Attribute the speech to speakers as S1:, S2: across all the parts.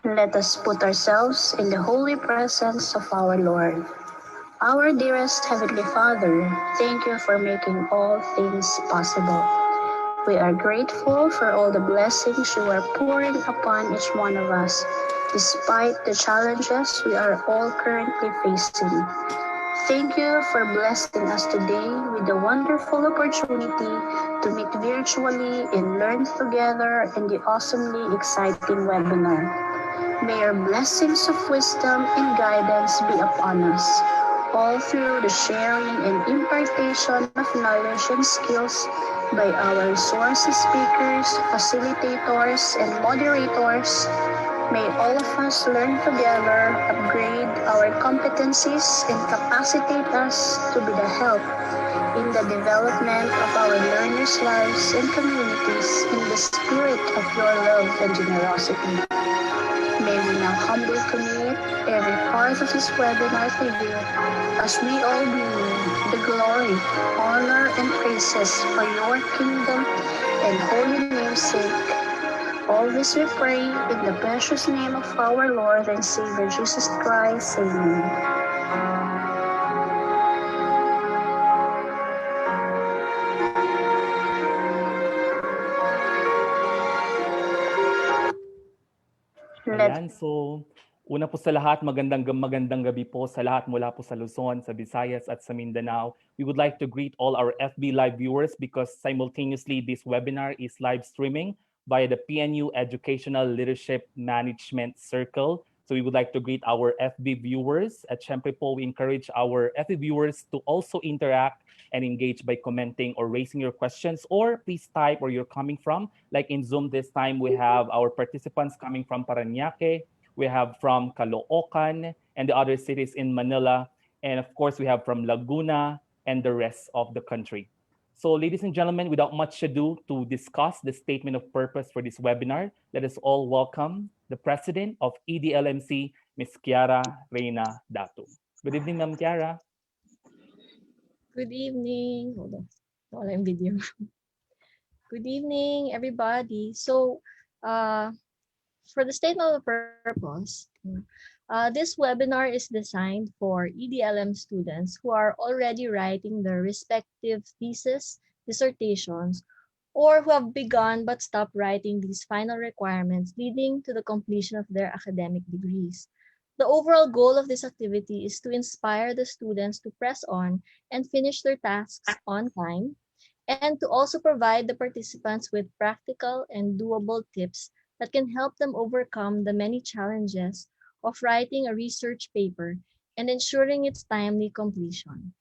S1: Let us put ourselves in the holy presence of our Lord. Our dearest Heavenly Father, thank you for making all things possible. We are grateful for all the blessings you are pouring upon each one of us, despite the challenges we are all currently facing. Thank you for blessing us today with the wonderful opportunity to meet virtually and learn together in the awesomely exciting webinar. May your blessings of wisdom and guidance be upon us, all through the sharing and impartation of knowledge and skills by our resource speakers, facilitators, and moderators. May all of us learn together, upgrade our competencies, and capacitate us to be the help in the development of our learners' lives and communities in the spirit of your love and generosity. May we now humbly commit every part of this webinar to you as we all bring the glory, honor, and praises for your kingdom and holy name's sake. All this we pray in the precious name of our Lord and Savior Jesus Christ. Amen.
S2: Ayan, so una po sa lahat, magandang gabi po sa lahat mula po sa Luzon, sa Visayas at sa Mindanao. We would like to greet all our FB Live viewers because simultaneously this webinar is live streaming via the PNU Educational Leadership Management Circle. So we would like to greet our FB viewers. At syempre po, we encourage our FB viewers to also interact and engage by commenting or raising your questions, or please type where you're coming from. Like in Zoom this time, we have our participants coming from Parañaque, we have from Caloocan, and the other cities in Manila, and of course, we have from Laguna and the rest of the country. So ladies and gentlemen, without much ado to discuss the statement of purpose for this webinar, let us all welcome the President of Edlmc, Ms. Kiara Reyna Dato. Good evening, Ma'am Kiara.
S3: Good evening. Hold on. Wala yung video. Good evening, everybody. So, for the statement of purpose, this webinar is designed for EDLM students who are already writing their respective thesis, dissertations, or who have begun but stopped writing these final requirements leading to the completion of their academic degrees. The overall goal of this activity is to inspire the students to press on and finish their tasks on time, and to also provide the participants with practical and doable tips that can help them overcome the many challenges of writing a research paper and ensuring its timely completion.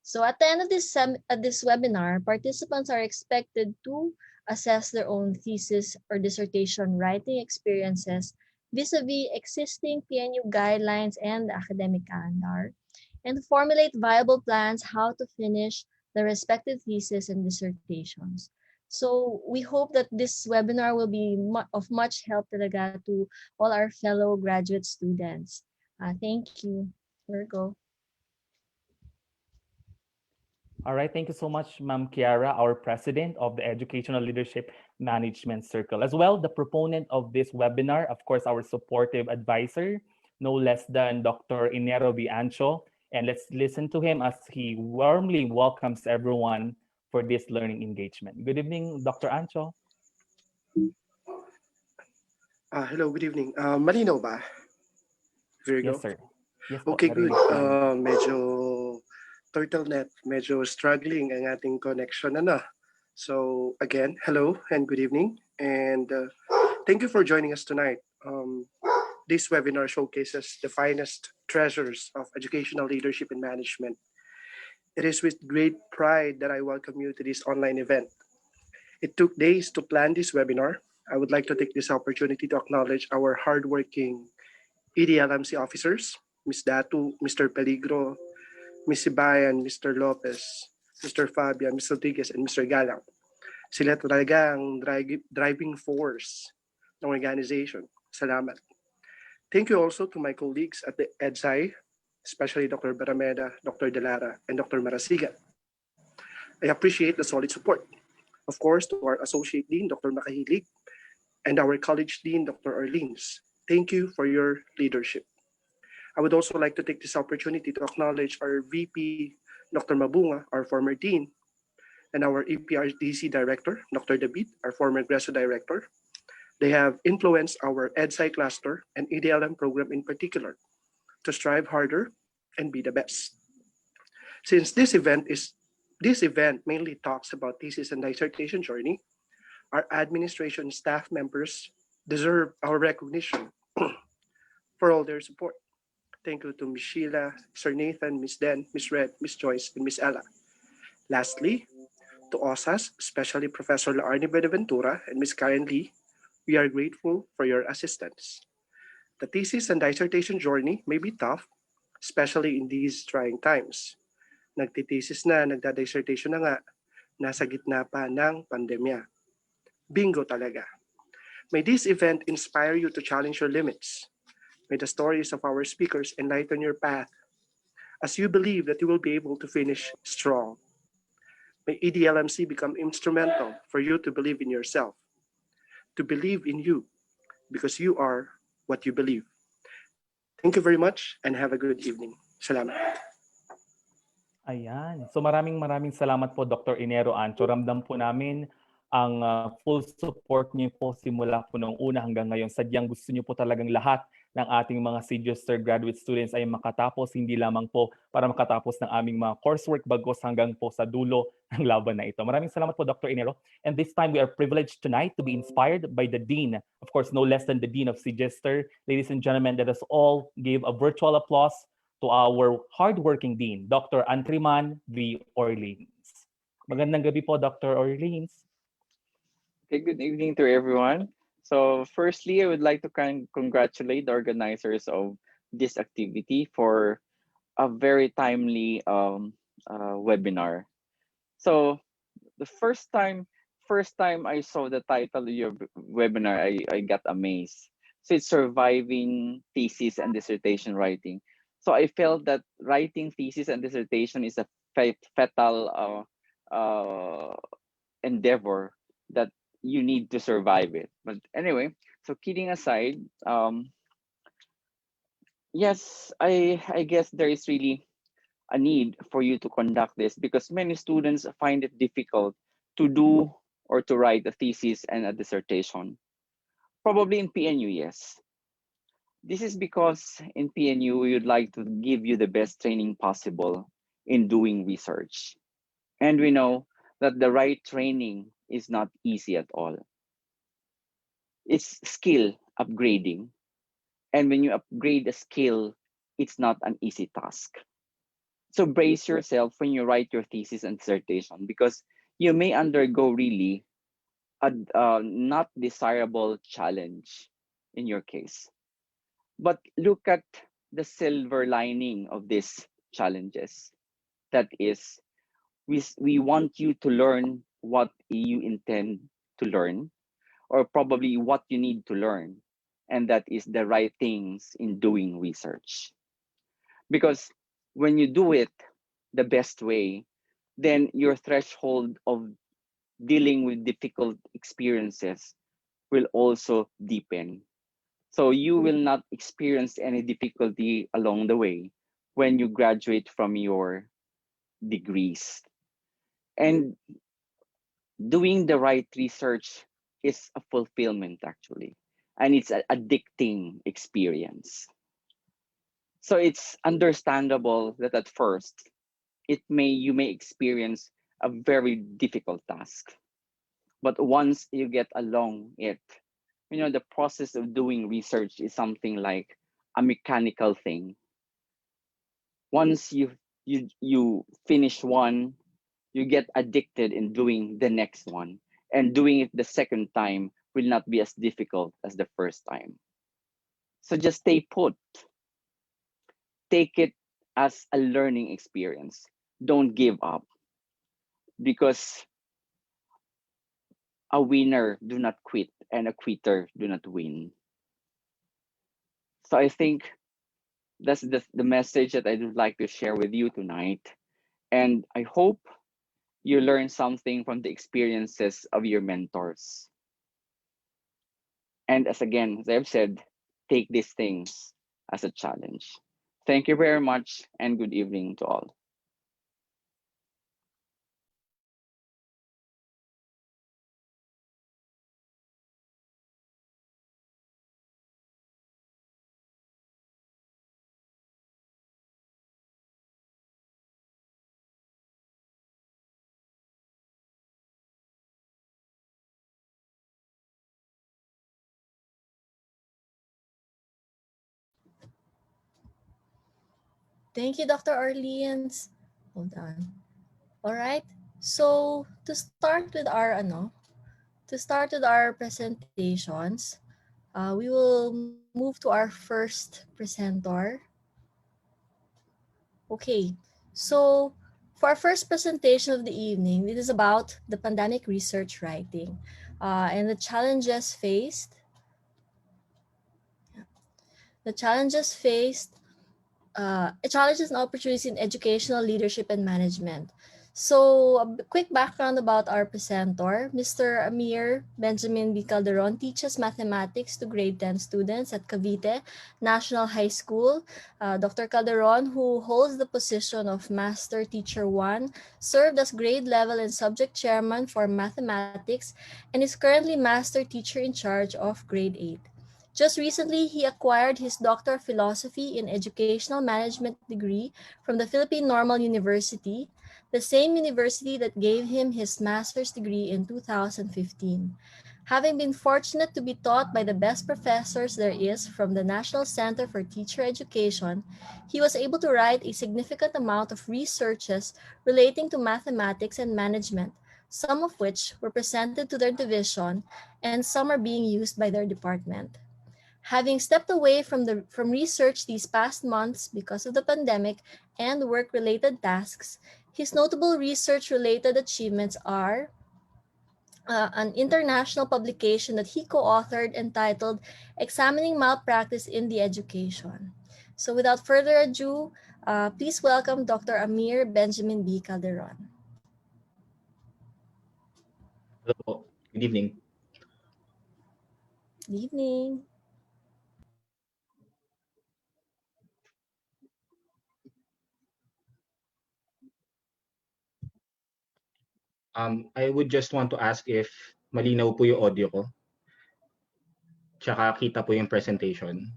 S3: So at the end of this webinar, participants are expected to assess their own thesis or dissertation writing experiences vis-a-vis existing PNU guidelines and the academic calendar, and to formulate viable plans how to finish the respective thesis and dissertations. So we hope that this webinar will be of much help talaga to all our fellow graduate students. Thank you. Here we go.
S2: All right, thank you so much, Ma'am Kiara, our president of the Educational Leadership Management Circle. As well, the proponent of this webinar, of course, our supportive advisor, no less than Dr. Enero Biancho. And let's listen to him as he warmly welcomes everyone for this learning engagement. Good evening, Dr. Ancho.
S4: Hello, good evening. Malinaw ba? Virgo?
S2: Yes, sir. Yes,
S4: okay, good. Medyo turtleneck, medyo struggling ang ating connection. So again, hello and good evening. And Thank you for joining us tonight. This webinar showcases the finest treasures of educational leadership and management. It is with great pride that I welcome you to this online event. It took days to plan this webinar. I would like to take this opportunity to acknowledge our hardworking Edlmc officers, Ms. Datu, Mr. Peligro, Ms. Sibayan, Mr. Lopez, Mr. Fabian, Ms. Rodriguez, and Mr. Galang. Sila talaga ang driving force ng organization. Salamat. Thank you also to my colleagues at the Advisee, especially Dr. Barameda, Dr. Delara, and Dr. Marasigan. I appreciate the solid support. Of course, to our Associate Dean, Dr. Makahilig, and our College Dean, Dr. Orleans. Thank you for your leadership. I would also like to take this opportunity to acknowledge our VP, Dr. Mabunga, our former Dean, and our EPRDC Director, Dr. David, our former GRESO Director. They have influenced our EdSci cluster and EDLM program in particular to strive harder and be the best. Since this event mainly talks about thesis and dissertation journey, our administration staff members deserve our recognition for all their support. Thank you to Ms. Sheila, Sir Nathan, Ms. Den, Ms. Red, Ms. Joyce, and Ms. Ella. Lastly, to OSAS, especially Professor Laarni Benaventura and Ms. Karen Lee, we are grateful for your assistance. The thesis and dissertation journey may be tough, especially in these trying times. Nagtithesis na, nagda-dissertation na nga, nasa gitna pa ng pandemya. Bingo talaga. May this event inspire you to challenge your limits. May the stories of our speakers enlighten your path as you believe that you will be able to finish strong. May EDLMC become instrumental for you to believe in yourself, to believe in you, because you are what you believe. Thank you very much and have a good evening. Salamat.
S2: Ayan. So maraming salamat po Dr. Enero Ancho. Ramdam po namin ang full support niyo po simula po nung una hanggang ngayon. Sadyang gusto niyo po talagang lahat ng ating mga Register graduate students ay makatapos, hindi lamang po para makatapos ng aming mga coursework bagos hanggang po sa dulo ng laban na ito. Maraming salamat po Dr. Enero. And this time we are privileged tonight to be inspired by the Dean, of course no less than the Dean of Register. Ladies and gentlemen, let us all give a virtual applause to our hardworking Dean, Dr. Antriman V. Orleans. Magandang gabi po, Dr. Orleans.
S5: Okay, good evening to everyone. So firstly, I would like to congratulate the organizers of this activity for a very timely webinar. So the first time I saw the title of your webinar, I got amazed. So it's surviving thesis and dissertation writing. So I felt that writing thesis and dissertation is a fatal endeavor that you need to survive it. But anyway, so kidding aside, yes, I guess there is really a need for you to conduct this because many students find it difficult to do or to write a thesis and a dissertation. Probably in PNU, yes. This is because in PNU, we would like to give you the best training possible in doing research. And we know that the right training is not easy at all. It's skill upgrading. And when you upgrade a skill, it's not an easy task. So brace yourself when you write your thesis and dissertation because you may undergo really a not desirable challenge in your case. But look at the silver lining of these challenges. That is, we want you to learn what you intend to learn, or probably what you need to learn. And that is the right things in doing research. Because when you do it the best way, then your threshold of dealing with difficult experiences will also deepen. So you will not experience any difficulty along the way when you graduate from your degrees. And doing the right research is a fulfillment actually, and it's an addicting experience. So it's understandable that at first you may experience a very difficult task, but once you get along it, the process of doing research is something like a mechanical thing. Once you finish one, you get addicted in doing the next one, and doing it the second time will not be as difficult as the first time. So just stay put. Take it as a learning experience. Don't give up, because a winner do not quit and a quitter do not win. So I think that's the message that I would like to share with you tonight. And I hope you learn something from the experiences of your mentors. And as I've said, take these things as a challenge. Thank you very much, and good evening to all.
S3: Thank you, Dr. Orleans. Hold on. All right. So to start with our presentations, we will move to our first presenter. Okay. So for our first presentation of the evening, it is about the pandemic research writing and the challenges faced. The challenges faced challenges and opportunities in educational leadership and management. So, quick background about our presenter. Mr. Amir Benjamin B. Calderon teaches mathematics to grade 10 students at Cavite National High School. Dr. Calderon, who holds the position of Master Teacher 1, served as grade level and subject chairman for mathematics and is currently Master Teacher in charge of grade 8. Just recently, he acquired his Doctor of Philosophy in Educational Management degree from the Philippine Normal University, the same university that gave him his master's degree in 2015. Having been fortunate to be taught by the best professors there is from the National Center for Teacher Education, he was able to write a significant amount of researches relating to mathematics and management, some of which were presented to their division and some are being used by their department. Having stepped away from research these past months because of the pandemic and work-related tasks, his notable research-related achievements are an international publication that he co-authored entitled Examining Malpractice in the Education. So without further ado, please welcome Dr. Amir Benjamin B. Calderon.
S6: Hello, good evening.
S3: Good evening.
S6: I would just want to ask if malinaw po yung audio ko, tsaka kita po yung presentation.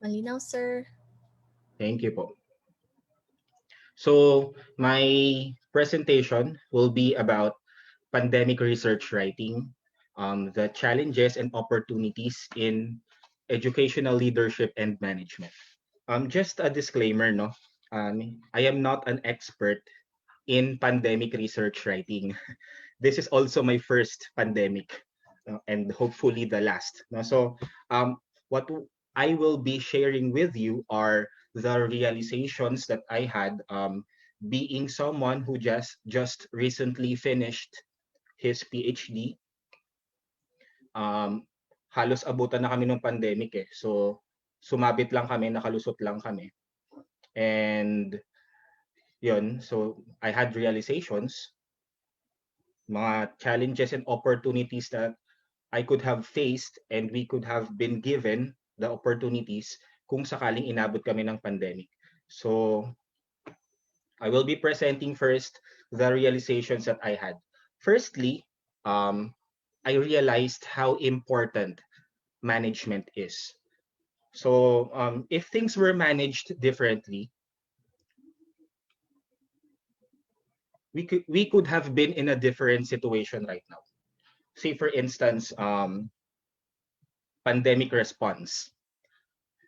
S3: Malinaw, sir.
S6: Thank you po. So my presentation will be about pandemic research writing, the challenges and opportunities in educational leadership and management. Just a disclaimer, no? I am not an expert in pandemic research writing. This is also my first pandemic and hopefully the last. No? So what I will be sharing with you are the realizations that I had being someone who just recently finished his PhD. Halos abutan na kami ng pandemic eh. So sumabit lang kami, nakalusot lang kami. And yun, so I had realizations, mga challenges and opportunities that I could have faced and we could have been given the opportunities kung sakaling inabot kami ng pandemic. So I will be presenting first the realizations that I had. Firstly, I realized how important management is. So if things were managed differently, we could have been in a different situation right now. Say for instance, pandemic response.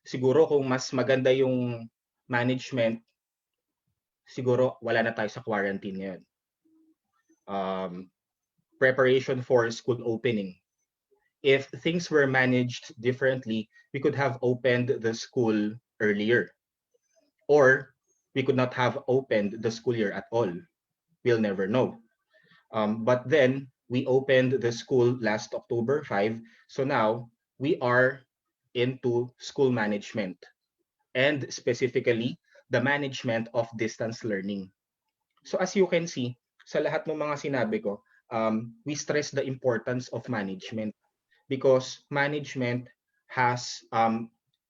S6: Siguro kung mas maganda yung management, siguro wala na tayo sa quarantine ngayon. Preparation for school opening. If things were managed differently, we could have opened the school earlier. Or we could not have opened the school year at all. We'll never know. But then we opened the school last October 5. So now we are into school management, and specifically the management of distance learning. So as you can see, sa lahat ng mga sinabi ko, we stress the importance of management because management has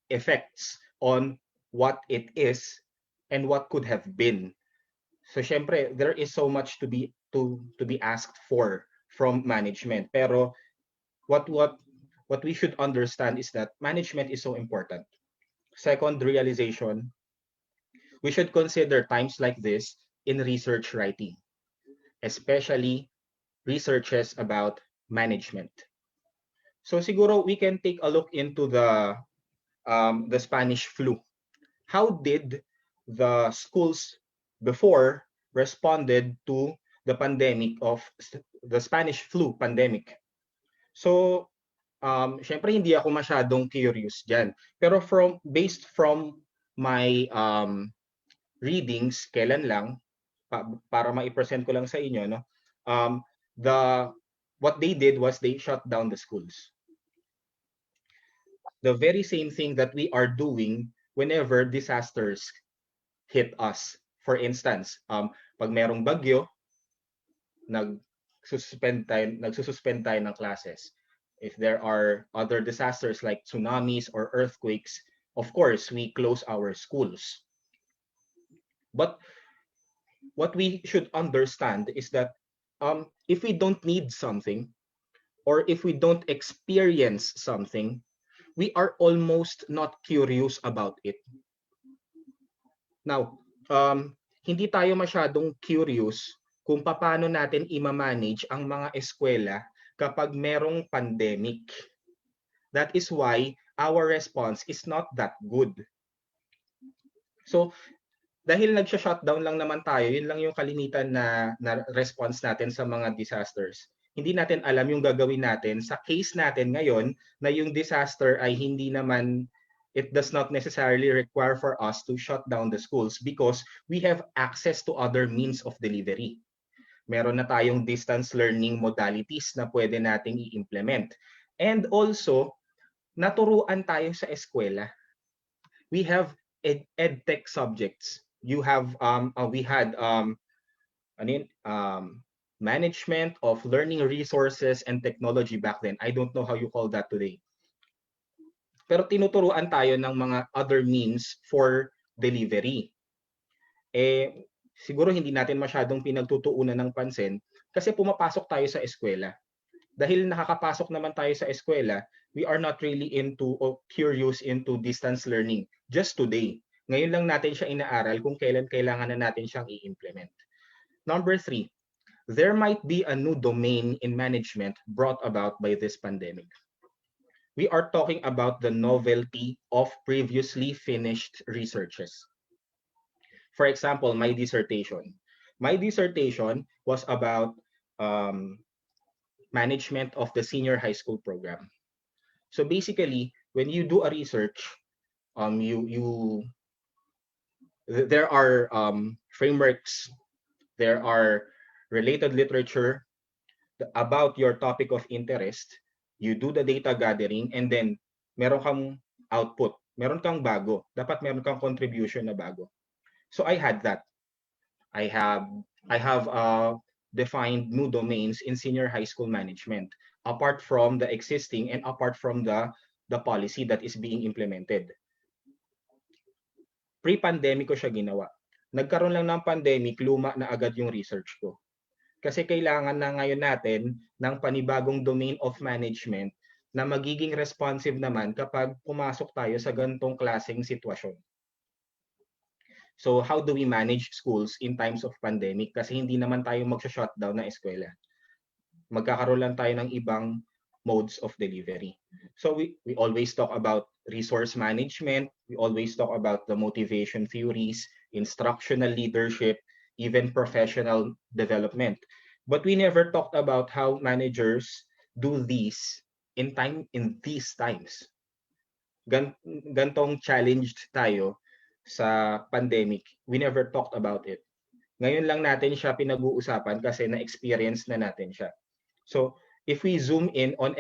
S6: effects on what it is and what could have been. So syempre, there is so much to be asked for from management. Pero what we should understand is that management is so important. Second realization, we should consider times like this in research writing, especially researches about management. So siguro we can take a look into the Spanish flu. How did the schools before responded to the pandemic of the Spanish flu pandemic? So syempre hindi ako masyadong curious diyan. Pero based from my readings, kailan lang para ma-present ko lang sa inyo, no? What they did was they shut down the schools. The very same thing that we are doing whenever disasters hit us. For instance, pag merong bagyo, nagsususpend tayo ng classes. If there are other disasters like tsunamis or earthquakes, of course, we close our schools. But what we should understand is that if we don't need something or if we don't experience something, we are almost not curious about it. Now, hindi tayo masyadong curious kung paano natin i-manage ang mga eskwela kapag merong pandemic. That is why our response is not that good. So, dahil nagsha-shutdown lang naman tayo, yun lang yung kalimitan na response natin sa mga disasters. Hindi natin alam yung gagawin natin sa case natin ngayon na yung disaster ay hindi naman, it does not necessarily require for us to shut down the schools because we have access to other means of delivery. Meron na tayong distance learning modalities na pwede nating i-implement. And also, naturuan tayo sa eskwela. We have edtech subjects. We had management of learning resources and technology back then. I don't know how you call that today. Pero tinuturuan tayo ng mga other means for delivery. Siguro hindi natin masyadong pinagtutuunan ng pansin kasi pumapasok tayo sa eskwela. Dahil nakakapasok naman tayo sa eskwela, we are not really into or curious into distance learning just today. Ngayon lang natin siya inaaral kung kailan kailangan na natin siyang i-implement. Number 3, there might be a new domain in management brought about by this pandemic. We are talking about the novelty of previously finished researches. For example, my dissertation. My dissertation was about management of the senior high school program. So basically, when you do a research, there are frameworks, there are related literature about your topic of interest. You do the data gathering and then meron kang output, meron kang bago, dapat meron kang contribution na bago. So I had that. I have defined new domains in senior high school management, apart from the existing and apart from the policy that is being implemented. Pre-pandemic ko siya ginawa. Nagkaroon lang ng pandemic, luma na agad yung research ko. Kasi kailangan na ngayon natin ng panibagong domain of management na magiging responsive naman kapag pumasok tayo sa ganitong klaseng sitwasyon. So how do we manage schools in times of pandemic? Kasi hindi naman tayo magsha-shutdown ng eskwela. Magkakaroon lang tayo ng ibang modes of delivery. So we always talk about resource management, we always talk about the motivation theories, instructional leadership, even professional development. But we never talked about how managers do these in these times. Gantong challenged tayo sa pandemic. We never talked about it. Ngayon lang natin siya pinag-uusapan kasi na-experience na natin siya. So, if we zoom in on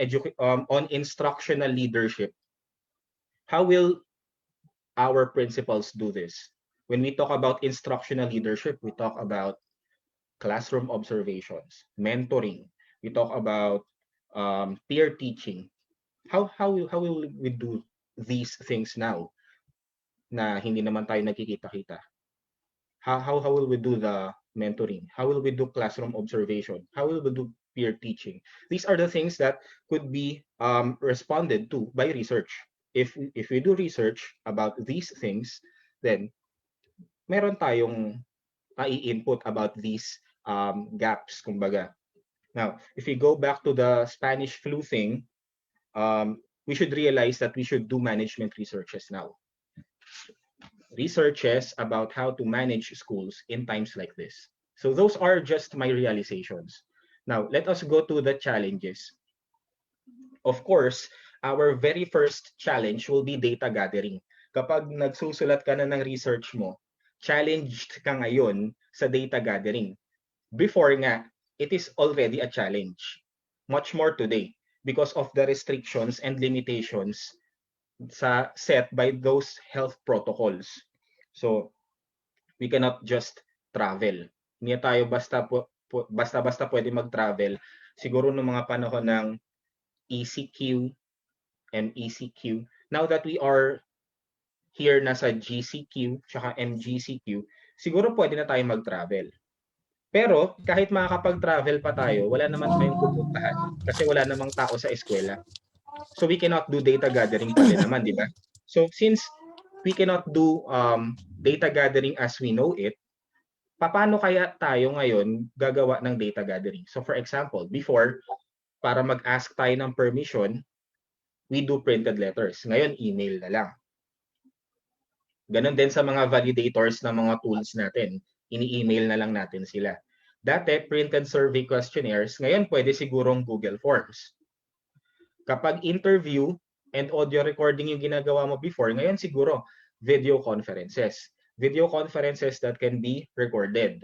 S6: instructional leadership, how will our principals do this? When we talk about instructional leadership, we talk about classroom observations, mentoring. We talk about peer teaching. How will we do these things now na hindi naman tayo nagkikita-kita? How will we do the mentoring? How will we do classroom observation? How will we do peer teaching? These are the things that could be responded to by research. If we do research about these things, then meron tayong i-input about these gaps, kumbaga. Now, if we go back to the Spanish flu thing, we should realize that we should do management researches now. Researches about how to manage schools in times like this. So those are just my realizations. Now, let us go to the challenges. Of course, our very first challenge will be data gathering. Kapag nagsusulat ka na ng research mo, challenged ka ngayon sa data gathering. Before nga, it is already a challenge. Much more today because of the restrictions and limitations set by those health protocols. So, we cannot just travel. Hindi tayo basta-basta pwede mag-travel. Siguro noong mga panahon ng ECQ, MECQ. Now that we are here na sa GCQ, tsaka MGCQ, siguro pwede na tayo mag-travel. Pero kahit makakapag-travel pa tayo, wala naman tayong pupuntahan kasi wala namang tao sa eskwela. So we cannot do data gathering pa din naman, di ba? So since we cannot do data gathering as we know it, paano kaya tayo ngayon gagawa ng data gathering? So for example, before, para mag-ask tayo ng permission, we do printed letters. Ngayon, email na lang. Ganon din sa mga validators ng mga tools natin. Ini-email na lang natin sila. Dati, printed survey questionnaires. Ngayon, pwede sigurong Google Forms. Kapag interview and audio recording yung ginagawa mo before, ngayon siguro video conferences. Video conferences that can be recorded.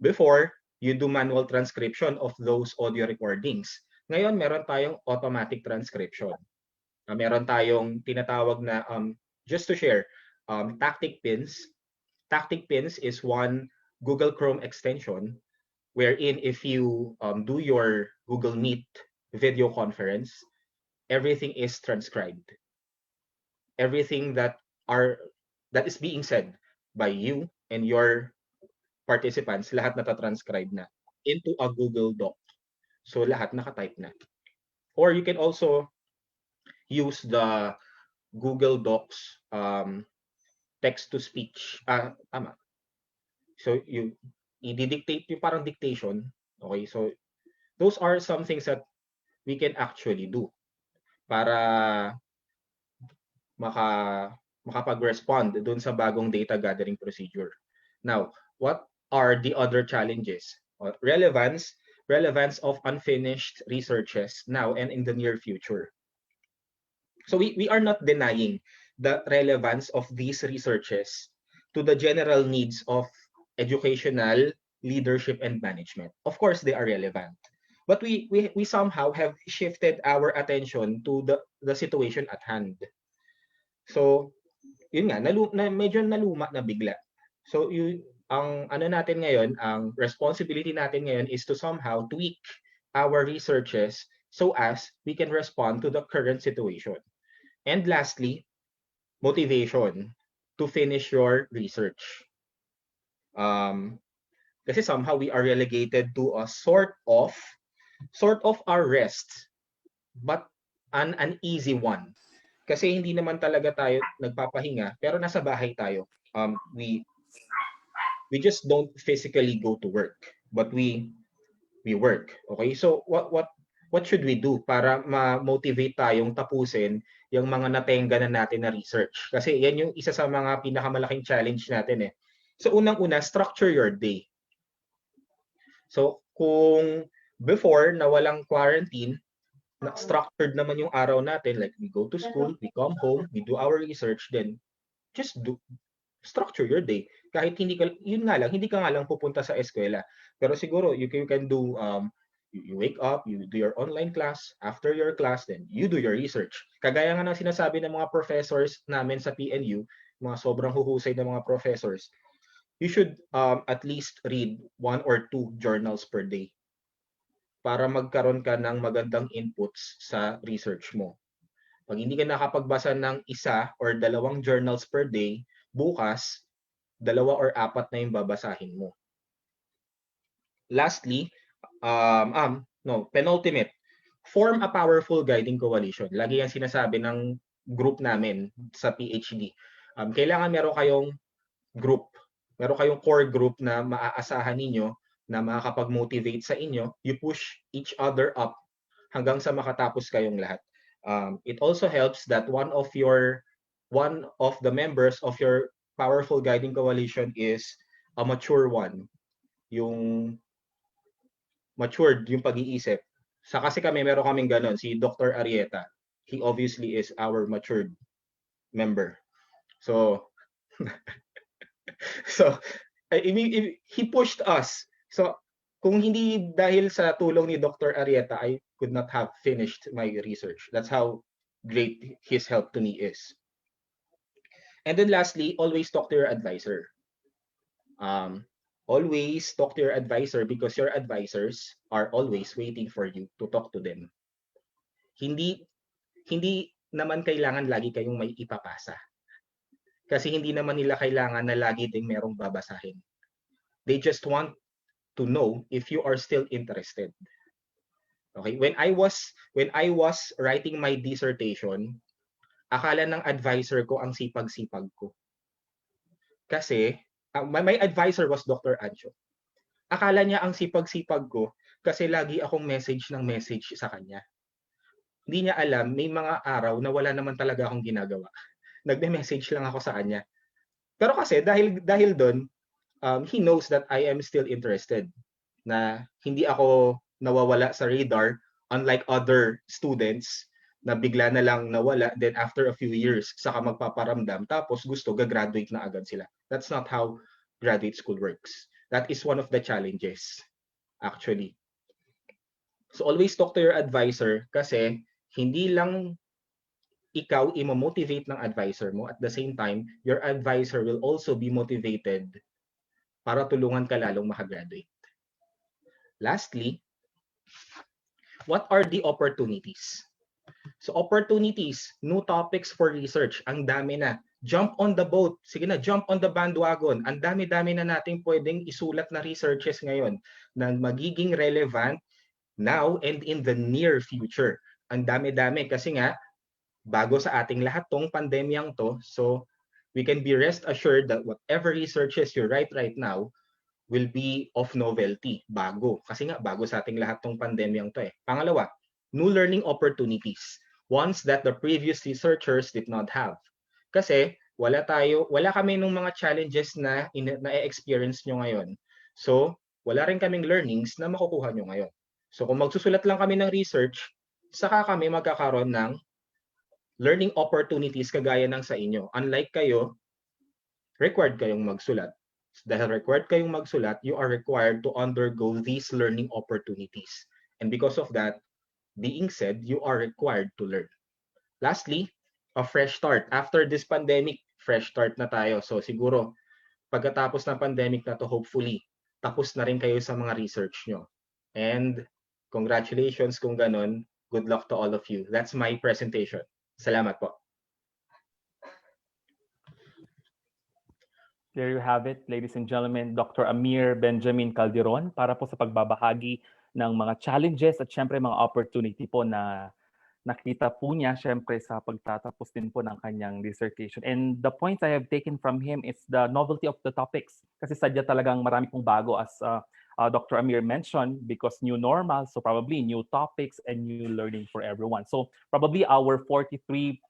S6: Before, you do manual transcription of those audio recordings. Ngayon, meron tayong automatic transcription. Meron tayong tinatawag na, just to share, tactic pins. Tactic pins is one Google Chrome extension wherein if you do your Google Meet video conference, everything is transcribed. Everything that is being said by you and your participants, lahat natatranscribe na into a Google Doc. So lahat nakatype na. Or you can also use the Google Docs text-to-speech. Tama. So you i-dictate yung parang dictation. Okay, so those are some things that we can actually do para makapag-respond dun sa bagong data gathering procedure. Now, what are the other challenges? Relevance of unfinished researches now and in the near future. So we are not denying the relevance of these researches to the general needs of educational leadership and management. Of course, they are relevant. But we somehow have shifted our attention to the situation at hand. So, yun nga, medyo naluma na bigla. So, ang natin ngayon, ang responsibility natin ngayon is to somehow tweak our researches so as we can respond to the current situation. And lastly, motivation to finish your research. Kasi somehow we are relegated to a sort of our rest, but an easy one. Kasi hindi naman talaga tayo nagpapahinga, pero nasa bahay tayo. We just don't physically go to work, but we work. Okay, so what what should we do para ma-motivate tayong tapusin yung mga natenga na natin na research? Kasi yan yung isa sa mga pinakamalaking challenge natin eh. So unang-una, structure your day. So kung before na walang quarantine, structured naman yung araw natin, like we go to school, we come home, we do our research, then just structure your day. Kahit hindi ka, yun nga lang, hindi ka nga lang pupunta sa eskwela. Pero siguro, you can do, you wake up, you do your online class, after your class, then you do your research. Kagaya nga ng sinasabi ng mga professors namin sa PNU, mga sobrang huhusay ng mga professors, you should at least read 1 or 2 journals per day para magkaroon ka ng magandang inputs sa research mo. Pag hindi ka nakapagbasa ng 1 or 2 journals per day, bukas, 2 or 4 na yung babasahin mo. Lastly, penultimate, form a powerful guiding coalition. Lagi yan sinasabi ng group namin sa PhD. Kailangan meron kayong group, meron kayong core group na maaasahan ninyo na makakapag-motivate sa inyo. You push each other up hanggang sa makatapos kayong lahat. It also helps that one of the members of your powerful guiding coalition is a mature one. Yung matured yung pag-iisip. Kasi meron kaming ganon, si Dr. Arieta. He obviously is our matured member. So, I mean, he pushed us. So, kung hindi dahil sa tulong ni Dr. Arieta, I could not have finished my research. That's how great his help to me is. And then lastly, always talk to your advisor. Always talk to your advisor because your advisors are always waiting for you to talk to them. Hindi naman kailangan lagi kayong may ipapasa. Kasi hindi naman nila kailangan na lagi ding merong babasahin. They just want to know if you are still interested. Okay, when I was writing my dissertation, akala ng advisor ko ang sipag-sipag ko. Kasi my advisor was Dr. Ancho. Akala niya ang sipag-sipag ko kasi lagi akong message sa kanya. Hindi niya alam, may mga araw na wala naman talaga akong ginagawa. Nagme-message lang ako sa kanya. Pero kasi dahil doon, he knows that I am still interested. Na hindi ako nawawala sa radar, unlike other students na bigla na lang nawala, then after a few years, saka magpaparamdam, tapos gusto, gagraduate na agad sila. That's not how graduate school works. That is one of the challenges, actually. So always talk to your advisor kasi hindi lang ikaw i-motivate ng advisor mo. At the same time, your advisor will also be motivated para tulungan ka lalong makagraduate. Lastly, what are the opportunities? So opportunities, new topics for research, ang dami na. Jump on the boat. Sige na, jump on the bandwagon. Ang dami-dami na nating pwedeng isulat na researches ngayon na magiging relevant now and in the near future. Ang dami-dami kasi nga, bago sa ating lahat tong pandemyang to, so we can be rest assured that whatever researches you write right now will be of novelty, bago. Kasi nga, bago sa ating lahat tong pandemyang to eh. Pangalawa, new learning opportunities, ones that the previous researchers did not have. Kasi wala kami nung mga challenges na na-experience nyo ngayon. So, wala rin kaming learnings na makukuha nyo ngayon. So, kung magsusulat lang kami ng research, saka kami magkakaroon ng learning opportunities kagaya ng sa inyo. Unlike kayo, required kayong magsulat. Dahil required kayong magsulat, you are required to undergo these learning opportunities. And because of that, being said, you are required to learn. Lastly, a fresh start. After this pandemic, fresh start na tayo. So siguro, pagkatapos ng pandemic na to, hopefully, tapos na rin kayo sa mga research nyo. And congratulations kung ganon. Good luck to all of you. That's my presentation. Salamat po.
S2: There you have it, ladies and gentlemen, Dr. Amir Benjamin Calderon para po sa pagbabahagi ng mga challenges at syempre mga opportunity po na nakita po niya syempre sa pagtatapos din po ng kanyang dissertation. And the points I have taken from him is the novelty of the topics. Kasi sadya talagang marami pong bago as Dr. Amir mentioned, because new normal, so probably new topics and new learning for everyone. So probably our 43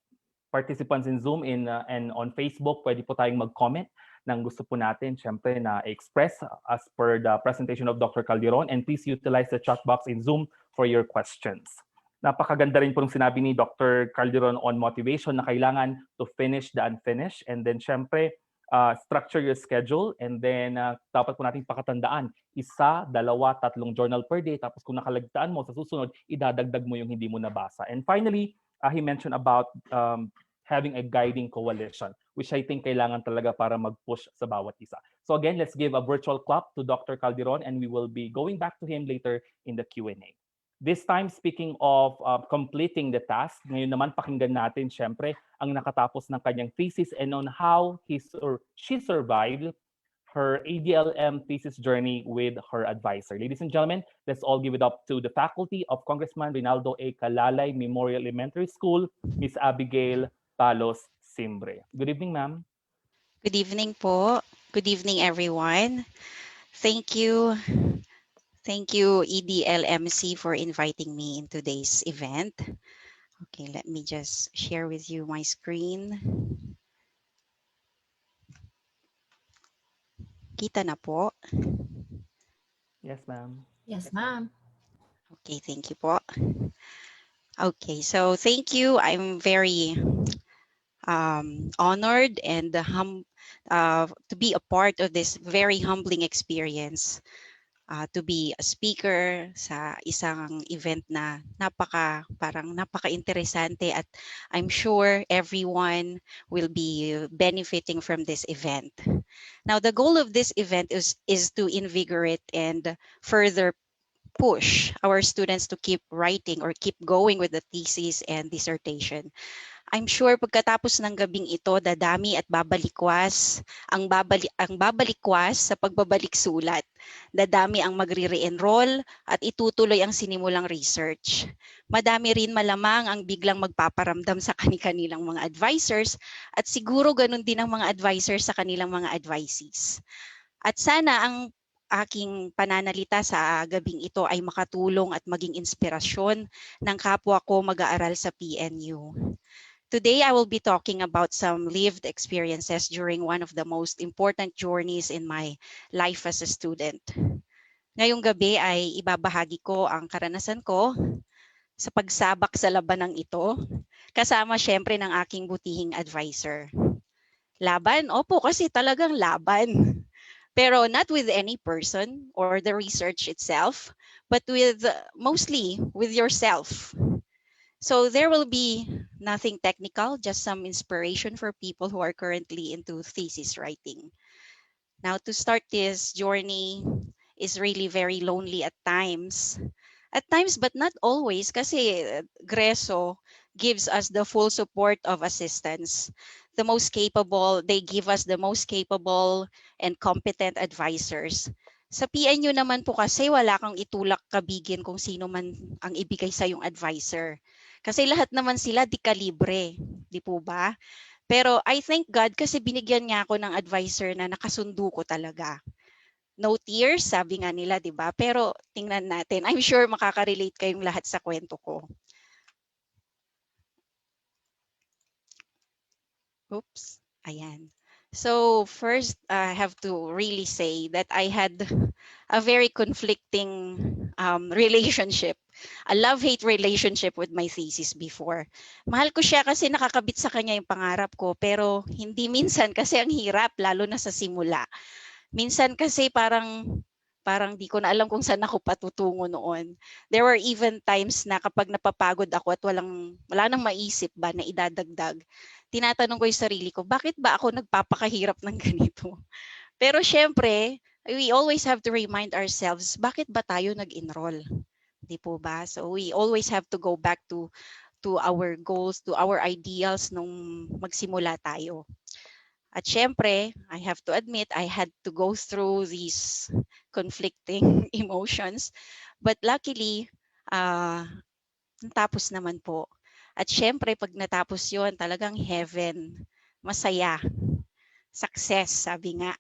S2: participants in Zoom and on Facebook, pwede po tayong mag-comment ng gusto po natin, syempre, na express as per the presentation of Dr. Calderon. And please utilize the chat box in Zoom for your questions. Napakaganda rin po ng sinabi ni Dr. Calderon on motivation na kailangan to finish the unfinished. And then syempre, structure your schedule. And then dapat po natin pakatandaan, 1, 2, 3 journal per day. Tapos kung nakalagtaan mo sa susunod, idadagdag mo yung hindi mo nabasa. And finally, he mentioned about having a guiding coalition, which I think kailangan talaga para mag-push sa bawat isa. So again, let's give a virtual clap to Dr. Calderon, and we will be going back to him later in the Q&A. This time, speaking of completing the task, ngayon naman pakinggan natin syempre ang nakatapos ng kanyang thesis and on how she survived her ADLM thesis journey with her advisor. Ladies and gentlemen, let's all give it up to the faculty of Congressman Rinaldo A. Calalay Memorial Elementary School, Ms. Abigail Palos Simbre. Good evening, ma'am.
S7: Good evening po. Good evening, everyone. Thank you. Thank you, Edlmc, for inviting me in today's event. Okay, let me just share with you my screen. Kita na po?
S2: Yes, ma'am.
S3: Yes, ma'am.
S7: Okay, thank you po. Okay, so thank you. I'm very honored and to be a part of this very humbling experience. To be a speaker sa isang event na napaka-interesante, at I'm sure everyone will be benefiting from this event. Now, the goal of this event is to invigorate and further push our students to keep writing or keep going with the thesis and dissertation. I'm sure pagkatapos ng gabing ito, dadami at babalikwas ang babalikwas sa pagbabalik sulat. Dadami ang magre-re-enroll at itutuloy ang sinimulang research. Madami rin malamang ang biglang magpaparamdam sa kanilang mga advisors, at siguro ganun din ang mga advisors sa kanilang mga advisees. At sana ang aking pananalita sa gabing ito ay makatulong at maging inspirasyon ng kapwa ko mag-aaral sa PNU. Today, I will be talking about some lived experiences during one of the most important journeys in my life as a student. Ngayong gabi ay ibabahagi ko ang karanasan ko sa pagsabak sa labanang ito, kasama syempre ng aking butihing advisor. Laban? Opo, kasi talagang laban. Pero not with any person or the research itself, but mostly with yourself. So there will be nothing technical, just some inspiration for people who are currently into thesis writing. Now, to start this journey is really very lonely at times. At times, but not always, kasi Greso gives us the full support of assistance. The most capable, they give us the most capable and competent advisors. Sa PNU naman po kasi wala kang itulak kabigin kung sino man ang ibigay sa yung advisor. Kasi lahat naman sila di kalibre, di po ba? Pero I thank God kasi binigyan niya ako ng advisor na nakasundo ko talaga. No tears, sabi nga nila, di ba? Pero tingnan natin. I'm sure makaka-relate kayong lahat sa kwento ko. Oops, ayan. So first, I have to really say that I had a very conflicting relationship, a love-hate relationship with my thesis before. Mahal ko siya kasi nakakabit sa kanya yung pangarap ko, pero hindi minsan kasi ang hirap, lalo na sa simula. Minsan kasi parang di ko na alam kung saan ako patutungo noon. There were even times na kapag napapagod ako at wala nang maisip ba na idadagdag, tinatanong ko yung sarili ko, bakit ba ako nagpapakahirap ng ganito? Pero syempre, we always have to remind ourselves, bakit ba tayo nag-enroll? Di po ba? So we always have to go back to our goals, to our ideals nung magsimula tayo. At syempre, I have to admit, I had to go through these conflicting emotions. But luckily, natapos naman po. At syempre, pag natapos yon, talagang heaven. Masaya. Success, sabi nga.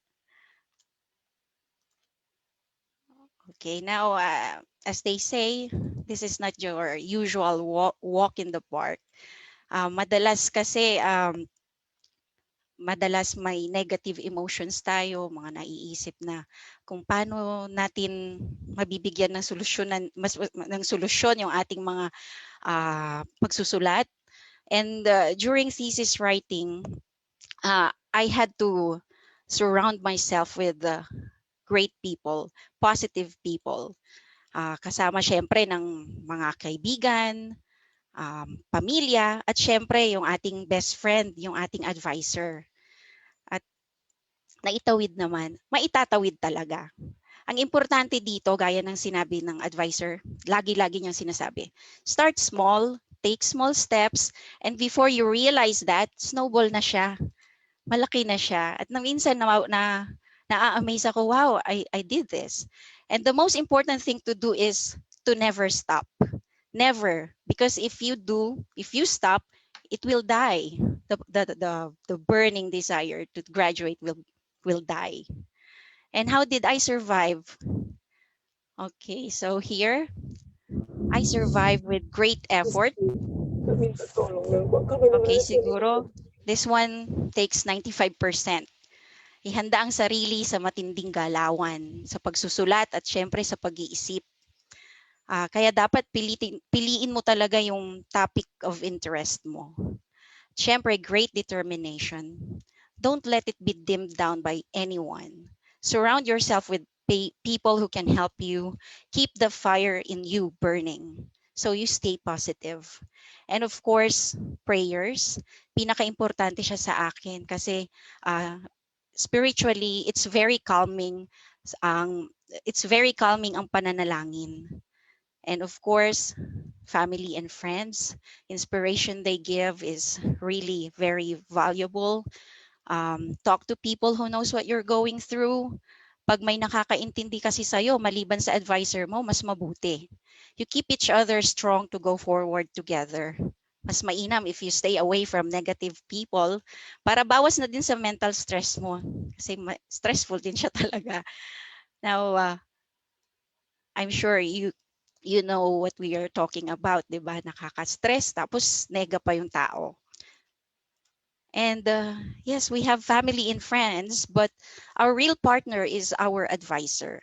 S7: Okay, now, as they say, this is not your usual walk in the park. Madalas kasi, madalas may negative emotions tayo, mga naiisip na kung paano natin mabibigyan ng solusyonan, ng solusyon yung ating mga pagsusulat. And during thesis writing, I had to surround myself with great people, positive people. Kasama syempre ng mga kaibigan, pamilya, at syempre yung ating best friend, yung ating advisor. At naitawid naman, maitatawid talaga. Ang importante dito, gaya ng sinabi ng advisor, lagi-lagi niyang sinasabi, start small, take small steps, and before you realize that, snowball na siya. Malaki na siya. At minsan na-amaze ako, wow, I did this. And the most important thing to do is to never stop. Never. Because if you stop, it will die. The burning desire to graduate will die. And how did I survive? Okay, so here, I survived with great effort. Okay, siguro, this one takes 95%. Ihanda ang sarili sa matinding galawan, sa pagsusulat at syempre sa pag-iisip. Kaya dapat piliin mo talaga yung topic of interest mo. Syempre, great determination. Don't let it be dimmed down by anyone. Surround yourself with people who can help you keep the fire in you burning. So you stay positive. And of course, prayers. Pinaka-importante siya sa akin kasi spiritually, it's very calming ang pananalangin. And of course, family and friends, inspiration they give is really very valuable. Talk to people who knows what you're going through. Pag may nakakaintindi kasi sa'yo, maliban sa advisor mo, mas mabuti. You keep each other strong to go forward together. Mas mainam if you stay away from negative people para bawas na din sa mental stress mo. Kasi stressful din siya talaga. Now, I'm sure you know what we are talking about, di ba? Nakaka-stress, tapos nega pa yung tao. And yes, we have family and friends, but our real partner is our advisor.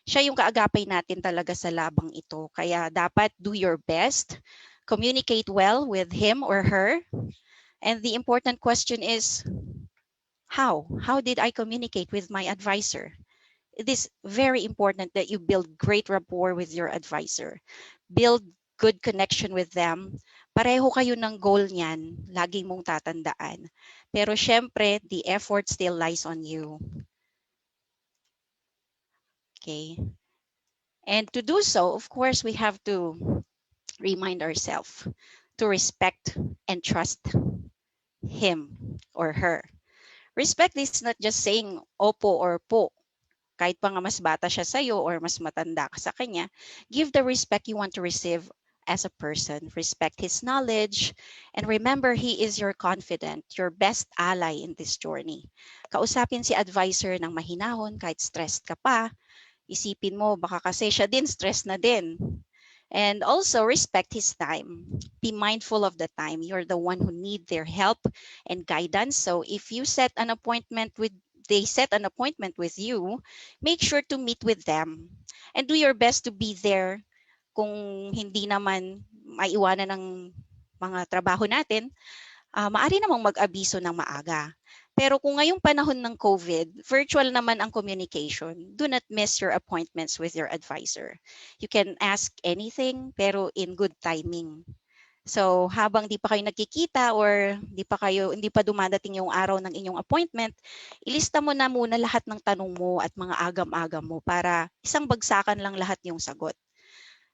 S7: Siya yung kaagapay natin talaga sa labang ito. Kaya dapat do your best. Communicate well with him or her. And the important question is, how? How did I communicate with my advisor? It is very important that you build great rapport with your advisor. Build good connection with them. Pareho kayo ng goal niyan. Lagi mong tatandaan. Pero syempre, the effort still lies on you. Okay. And to do so, of course, we have to remind ourselves to respect and trust him or her. Respect is not just saying opo or po. Kahit pa nga mas bata siya sa'yo or mas matanda ka sa kanya, give the respect you want to receive as a person. Respect his knowledge and remember he is your confidant, your best ally in this journey. Kausapin si advisor ng mahinahon kahit stressed ka pa. Isipin mo, baka kasi siya din, stress na din. And also respect his time. Be mindful of the time. You're the one who need their help and guidance. So if you set an appointment with, they set an appointment with you, make sure to meet with them and do your best to be there. Kung hindi naman maiwanan ng mga trabaho natin, maaari namang mag-abiso ng maaga. Pero kung ngayong panahon ng COVID, virtual naman ang communication, do not miss your appointments with your advisor. You can ask anything, pero in good timing. So habang di pa kayo nagkikita or hindi pa dumadating yung araw ng inyong appointment, ilista mo na muna lahat ng tanong mo at mga agam-agam mo para isang bagsakan lang lahat yung sagot.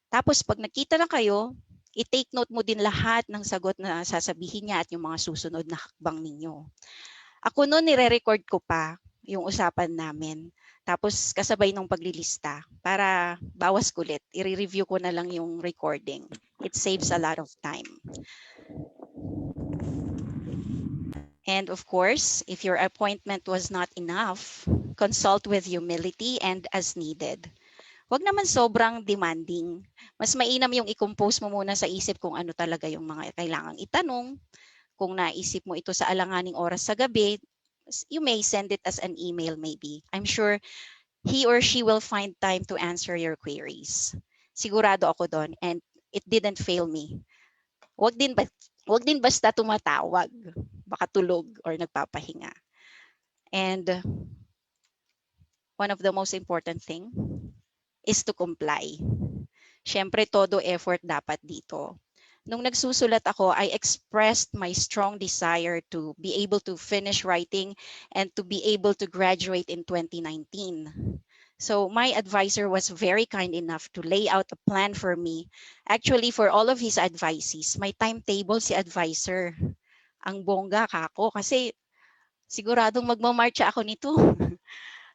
S7: Tapos pag nakita na kayo, i-take note mo din lahat ng sagot na sasabihin niya at yung mga susunod na hakbang ninyo. Ako noon nire-record ko pa yung usapan namin. Tapos kasabay nung paglilista para bawas kulit. I-review ko na lang yung recording. It saves a lot of time. And of course, if your appointment was not enough, consult with humility and as needed. Wag naman sobrang demanding. Mas mainam yung i-compose mo muna sa isip kung ano talaga yung mga kailangang itanong. Kung naisip mo ito sa alanganing oras sa gabi, you may send it as an email maybe. I'm sure he or she will find time to answer your queries. Sigurado ako doon, and it didn't fail me. Wag din basta tumatawag, baka tulog or nagpapahinga. And one of the most important thing is to comply. Siyempre, todo effort dapat dito. Nung nagsusulat ako, I expressed my strong desire to be able to finish writing and to be able to graduate in 2019. So my advisor was very kind enough to lay out a plan for me. Actually, for all of his advisees, may timetable si advisor. Ang bongga kako kasi siguradong magmamarcha ako nito.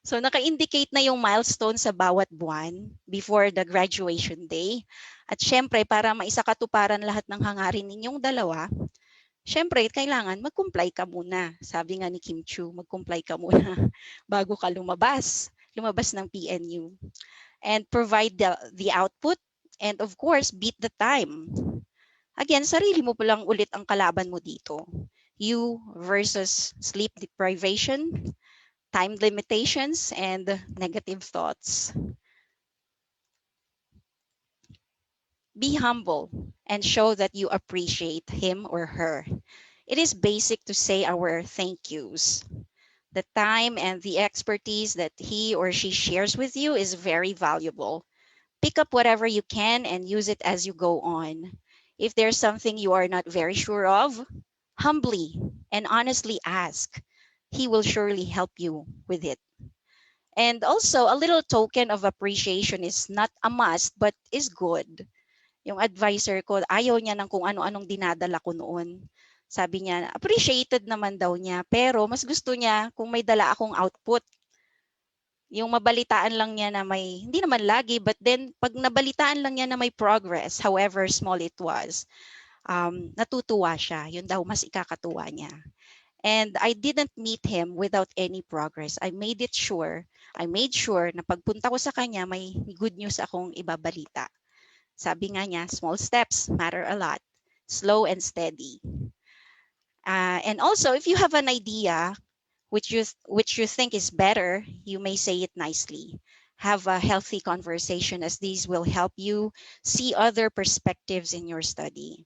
S7: So naka-indicate na yung milestone sa bawat buwan before the graduation day. At syempre, para maisakatuparan lahat ng hangarin ninyong dalawa, syempre, kailangan mag-comply ka muna. Sabi nga ni Kim Chu, mag-comply ka muna bago ka lumabas ng PNU. And provide the output and of course, beat the time. Again, sarili mo pa lang ulit ang kalaban mo dito. You versus sleep deprivation, time limitations, and negative thoughts. Be humble and show that you appreciate him or her. It is basic to say our thank yous. The time and the expertise that he or she shares with you is very valuable. Pick up whatever you can and use it as you go on. If there's something you are not very sure of, humbly and honestly ask. He will surely help you with it. And also, a little token of appreciation is not a must, but is good. Yung advisor ko, ayaw niya ng kung ano-anong dinadala ko noon. Sabi niya, appreciated naman daw niya, pero mas gusto niya kung may dala akong output. Yung mabalitaan lang niya na may, hindi naman lagi, but then pag nabalitaan lang niya na may progress, however small it was, natutuwa siya. Yun daw mas ikakatuwa niya. And I didn't meet him without any progress. I made sure na pagpunta ko sa kanya, may good news akong ibabalita. Sabi nga niya, small steps matter a lot. Slow and steady. And also, if you have an idea which you think is better, you may say it nicely. Have a healthy conversation, as these will help you see other perspectives in your study.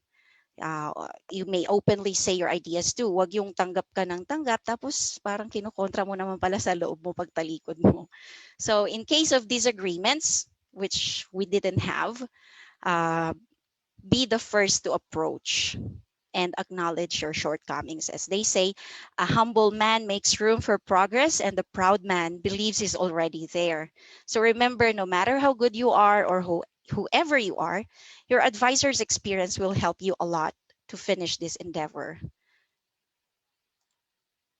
S7: You may openly say your ideas too. Wag yung tanggap ka ng tanggap tapos parang kinukontra mo naman pala sa loob mo pagtalikod mo. So in case of disagreements, which we didn't have, be the first to approach and acknowledge your shortcomings. As they say, a humble man makes room for progress and the proud man believes he's already there. So remember, no matter how good you are or whoever you are, your advisor's experience will help you a lot to finish this endeavor.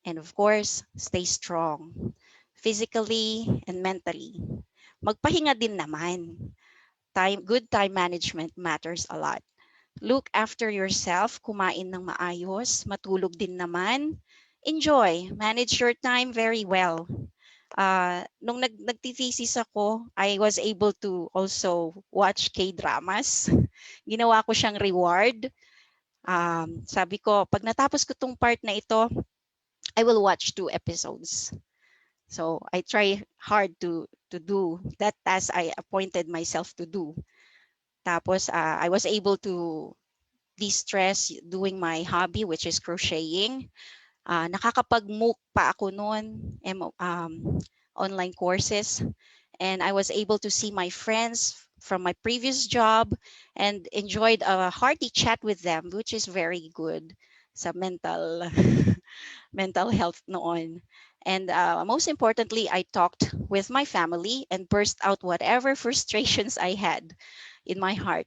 S7: And of course, stay strong, physically and mentally. Magpahinga din naman. Good time management matters a lot. Look after yourself, kumain ng maayos, matulog din naman. Enjoy, manage your time very well. Nung nagtithesis ako, I was able to also watch K-dramas. Ginawa ko siyang reward. Sabi ko, pag natapos ko tong part na ito, I will watch 2 episodes. So I try hard to do that task I appointed myself to do. Tapos I was able to de-stress doing my hobby, which is crocheting. Nakakapag-MOOC pa ako noon, online courses. And I was able to see my friends from my previous job and enjoyed a hearty chat with them, which is very good sa mental health noon. And most importantly, I talked with my family and burst out whatever frustrations I had in my heart.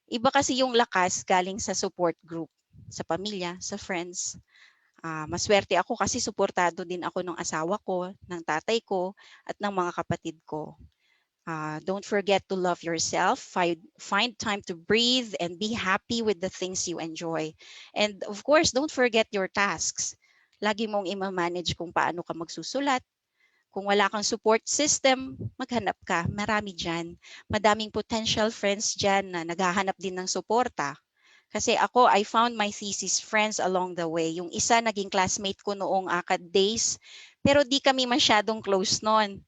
S7: Iba kasi yung lakas galing sa support group, sa pamilya, sa friends. Maswerte ako kasi suportado din ako ng asawa ko, ng tatay ko, at ng mga kapatid ko. Don't forget to love yourself, find time to breathe, and be happy with the things you enjoy. And of course, don't forget your tasks. Lagi mong ima-manage kung paano ka magsusulat, Kung wala kang support system, maghanap ka. Marami dyan. Madaming potential friends dyan na naghahanap din ng suporta. Kasi ako, I found my thesis friends along the way. Yung isa, naging classmate ko noong ACAD days, pero di kami masyadong close noon.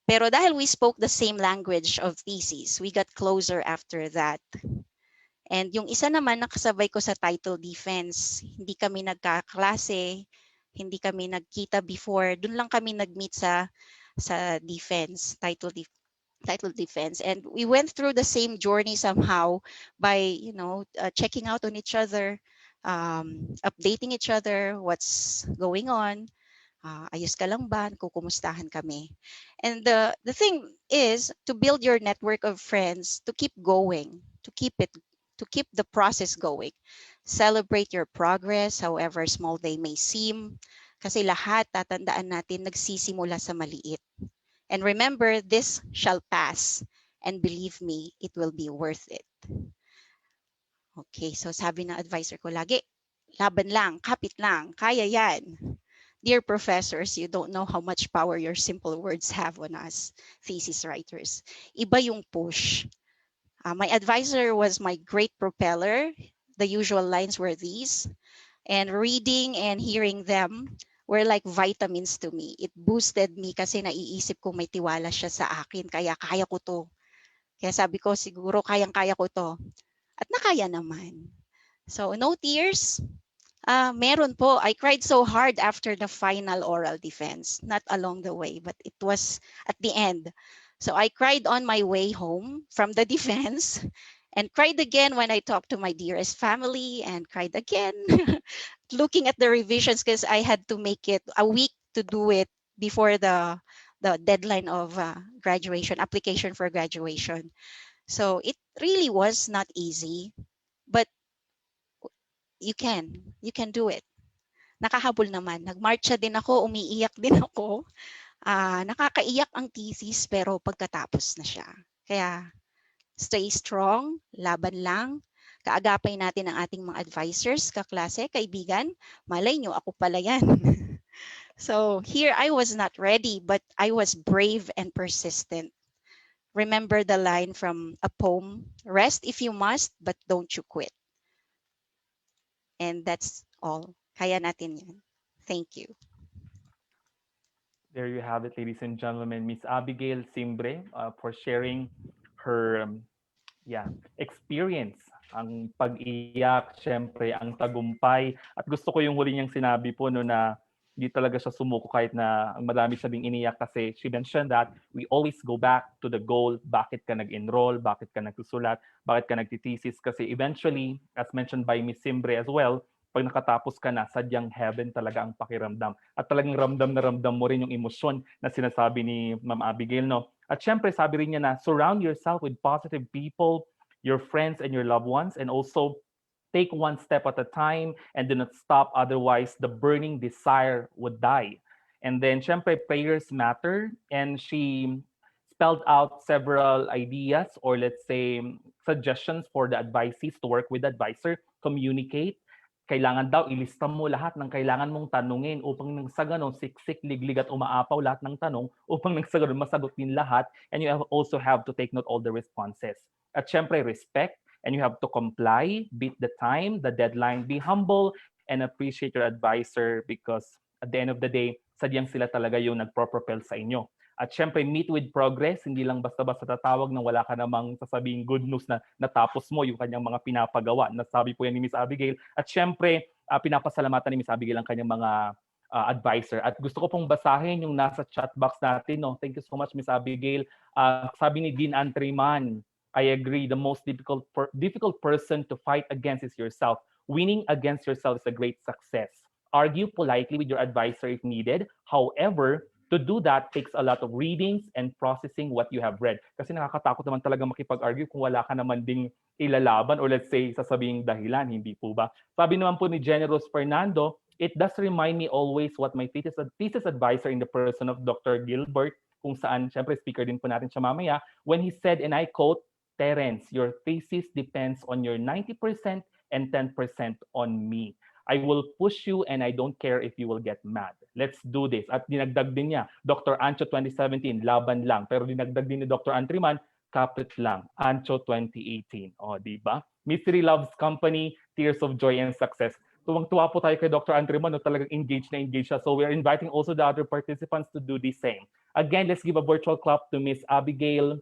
S7: Pero dahil we spoke the same language of thesis, we got closer after that. And yung isa naman, nakasabay ko sa title defense. Hindi kami nagkaklase, hindi kami nagkita before. Doon lang kami nag-meet sa defense, title defense, and we went through the same journey somehow by checking out on each other, updating each other, what's going on, ayos ka lang ba, kukumustahan kami. And the thing is to build your network of friends, to keep going, to keep the process going. Celebrate your progress, however small they may seem, kasi lahat, tatandaan natin, nagsisimula sa maliit. And remember, this shall pass. And believe me, it will be worth it. Okay, so sabi ng advisor ko lagi, laban lang, kapit lang, kaya yan. Dear professors, you don't know how much power your simple words have on us, thesis writers. Iba yung push. My advisor was my great propeller. The usual lines were these. And reading and hearing them were like vitamins to me. It boosted me kasi naiisip ko may tiwala siya sa akin. Kaya kaya ko to. Kaya sabi ko, siguro kayang-kaya ko to. At nakaya naman. So no tears? Meron po. I cried so hard after the final oral defense. Not along the way, but it was at the end. So I cried on my way home from the defense and cried again when I talked to my dearest family and cried again looking at the revisions because I had to make it a week to do it before the deadline of graduation, application for graduation. So it really was not easy, but you can do it. Nakahabol naman. Nagmarcha din ako, umiiyak din ako. Nakakaiyak ang thesis pero pagkatapos na siya. Kaya stay strong, laban lang. Kaagapay natin ang ating mga advisors, kaklase, kaibigan. Malay nyo, ako pala yan. So here I was not ready, but I was brave and persistent. Remember the line from a poem, rest if you must, but don't you quit. And that's all. Kaya natin yan. Thank you.
S2: There you have it, ladies and gentlemen. Miss Abigail Simbre for sharing her experience, ang pag-iyak, syempre, ang tagumpay. At gusto ko yung huli niyang sinabi po no, na hindi talaga siya sumuko kahit na ang madami sabing iniyak kasi she mentioned that we always go back to the goal. Bakit ka nag-enroll? Bakit ka nagsusulat? Bakit ka nagtitesis? Kasi eventually, as mentioned by Miss Simbre as well, pag nakatapos ka na, sadyang heaven talaga ang pakiramdam. At talagang ramdam na ramdam mo rin yung emosyon na sinasabi ni Ma'am Abigail. No? At syempre, sabi rin niya na surround yourself with positive people, your friends and your loved ones, and also take one step at a time and do not stop. Otherwise, the burning desire would die. And then, syempre, prayers matter. And she spelled out several ideas or let's say suggestions for the advisees to work with the advisor, communicate. Kailangan daw ilista mo lahat ng kailangan mong tanungin upang nang sa ganon siksik, liglig at umaapaw lahat ng tanong upang nang sa ganon masagutin lahat, and you also have to take note all the responses. At syempre respect, and you have to comply, beat the time, the deadline, be humble, and appreciate your advisor because at the end of the day, sadyang sila talaga yung nagpro-propel sa inyo. At syempre, meet with progress, hindi lang basta-basta tatawag na wala ka namang sasabing good news na natapos mo yung kanyang mga pinapagawa. Nasabi po yan ni Miss Abigail. At syempre, pinapasalamatan ni Miss Abigail ang kanyang mga advisor. At gusto ko pong basahin yung nasa chat box natin. No? Thank you so much, Miss Abigail. Sabi ni Dean Antriman, I agree, the most difficult person to fight against is yourself. Winning against yourself is a great success. Argue politely with your advisor if needed. However, to do that takes a lot of readings and processing what you have read. Kasi nakakatakot naman talaga makipag-argue kung wala ka naman ding ilalaban or let's say sasabing dahilan, hindi po ba? Sabi naman po ni Generous Fernando, it does remind me always what my thesis advisor in the person of Dr. Gilbert, kung saan, syempre speaker din po natin siya mamaya, when he said, and I quote, Terence, your thesis depends on your 90% and 10% on me. I will push you and I don't care if you will get mad. Let's do this. At dinagdag din niya, Dr. Ancho 2017, laban lang. Pero dinagdag din ni Dr. Antriman, kapit lang. Ancho 2018. O, di ba? Misery Loves Company, Tears of Joy and Success. Tuwang-tuwa po tayo kay Dr. Antriman, no, talagang engaged na engaged siya. So we are inviting also the other participants to do the same. Again, let's give a virtual clap to Miss Abigail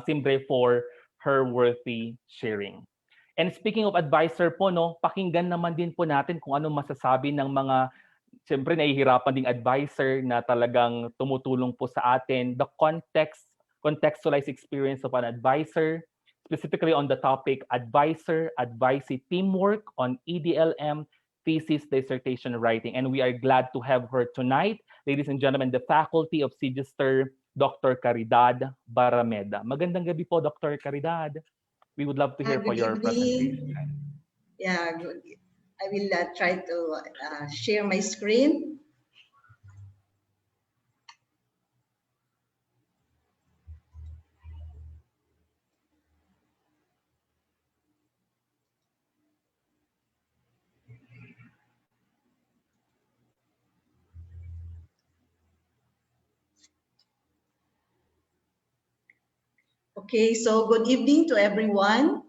S2: Simbre for her worthy sharing. And speaking of advisor po, no, pakinggan naman din po natin kung ano masasabi ng mga, siyempre nahihirapan ding advisor na talagang tumutulong po sa atin, the contextualized experience of an advisor, specifically on the topic advisor, advisee teamwork on EDLM, thesis, dissertation writing. And we are glad to have her tonight, ladies and gentlemen, the faculty of Register, Dr. Caridad Barameda. Magandang gabi po, Dr. Caridad. We would love to hear for your presentation.
S8: Yeah, good. I will try to share my screen. Okay, so good evening to everyone.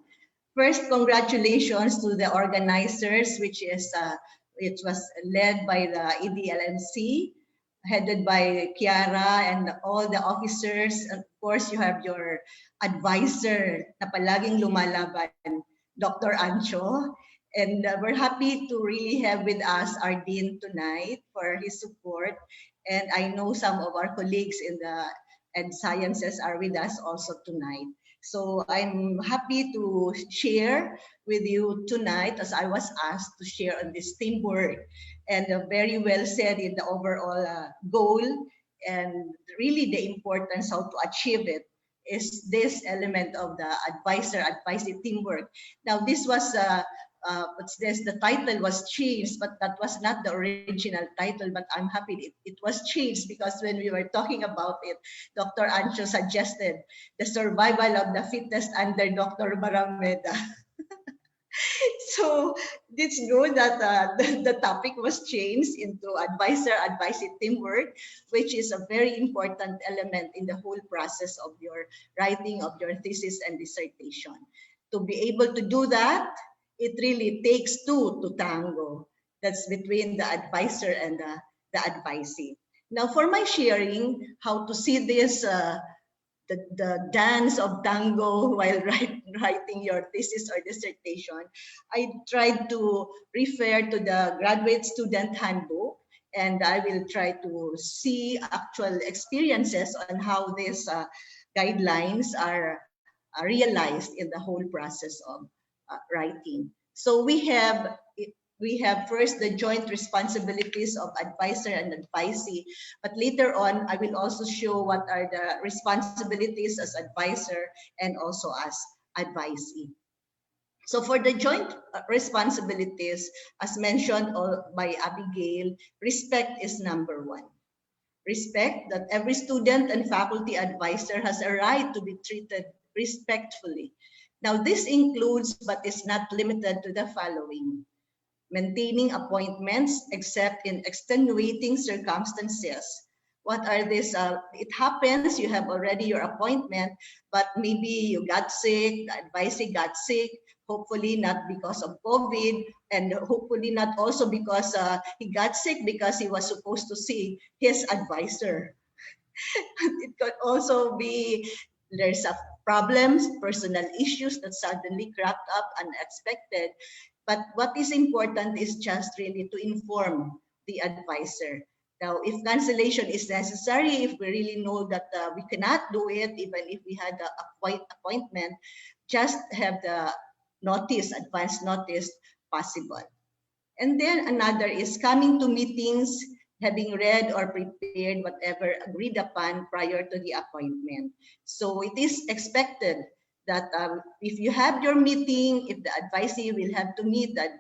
S8: First, congratulations to the organizers, which was led by the EDLMC, headed by Kiara and all the officers. Of course, you have your advisor na palaging lumalaban, Dr. Ancho. And we're happy to really have with us our Dean tonight for his support. And I know some of our colleagues in the Ed Sciences are with us also tonight. So I'm happy to share with you tonight, as I was asked to share on this teamwork, and very well said in the overall goal, and really the importance how to achieve it is this element of the advisee teamwork. Now this was what's this? The title was changed, but that was not the original title. But I'm happy it was changed, because when we were talking about it, Dr. Ancho suggested the survival of the fittest under Dr. Barameda. So it's good that the topic was changed into advisee teamwork, which is a very important element in the whole process of your writing of your thesis and dissertation. To be able to do that, it really takes two to tango. That's between the advisor and the advisee. Now, for my sharing, how to see this, the dance of tango while writing your thesis or dissertation, I tried to refer to the graduate student handbook, and I will try to see actual experiences on how these guidelines are realized in the whole process of writing. So we have first the joint responsibilities of advisor and advisee, but later on I will also show what are the responsibilities as advisor and also as advisee. So for the joint responsibilities, as mentioned by Abigail, respect is number one. Respect, that every student and faculty advisor has a right to be treated respectfully. Now, this includes, but is not limited to, the following: maintaining appointments except in extenuating circumstances. What are these? It happens, you have already your appointment, but maybe you got sick, the advisee got sick, hopefully not because of COVID, and hopefully not also because he got sick because he was supposed to see his advisor. It could also be there's a problems, personal issues that suddenly cropped up unexpected. But what is important is just really to inform the advisor. Now, if cancellation is necessary, if we really know that we cannot do it, even if we had a appointment, just have the notice, advance notice possible. And then another is coming to meetings, having read or prepared whatever agreed upon prior to the appointment. So it is expected that if you have your meeting, if the advisee will have to meet the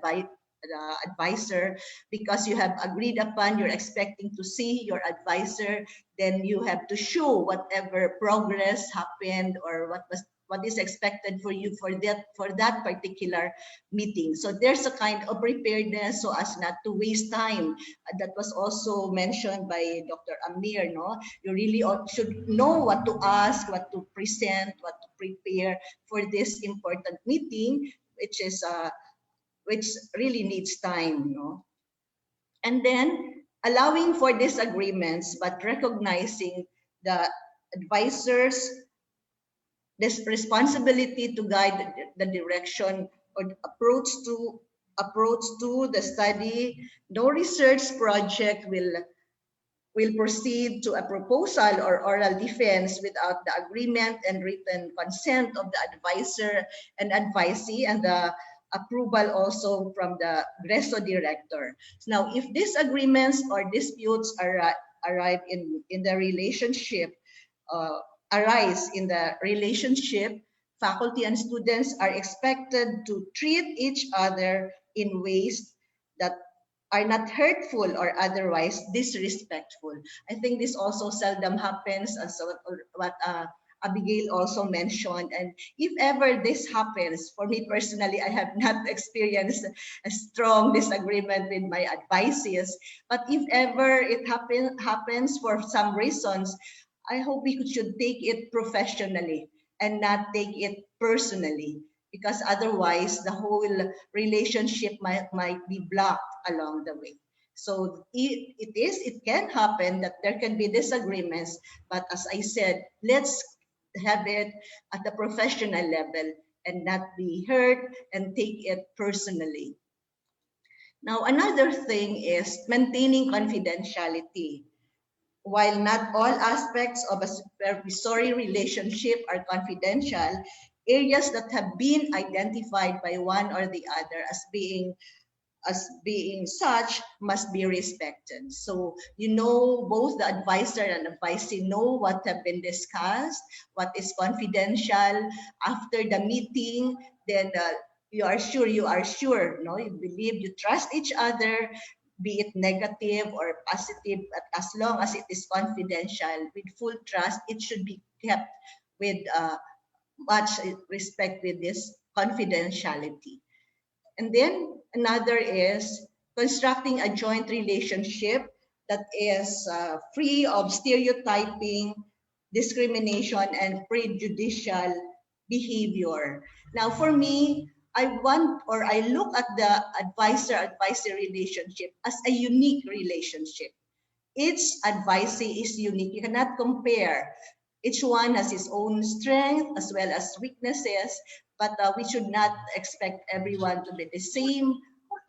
S8: advisor because you have agreed upon, you're expecting to see your advisor, then you have to show whatever progress happened or what was what is expected for you for that particular meeting. So there's a kind of preparedness so as not to waste time. That was also mentioned by Dr. Amir. No, you really should know what to ask, what to present, what to prepare for this important meeting, which really needs time. No, and then allowing for disagreements, but recognizing the advisors' this responsibility to guide the direction or approach to the study. No research project will proceed to a proposal or oral defense without the agreement and written consent of the advisor and advisee, and the approval also from the GRESO director. Now, if disagreements or disputes arrive in the relationship, arise in the relationship, faculty and students are expected to treat each other in ways that are not hurtful or otherwise disrespectful. I think this also seldom happens, as what Abigail also mentioned. And if ever this happens, for me personally, I have not experienced a strong disagreement with my advisees. But if ever it happens for some reasons, I hope we should take it professionally and not take it personally, because otherwise the whole relationship might be blocked along the way. So it can happen that there can be disagreements, but as I said, let's have it at the professional level and not be hurt and take it personally. Now, another thing is maintaining confidentiality. While not all aspects of a supervisory relationship are confidential, areas that have been identified by one or the other as being such must be respected. So, both the advisor and advisee know what have been discussed, what is confidential. After the meeting, then you are sure, you believe, you trust each other, be it negative or positive, but as long as it is confidential, with full trust, it should be kept with much respect with this confidentiality. And then another is constructing a joint relationship that is free of stereotyping, discrimination, and prejudicial behavior. Now, for me, I look at the advisor-advisee relationship as a unique relationship. Each advisee is unique. You cannot compare. Each one has his own strength as well as weaknesses, but we should not expect everyone to be the same,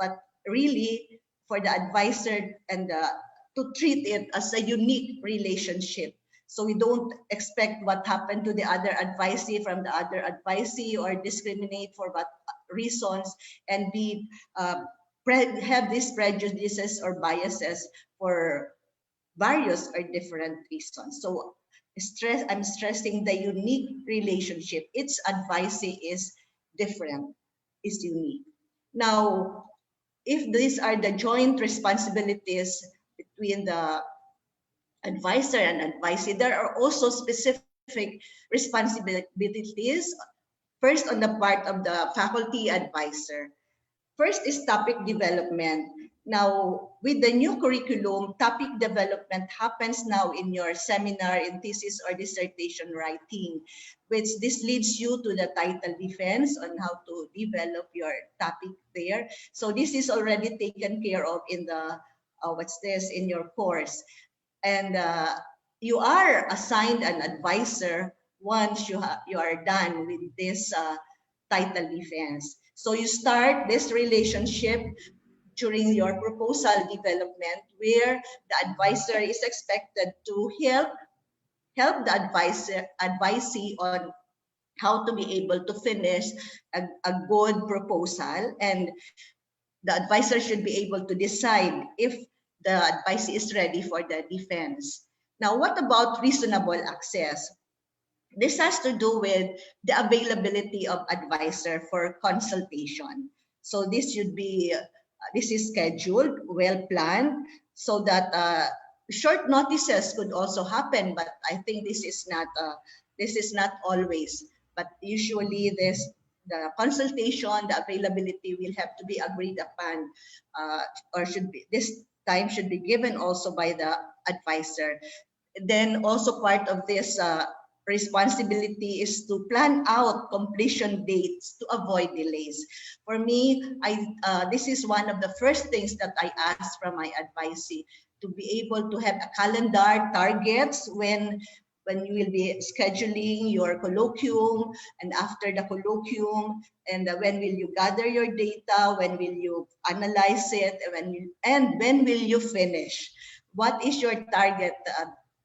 S8: but really for the advisor and to treat it as a unique relationship. So we don't expect what happened to the other advisee from the other advisee, or discriminate for what reasons, and have these prejudices or biases for various or different reasons. So I'm stressing the unique relationship. Each advisee is different, is unique. Now, if these are the joint responsibilities between the advisor and advisee, there are also specific responsibilities. First, on the part of the faculty advisor. First is topic development. Now, with the new curriculum, topic development happens now in your seminar, in thesis or dissertation writing, which this leads you to the title defense on how to develop your topic there. So this is already taken care of in the, in your course. And you are assigned an advisor once you are done with this title defense. So you start this relationship during your proposal development, where the advisor is expected to help the advisee on how to be able to finish a good proposal, and the advisor should be able to decide if the advisee is ready for the defense. Now, what about reasonable access? This has to do with the availability of advisor for consultation. So this should be, this is scheduled, well planned, so that short notices could also happen. But I think this is not always but usually the consultation, the availability will have to be agreed upon, or this time should be given also by the advisor. Then also part of this responsibility is to plan out completion dates to avoid delays. For me, this is one of the first things that I ask from my advisee, to be able to have a calendar targets when you will be scheduling your colloquium, and after the colloquium, and when will you gather your data, when will you analyze it, and when will you finish? What is your target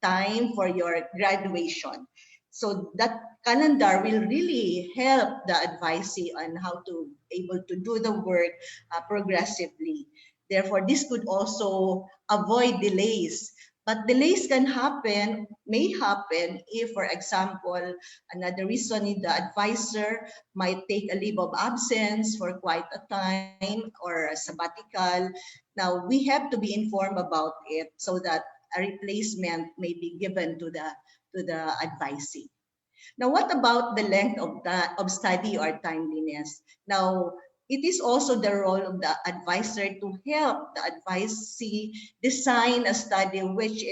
S8: time for your graduation? So that calendar will really help the advisee on how to able to do the work progressively. Therefore, this could also avoid delays. But delays may happen if, for example, another reason is the advisor might take a leave of absence for quite a time or a sabbatical. Now, we have to be informed about it so that a replacement may be given to the advisee. Now, what about the length of study or timeliness? Now, it is also the role of the advisor to help the advisee design a study which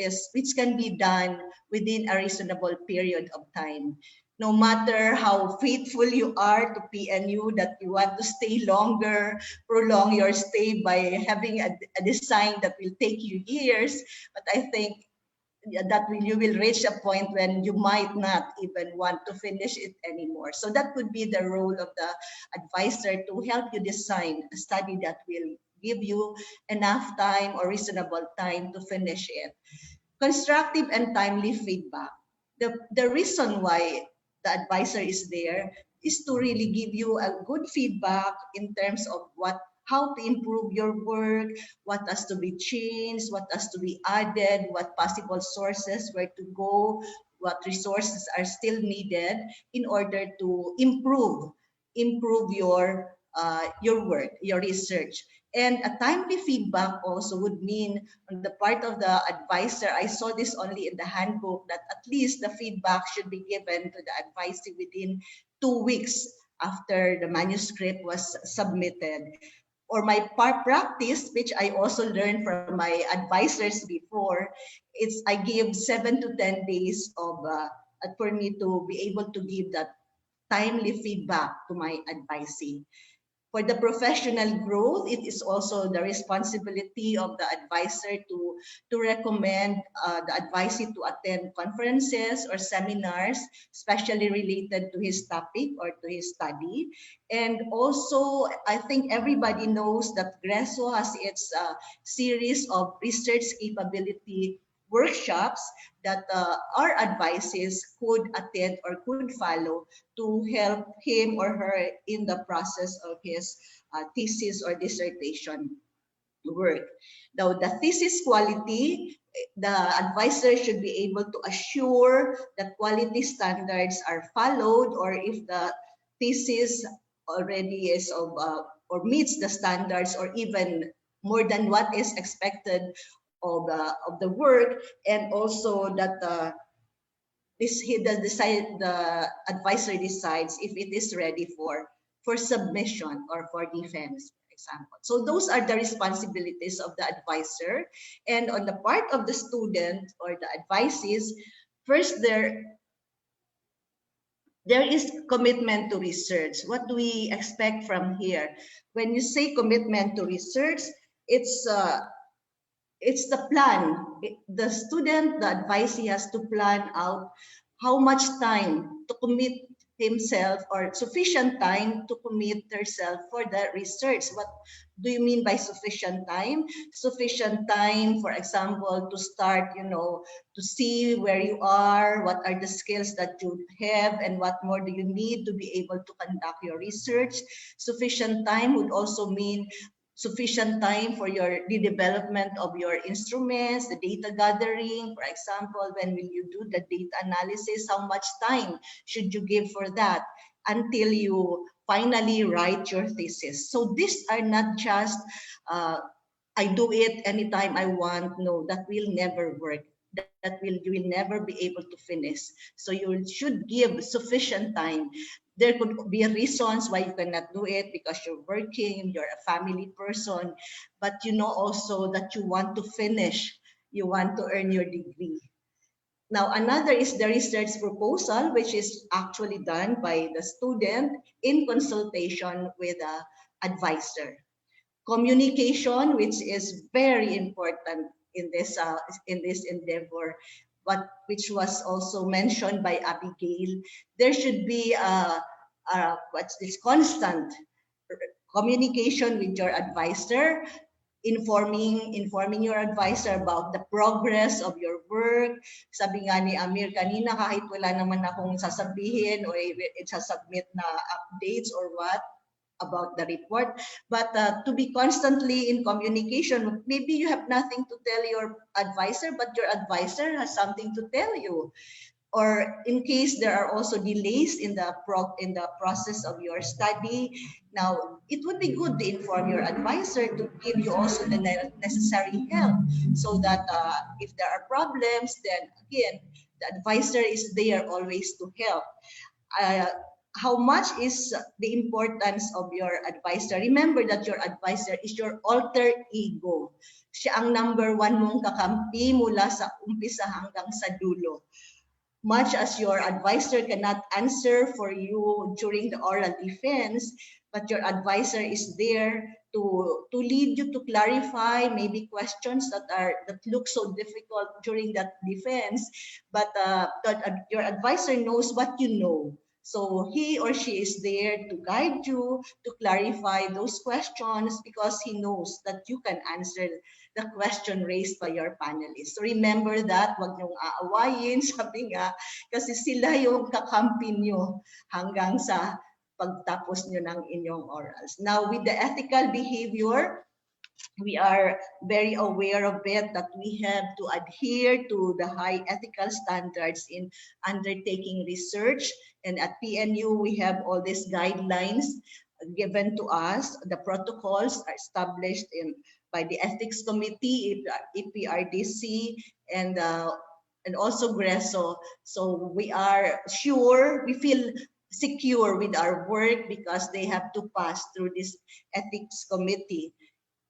S8: can be done within a reasonable period of time. No matter how faithful you are to PNU, that you want to stay longer, prolong your stay by having a design that will take you years, but I think that you will reach a point when you might not even want to finish it anymore. So that could be the role of the advisor, to help you design a study that will give you enough time or reasonable time to finish it. Constructive and timely feedback. The reason why the advisor is there is to really give you a good feedback in terms of how to improve your work, what has to be changed, what has to be added, what possible sources, where to go, what resources are still needed in order to improve your work, your research. And a timely feedback also would mean, on the part of the advisor, I saw this only in the handbook, that at least the feedback should be given to the advisee within 2 weeks after the manuscript was submitted. Or my practice, which I also learned from my advisors before, I give 7 to 10 days for me to be able to give that timely feedback to my advisee. For the professional growth, it is also the responsibility of the advisor to recommend the advisee to attend conferences or seminars, especially related to his topic or to his study. And also, I think everybody knows that GRESO has its series of research capability workshops that our advisees could attend or could follow to help him or her in the process of his thesis or dissertation work. Now, the thesis quality, the advisor should be able to assure that quality standards are followed, or if the thesis already is or meets the standards, or even more than what is expected of the work, and also that the advisor decides if it is ready for submission or for defense, for example. So those are the responsibilities of the advisor. And on the part of the student or the advisees, first there is commitment to research. What do we expect from here? When you say commitment to research, it's the plan. The student, the advisee, has to plan out how much time to commit himself, or sufficient time to commit herself for the research. What do you mean by sufficient time? Sufficient time, for example, to start, to see where you are, what are the skills that you have, and what more do you need to be able to conduct your research. Sufficient time would also mean sufficient time for the development of your instruments, the data gathering. For example, when will you do the data analysis? How much time should you give for that until you finally write your thesis? So these are not just, I do it anytime I want. No, that will never work. that you will never be able to finish. So you should give sufficient time. There could be reasons why you cannot do it because you're working, you're a family person, but you know also that you want to finish, you want to earn your degree. Now, another is the research proposal, which is actually done by the student in consultation with an advisor. Communication, which is very important in this endeavor, but which was also mentioned by Abigail. There should be what's this constant communication with your advisor, informing your advisor about the progress of your work. Sabi nga ni Amir kanina, kahit wala naman akong sasabihin o i-submit na updates or what about the report, but to be constantly in communication. Maybe you have nothing to tell your advisor, but your advisor has something to tell you. Or in case there are also delays in the process of your study, now it would be good to inform your advisor to give you also the necessary help, so that if there are problems, then again the advisor is there always to help. How much is the importance of your advisor? Remember that your advisor is your alter ego. Siya ang number one mong kakampi mula sa umpisa hanggang sa dulo. Much as your advisor cannot answer for you during the oral defense, but your advisor is there to lead you, to clarify maybe questions that look so difficult during that defense, but your advisor knows what you know. So he or she is there to guide you, to clarify those questions, because he knows that you can answer the question raised by your panelists. So remember that, wag niyong aawayin, sabi nga, kasi sila yung kakampi niyo hanggang sa pagtapos niyo ng inyong orals. Now, with the ethical behavior, we are very aware of it, that we have to adhere to the high ethical standards in undertaking research. And at PNU, we have all these guidelines given to us. The protocols are established by the Ethics Committee, EPRDC, and also GRESO. So we are sure, we feel secure with our work because they have to pass through this Ethics Committee.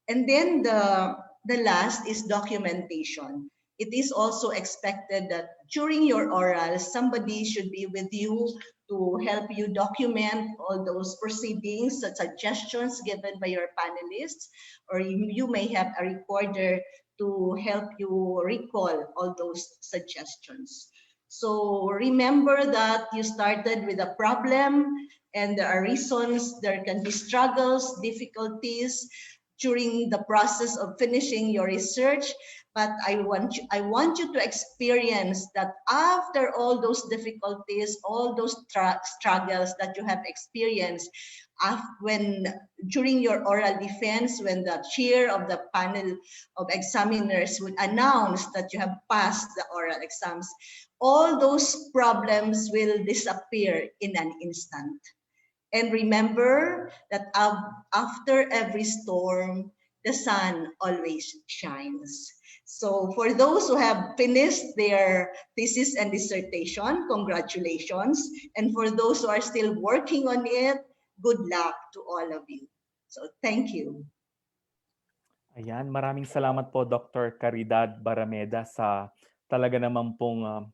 S8: And then the last is documentation. It is also expected that during your oral, somebody should be with you to help you document all those proceedings, the suggestions given by your panelists, or you may have a recorder to help you recall all those suggestions. So remember that you started with a problem, and there are reasons, there can be struggles, difficulties during the process of finishing your research, but I want you to experience that after all those difficulties, all those struggles that you have experienced, during your oral defense, when the chair of the panel of examiners would announce that you have passed the oral exams, all those problems will disappear in an instant. And remember that after every storm, the sun always shines. So for those who have finished their thesis and dissertation, congratulations. And for those who are still working on it, good luck to all of you. So thank you.
S2: Ayan, maraming salamat po Dr. Caridad Barameda sa talaga naman pong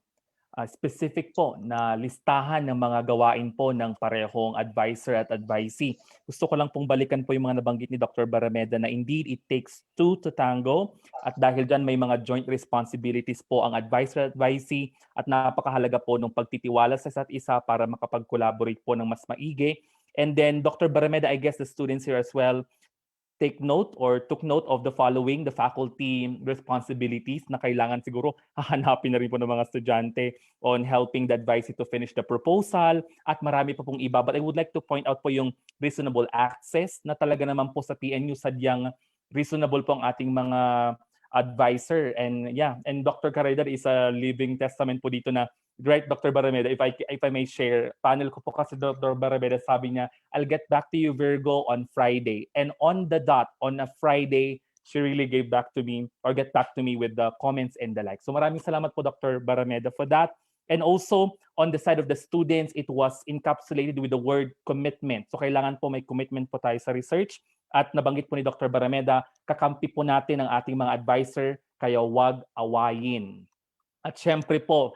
S2: specific po na listahan ng mga gawain po ng parehong advisor at advisee. Gusto ko lang pong balikan po yung mga nabanggit ni Dr. Barameda na indeed it takes two to tango, at dahil dyan may mga joint responsibilities po ang advisor at advisee, at napakahalaga po ng pagtitiwala sa isa't isa para makapag-collaborate po ng mas maigi. And then Dr. Barameda, I guess the students here as well took note of the following, the faculty responsibilities na kailangan siguro hahanapin na rin po ng mga estudyante on helping the advisee to finish the proposal, at marami pa pong iba. But I would like to point out po yung reasonable access na talaga naman po sa PNU sadyang reasonable po ang ating mga advisor. And yeah, and Dr. Caridad is a living testament po dito na, right, Dr. Barameda, if I may share, panel ko po kasi Dr. Barameda, sabi niya, I'll get back to you, Virgo, on Friday. And on the dot, on a Friday, she really gave back to me or get back to me with the comments and the like. So maraming salamat po Dr. Barameda for that. And also on the side of the students, it was encapsulated with the word commitment. So kailangan po may commitment po tayo sa research. At nabanggit po ni Dr. Barameda, kakampi po natin ang ating mga advisor, kaya wag awayin. At syempre po,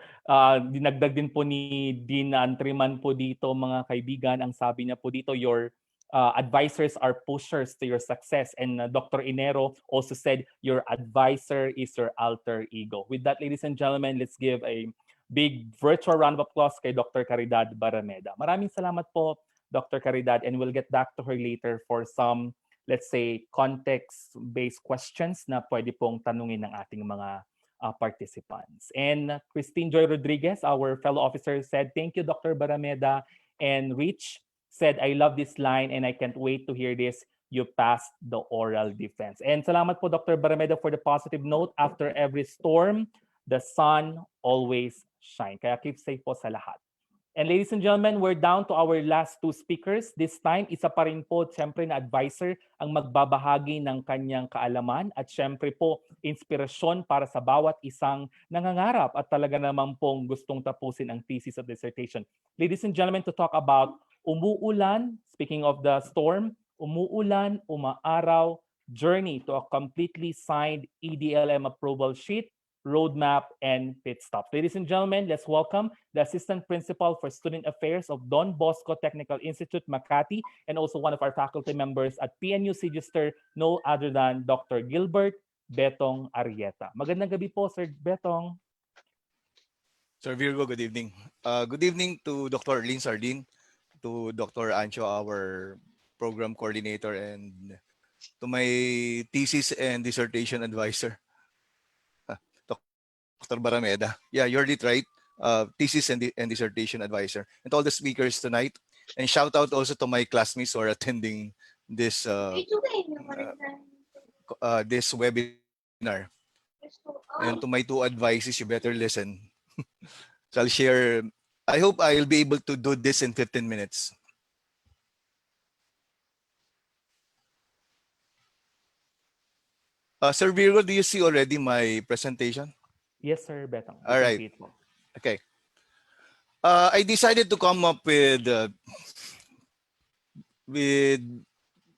S2: dinagdag din po ni Dean Antriman po dito mga kaibigan, ang sabi niya po dito, your advisors are pushers to your success. And Dr. Inero also said, your advisor is your alter ego. With that, ladies and gentlemen, let's give a big virtual round of applause kay Dr. Caridad Barameda. Maraming salamat po, Dr. Caridad, and we'll get back to her later for some, let's say, context-based questions na pwede pong tanungin ng ating mga participants. And Christine Joy Rodriguez, our fellow officer, said, thank you, Dr. Barameda. And Rich said, I love this line and I can't wait to hear this. You passed the oral defense. And salamat po, Dr. Barameda, for the positive note. After every storm, the sun always shines. Kaya keep safe po sa lahat. And ladies and gentlemen, we're down to our last two speakers. This time, isa pa rin po, syempre, na advisor ang magbabahagi ng kanyang kaalaman at syempre po, inspirasyon para sa bawat isang nangangarap at talaga naman pong gustong tapusin ang thesis at dissertation. Ladies and gentlemen, to talk about umuulan, speaking of the storm, umuulan, umaaraw, journey to a completely signed EDLM approval sheet, roadmap, and pit stops. Ladies and gentlemen, let's welcome the Assistant Principal for Student Affairs of Don Bosco Technical Institute, Makati, and also one of our faculty members at PNU Register, no other than Dr. Gilbert Betong Arrieta. Magandang gabi po, Sir Betong.
S9: Sir Virgo, good evening. Good evening to Dr. Lynn Sardin, to Dr. Ancho, our program coordinator, and to my thesis and dissertation advisor, Dr. Barameda. Yeah, you're right. Thesis and dissertation advisor, and all the speakers tonight. And shout out also to my classmates who are attending this this webinar. And to my two advisees, you better listen. So I'll share. I hope I'll be able to do this in 15 minutes. Sir Virgo, do you see already my presentation?
S2: Yes, Sir Betong.
S9: All right. Okay. I decided to come up with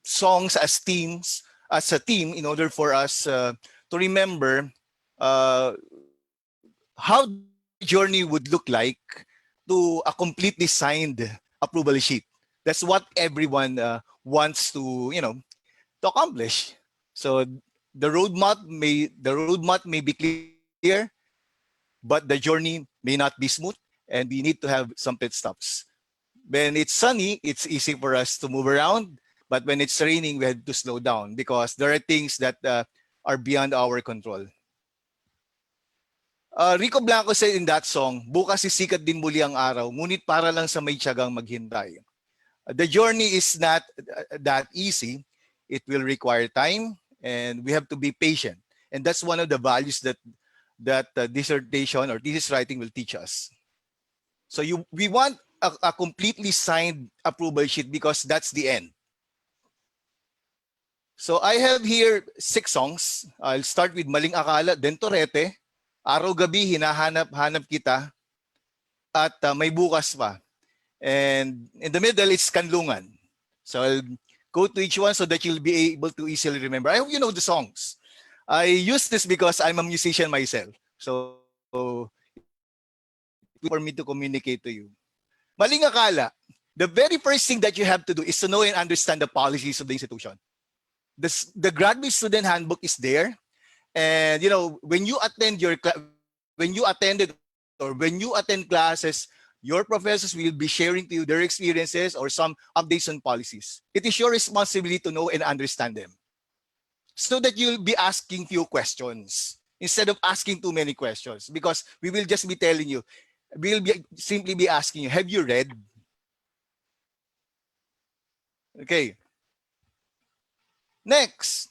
S9: songs as themes, as a theme, in order for us to remember how the journey would look like to a completely signed approval sheet. That's what everyone wants to, to accomplish. So the roadmap may be clear, but the journey may not be smooth, and we need to have some pit stops. When it's sunny, it's easy for us to move around, but when it's raining, we have to slow down because there are things that are beyond our control. Rico Blanco said in that song, bukas sisikat din muli ang araw, ngunit para lang sa may tiyagang maghintay. The journey is not that easy. It will require time, and we have to be patient. And that's one of the values that dissertation or thesis writing will teach us. So we want a completely signed approval sheet because that's the end. So I have here 6 songs. I'll start with Maling Akala, then Torete, Araw-Gabi, Hinahanap kita, at May Bukas Pa. And in the middle, it's Kanlungan. So I'll go to each one so that you'll be able to easily remember. I hope you know the songs. I use this because I'm a musician myself. So for me to communicate to you. Maling Akala, the very first thing that you have to do is to know and understand the policies of the institution. The graduate student handbook is there. And when you attend classes, your professors will be sharing to you their experiences or some updates on policies. It is your responsibility to know and understand them, so that you'll be asking few questions instead of asking too many questions, because we will just be telling you, we'll simply be asking you, have you read? Okay. Next.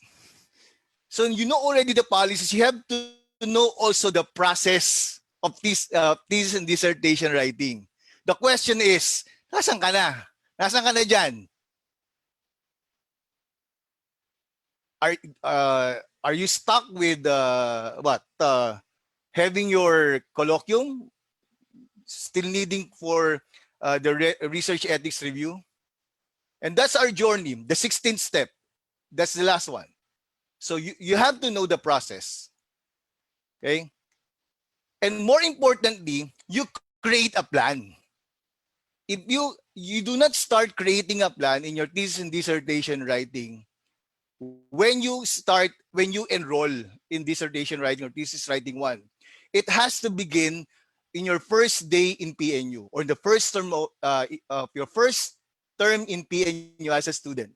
S9: So you know already the policies. You have to know also the process of thesis and dissertation writing. The question is, nasan ka na? Nasan ka na dyan? Are you stuck with having your colloquium, still needing for the research ethics review? And that's our journey, the 16th step. That's the last one. So you have to know the process. Okay? And more importantly, you create a plan. If you do not start creating a plan in your thesis and dissertation writing, when you enroll in dissertation writing or thesis writing one, it has to begin in your first day in PNU or the first term of your first term in PNU as a student.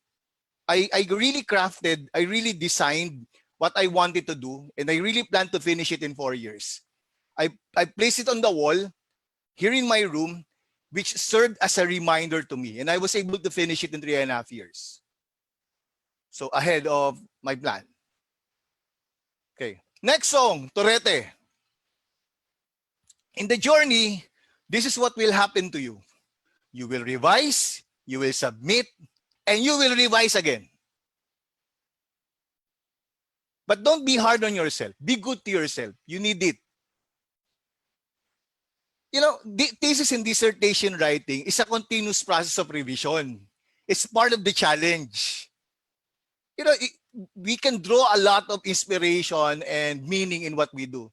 S9: I really designed what I wanted to do, and I really plan to finish it in 4 years. I placed it on the wall here in my room, which served as a reminder to me, and I was able to finish it in 3.5 years. So ahead of my plan. Okay. Next song, Torete. In the journey, this is what will happen to you. You will revise, you will submit, and you will revise again. But don't be hard on yourself. Be good to yourself. You need it. You know, thesis and dissertation writing is a continuous process of revision. It's part of the challenge. You know, we can draw a lot of inspiration and meaning in what we do.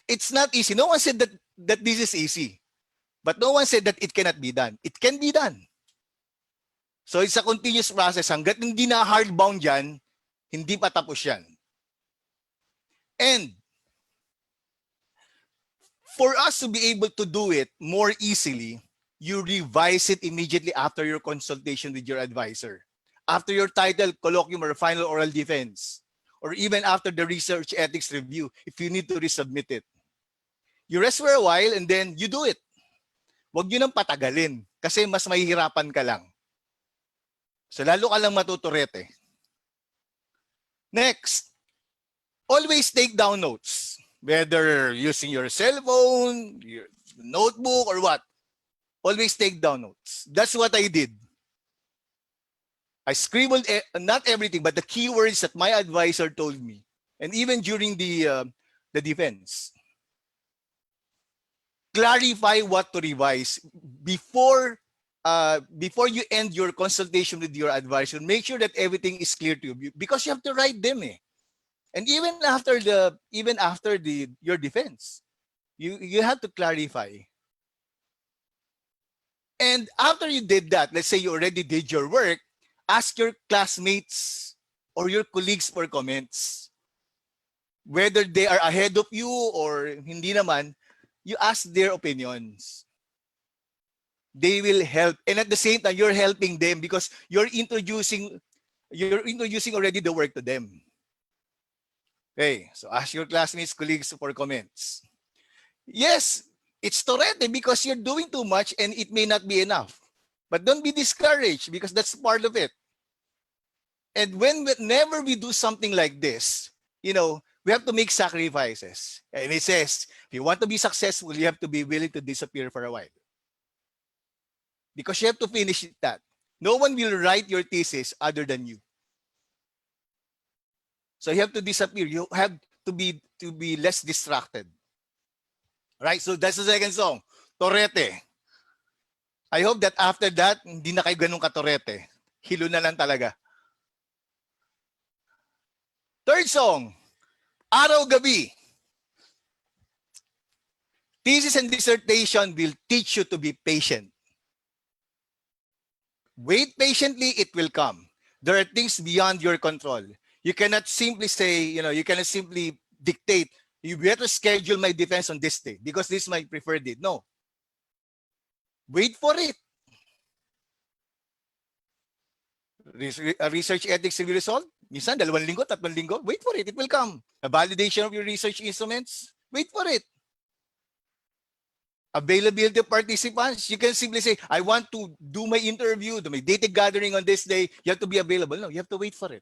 S9: It's not easy. No one said that this is easy, but no one said that it cannot be done. It can be done. So it's a continuous process. Hanggat hindi na hardbound yan, hindi pa tapos yan. And for us to be able to do it more easily, you revise it immediately after your consultation with your advisor, after your title, colloquium, or final oral defense, or even after the research ethics review, if you need to resubmit it. You rest for a while and then you do it. Huwag nyo nang patagalin kasi mas mahihirapan ka lang. So lalo ka lang matuturete. Next, always take down notes. Whether using your cell phone, your notebook, or what. Always take down notes. That's what I did. I scribbled not everything, but the keywords that my advisor told me. And even during the defense. Clarify what to revise before you end your consultation with your advisor. Make sure that everything is clear to you because you have to write them. And even after your defense, you have to clarify. And after you did that, let's say you already did your work, ask your classmates or your colleagues for comments. Whether they are ahead of you or hindi naman, you ask their opinions. They will help. And at the same time, you're helping them because you're introducing already the work to them. Okay, so ask your classmates, colleagues for comments. Yes, it's torete because you're doing too much and it may not be enough. But don't be discouraged because that's part of it. And whenever we do something like this, we have to make sacrifices. And it says, if you want to be successful, you have to be willing to disappear for a while. Because you have to finish that. No one will write your thesis other than you. So you have to disappear. You have to be less distracted. Right? So that's the second song. Torete. I hope that after that, hindi na kayo ganun ka-torete. Hilo na lang talaga. Third song. Araw-gabi. Thesis and dissertation will teach you to be patient. Wait patiently, it will come. There are things beyond your control. You cannot simply say, you cannot simply dictate, you better schedule my defense on this day because this is my preferred date. No. Wait for it. A research ethics review result, minsan 2 linggo, 3 linggo, wait for it, it will come. A validation of your research instruments, wait for it. Availability of participants, you can simply say, I want to do my interview, do my data gathering on this day, you have to be available. No, you have to wait for it.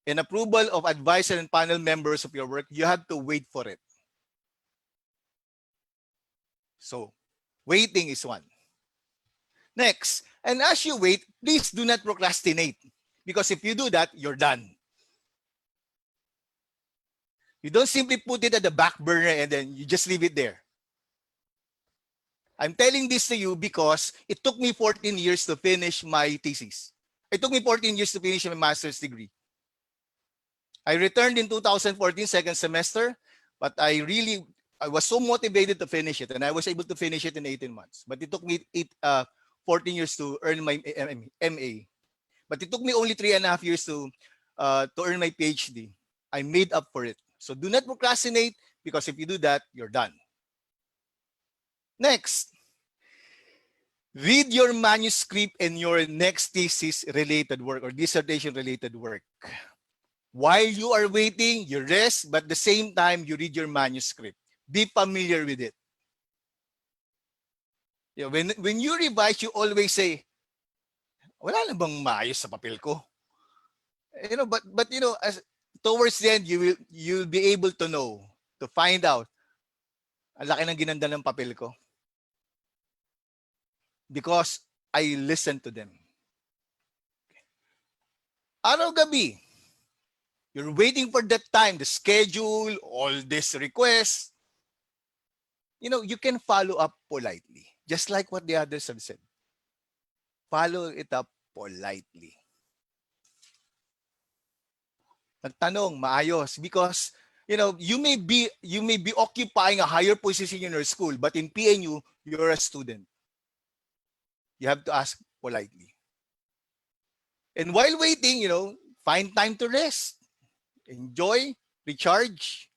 S9: And approval of advisor and panel members of your work, you have to wait for it. So, waiting is one. Next, and as you wait, please do not procrastinate. Because if you do that, you're done. You don't simply put it at the back burner and then you just leave it there. I'm telling this to you because it took me 14 years to finish my thesis. It took me 14 years to finish my master's degree. I returned in 2014, second semester, but I was so motivated to finish it, and I was able to finish it in 18 months. But it took me 14 years to earn my MA. But it took me only 3.5 years to earn my PhD. I made up for it. So do not procrastinate, because if you do that, you're done. Next, read your manuscript and your next thesis related work or dissertation related work. While you are waiting, you rest, but at the same time, you read your manuscript. Be familiar with it. You know, when you revise, you always say, wala na bang maayos sa papel ko? You know, but you know, as towards the end, you'll be able to know, to find out, ang laki ng ginanda ng papel ko. Because I listened to them. Araw-gabi, you're waiting for that time, the schedule, all these requests. You know, you can follow up politely, just like what the others have said. Follow it up politely. Nagtanong, maayos, because you know, you may be occupying a higher position in your school, but in PNU, you're a student. You have to ask politely. And while waiting, you know, find time to rest, enjoy, recharge.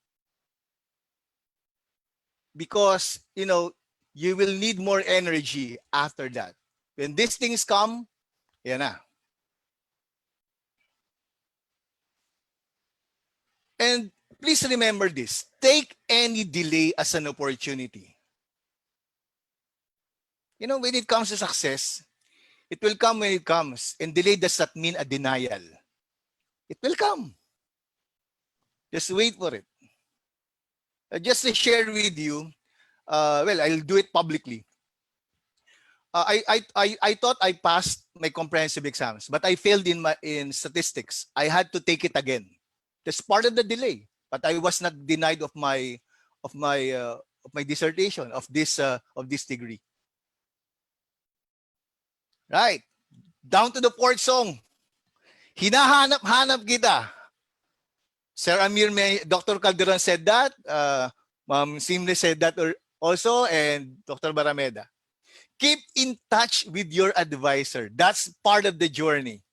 S9: Because, you know, you will need more energy after that. When these things come, yan na. And please remember this. Take any delay as an opportunity. You know, when it comes to success, it will come when it comes. And delay does not mean a denial. It will come. Just wait for it. Just to share with you, well, I'll do it publicly. I thought I passed my comprehensive exams, but I failed in statistics. I had to take it again. That's part of the delay. But I was not denied of my dissertation of this degree. Right. Down to the fourth song. Hinahanap-hanap kita. Sir Amir, Dr. Calderon said that. Ma'am Simle said that also, and Dr. Barameda. Keep in touch with your advisor. That's part of the journey.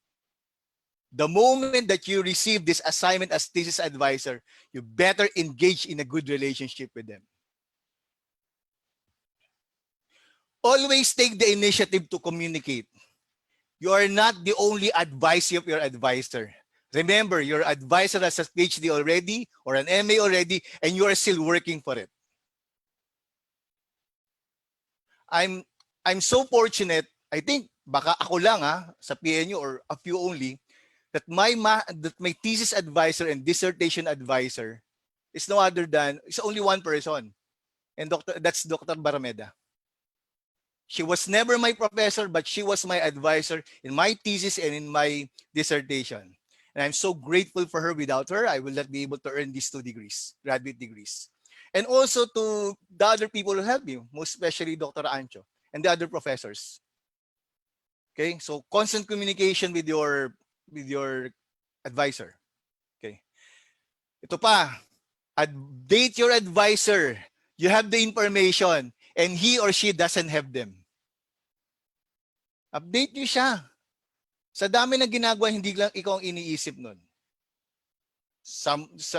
S9: The moment that you receive this assignment as thesis advisor, you better engage in a good relationship with them. Always take the initiative to communicate. You are not the only advisee of your advisor. Remember, your advisor has a PhD already or an MA already, and you are still working for it. I'm so fortunate, I think baka ako lang sa PNU or a few only, that my thesis advisor and dissertation advisor is no other than, it's only one person. And that's Dr. Barameda. She was never my professor, but she was my advisor in my thesis and in my dissertation. And I'm so grateful for her. Without her, I will not be able to earn these 2 degrees, graduate degrees. And also to the other people who helped me, most especially Dr. Ancho and the other professors. Okay, so constant communication with your advisor. Okay. Ito pa, update your advisor. You have the information and he or she doesn't have them. Update niyo siya. Sa dami na ginagawa, hindi lang ikaw ang iniisip nun.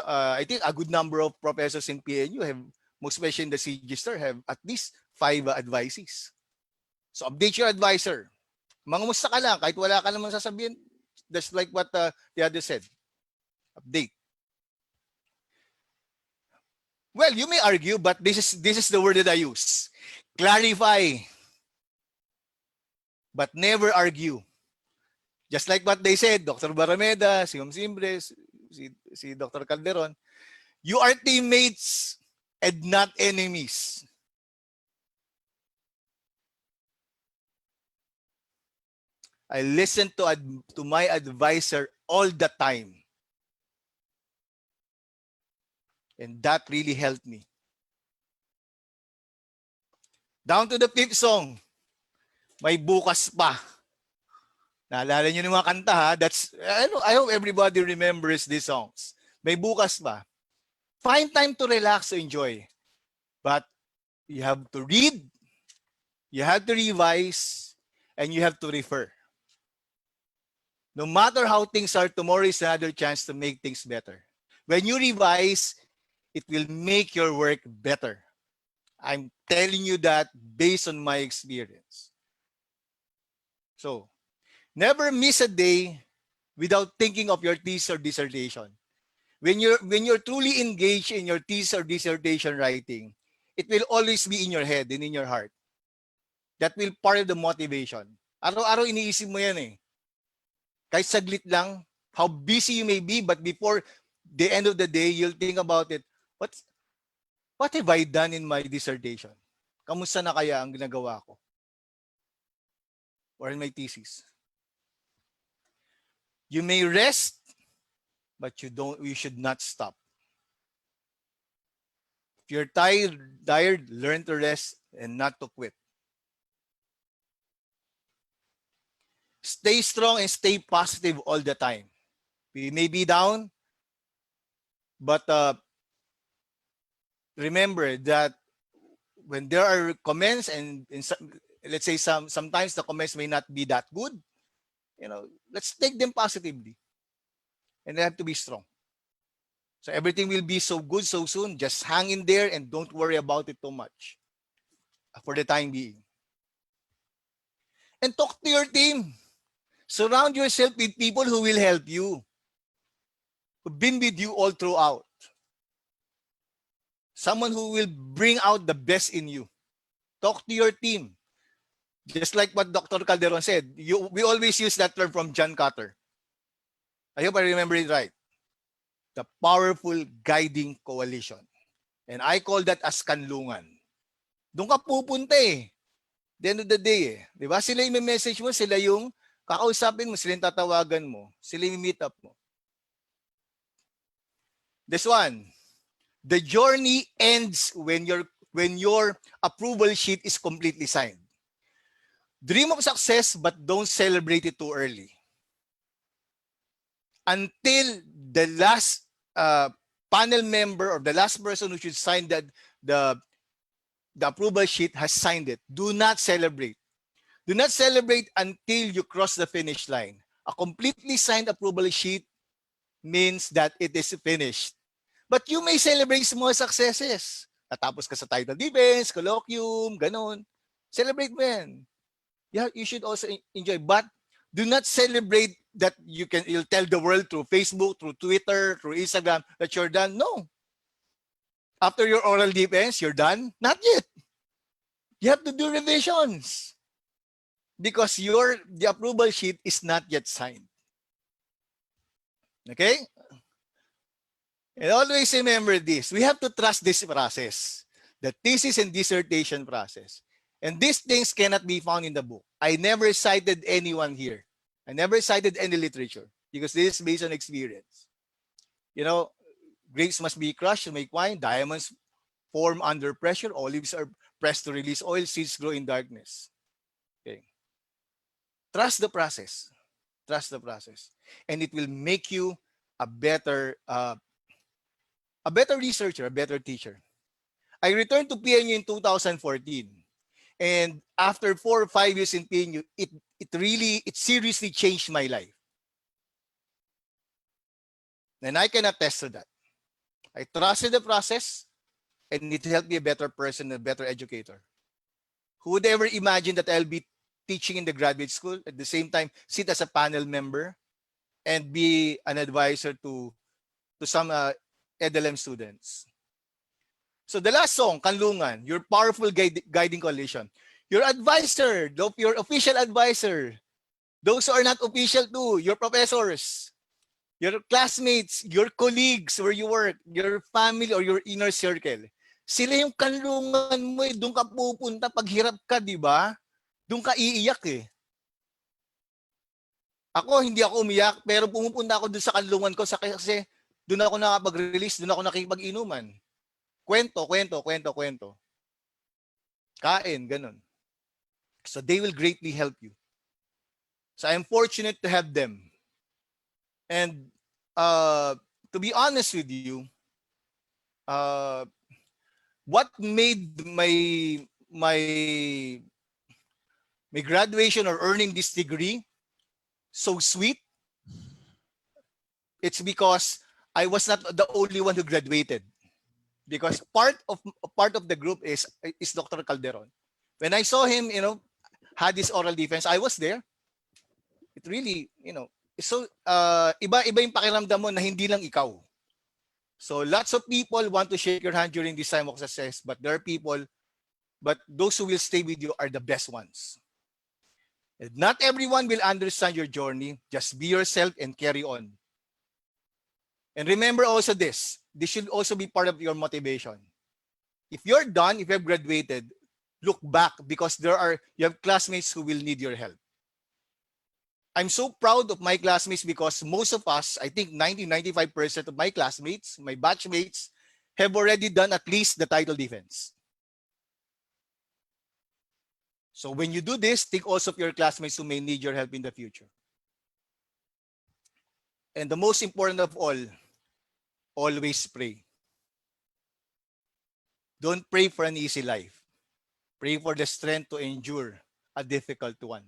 S9: I think a good number of professors in PNU have, most especially in the Register, have at least 5 advisees. So update your advisor. Mangamusta ka lang, kahit wala ka namang sasabihin, just like what the other said. Update. Well, you may argue, but this is the word that I use. Clarify. But never argue. Just like what they said, Dr. Barameda, si Ma'am Simbre, si Dr. Calderon, you are teammates and not enemies. I listen to my advisor all the time. And that really helped me. Down to the 5th song. May bukas pa. Naalala niyo yung mga kanta ha? I hope everybody remembers these songs. May bukas pa. Find time to relax, to enjoy. But you have to read, you have to revise, and you have to refer. No matter how things are, tomorrow is another chance to make things better. When you revise, it will make your work better. I'm telling you that based on my experience. So, never miss a day without thinking of your thesis or dissertation. When you're truly engaged in your thesis or dissertation writing, it will always be in your head and in your heart. That will part of the motivation. Araw-araw iniisip mo yan eh. Kahit saglit lang, how busy you may be, but before the end of the day, you'll think about it. What have I done in my dissertation? Kamusta na kaya ang ginagawa ko? Or in my thesis? You may rest, but you should not stop. If you're tired, learn to rest and not to quit. Stay strong and stay positive all the time. We may be down, but remember that when there are comments and let's say sometimes the comments may not be that good, let's take them positively. And they have to be strong. So everything will be so good so soon. Just hang in there and don't worry about it too much for the time being. And talk to your team. Surround yourself with people who will help you, who've been with you all throughout. Someone who will bring out the best in you. Talk to your team. Just like what Dr. Calderon said, we always use that term from John Carter. I hope I remember it right. The powerful guiding coalition. And I call that as kanlungan. Doon ka pupunta eh. The end of the day eh. Diba? Sila yung message mo, sila yung kakausapin mo, sila yung tatawagan mo, sila yung meet up mo. This one. The journey ends when your approval sheet is completely signed. Dream of success, but don't celebrate it too early. Until the last panel member or the last person who should sign the approval sheet has signed it. Do not celebrate. Do not celebrate until you cross the finish line. A completely signed approval sheet means that it is finished. But you may celebrate small successes. Natapos ka sa title defense, colloquium, ganon. Celebrate mo yan. Yeah, you should also enjoy. But do not celebrate that you'll tell the world through Facebook, through Twitter, through Instagram that you're done. No. After your oral defense, you're done? Not yet. You have to do revisions. Because the approval sheet is not yet signed. Okay? And always remember this. We have to trust this process. The thesis and dissertation process. And these things cannot be found in the book. I never cited anyone here. I never cited any literature because this is based on experience. Grapes must be crushed to make wine. Diamonds form under pressure. Olives are pressed to release oil. Seeds grow in darkness. Okay. Trust the process. Trust the process. And it will make you a better researcher, a better teacher. I returned to PNU in 2014. And after 4 or 5 years in PNU, it seriously changed my life. And I can attest to that. I trusted the process and it helped me a better person, a better educator. Who would ever imagine that I'll be teaching in the graduate school, at the same time sit as a panel member and be an advisor to some Edlmc students. So the last song, Kanlungan, your powerful guiding coalition. Your advisor, your official advisor, those who are not official too, your professors, your classmates, your colleagues where you work, your family or your inner circle. Sila yung kanlungan mo eh. Doon ka pupunta pag hirap ka, di ba? Doon ka iiyak eh. Ako, hindi ako umiyak, pero pumupunta ako doon sa kanlungan ko kasi doon ako nakapag-release, doon ako nakikipag-inuman. Kwento. Kain, ganun. So they will greatly help you. So I'm fortunate to have them. And to be honest with you, what made my graduation or earning this degree so sweet, it's because I was not the only one who graduated. Because part of the group is Dr. Calderon. When I saw him, had this oral defense, I was there. It really, so iba-iba yung pakiramdam mo na hindi lang ikaw. So lots of people want to shake your hand during this time of success, but there are people, but those who will stay with you are the best ones. And not everyone will understand your journey. Just be yourself and carry on. And remember also this should also be part of your motivation. If you're done, if you have graduated, look back because you have classmates who will need your help. I'm so proud of my classmates because most of us, I think 90-95% of my classmates, my batchmates, have already done at least the title defense. So when you do this, think also of your classmates who may need your help in the future. And the most important of all, always pray. Don't pray for an easy life. Pray for the strength to endure a difficult one.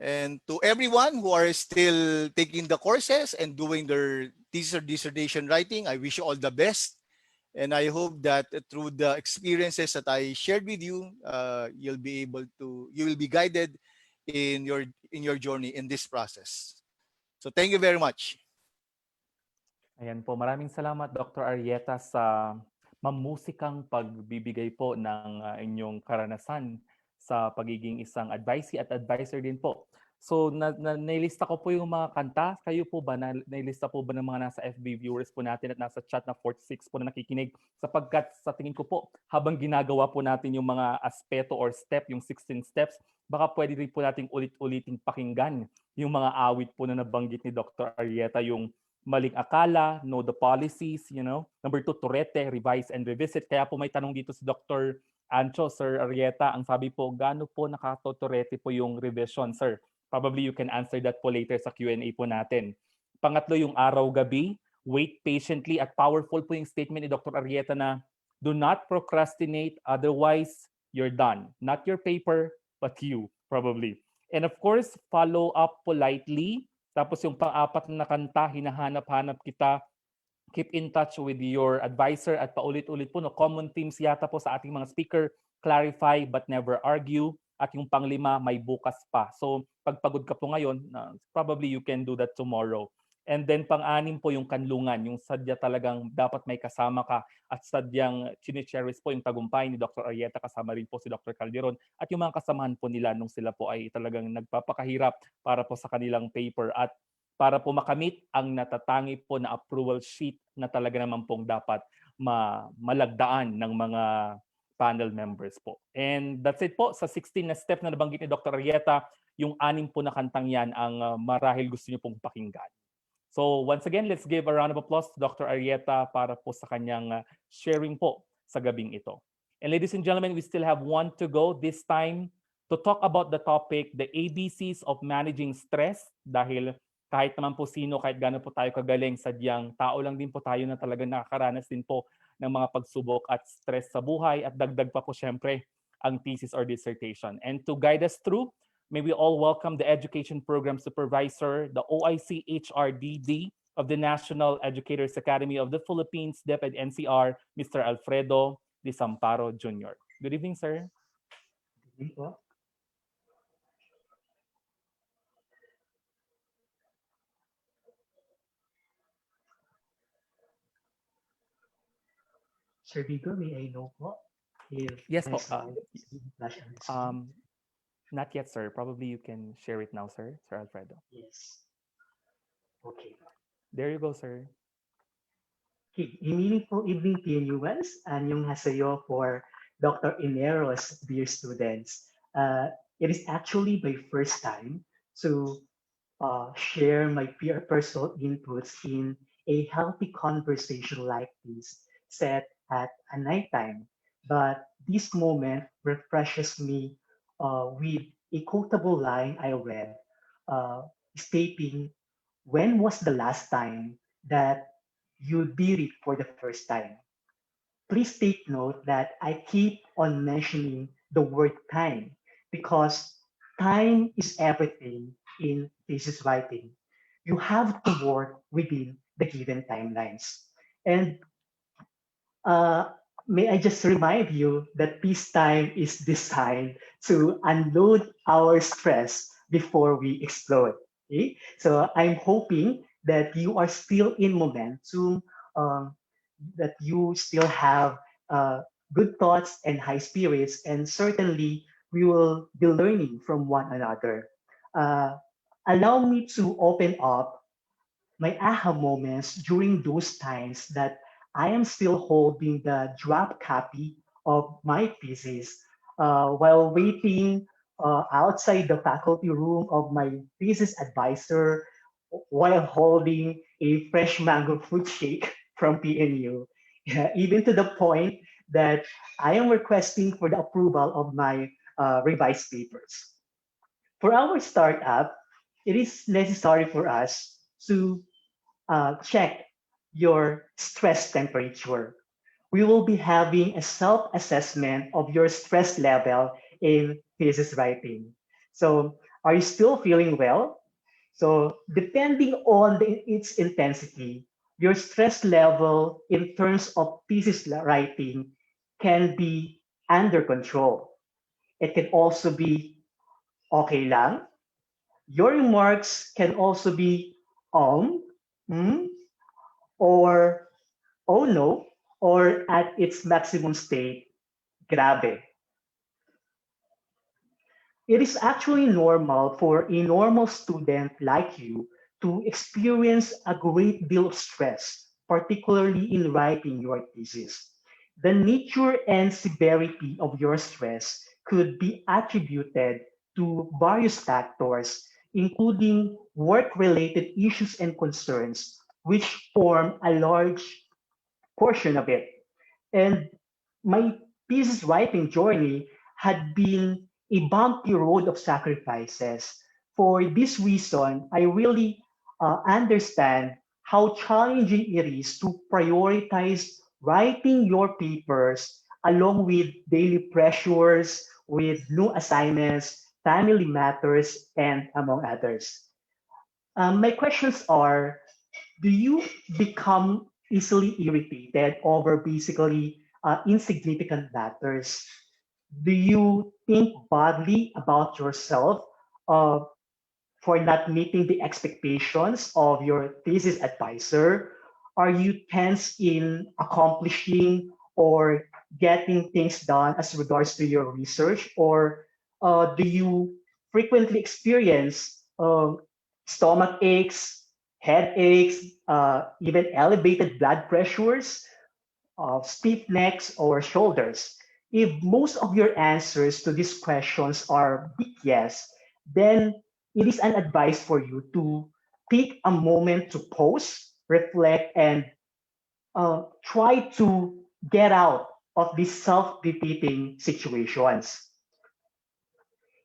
S9: And to everyone who are still taking the courses and doing their thesis or dissertation writing, I wish you all the best. And I hope that through the experiences that I shared with you, you will be guided in your journey in this process. So thank you very much.
S2: Ayan po, maraming salamat Dr. Arrieta sa mamusikang pagbibigay po ng inyong karanasan sa pagiging isang advisee at advisor din po. So nailista ko po yung mga kanta. Kayo po ba, nailista po ba ng mga nasa FB viewers po natin at nasa chat na 46 po na nakikinig? Sapagkat sa tingin ko po, habang ginagawa po natin yung mga aspeto or step, yung 16 steps, baka pwede rin po nating ulit-uliting pakinggan yung mga awit po na nabanggit ni Dr. Arrieta, yung maling akala, know the policies, Number 2, turete, revise and revisit. Kaya po may tanong dito si Dr. Ancho, Sir Arrieta, ang sabi po, gaano po nakatoturete po yung revision, sir? Probably you can answer that po later sa Q&A po natin. Pangatlo, yung araw-gabi, wait patiently, at powerful po yung statement ni Dr. Arrieta na do not procrastinate, otherwise you're done. Not your paper, but you, probably. And of course, follow up politely. Tapos yung pang-apat na kanta, hinahanap-hanap kita, keep in touch with your advisor at paulit-ulit po, common themes yata po sa ating mga speaker, clarify but never argue. At yung pang-5, may bukas pa. So pag pagod ka po ngayon, probably you can do that tomorrow. And then pang-6 po yung kanlungan, yung sadya talagang dapat may kasama ka at sadyang chine-cherish po yung tagumpay ni Dr. Arrieta, kasama rin po si Dr. Calderon at yung mga kasamahan po nila nung sila po ay talagang nagpapakahirap para po sa kanilang paper at para po makamit ang natatangi po na approval sheet na talaga naman pong dapat malagdaan ng mga panel members po. And that's it po. Sa 16 na step na nabanggit ni Dr. Arrieta, yung 6 po na kantang yan ang marahil gusto niyo pong pakinggan. So once again, let's give a round of applause to Dr. Arrieta para po sa kanyang sharing po sa gabing ito. And ladies and gentlemen, we still have one to go this time to talk about the topic, the ABCs of managing stress. Dahil kahit naman po sino, kahit gaano po tayo kagaling, sadyang tao lang din po tayo na talagang nakakaranas din po ng mga pagsubok at stress sa buhay at dagdag pa po syempre ang thesis or dissertation. And to guide us through, may we all welcome the Education Program Supervisor, the OIC HRDD of the National Educators Academy of the Philippines, DepEd NCR, Mr. Alfredo Desamparo Jr. Good evening, sir.
S10: Good evening po. Sir Vigo, may I know po if
S2: yes po. Not yet, sir. Probably you can share it now, sir. Sir Alfredo.
S10: Yes. Okay.
S2: There you go, sir.
S10: Okay. Meaningful evening, PNUans. Anyong hasayo for Dr. Inero's dear students. It is actually my first time to share my personal inputs in a healthy conversation like this set at a nighttime. But this moment refreshes me with a quotable line I read stating, when was the last time that you did it for the first time? Please take note that I keep on mentioning the word time because time is everything in thesis writing. You have to work within the given timelines. And uh, may I just remind you that peacetime is designed to unload our stress before we explode. Okay? So I'm hoping that you are still in momentum, um, that you still have good thoughts and high spirits, and certainly we will be learning from one another. Uh, Allow me to open up my aha moments during those times that I am still holding the draft copy of my thesis while waiting outside the faculty room of my thesis advisor while holding a fresh mango fruit shake from PNU, yeah, even to the point that I am requesting for the approval of my revised papers. For our startup, it is necessary for us to check your stress temperature. We will be having a self-assessment of your stress level in thesis writing. So are you still feeling well? So depending on its intensity, your stress level in terms of thesis writing can be under control. It can also be okay lang. Your remarks can also be mm, or oh no, or at its maximum state, grabe. It is actually normal for a normal student like you to experience a great deal of stress, particularly in writing your thesis. The nature and severity of your stress could be attributed to various factors, including work-related issues and concerns, which form a large portion of it. And my thesis writing journey had been a bumpy road of sacrifices. For this reason, I really understand how challenging it is to prioritize writing your papers along with daily pressures, with new assignments, family matters, and among others. My questions are, do you become easily irritated over basically insignificant matters? Do you think badly about yourself uh, for not meeting the expectations of your thesis advisor? Are you tense in accomplishing or getting things done as regards to your research? Or do you frequently experience stomach aches, headaches, even elevated blood pressures, stiff necks, or shoulders? If most of your answers to these questions are big yes, then it is an advice for you to take a moment to pause, reflect, and try to get out of these self-defeating situations.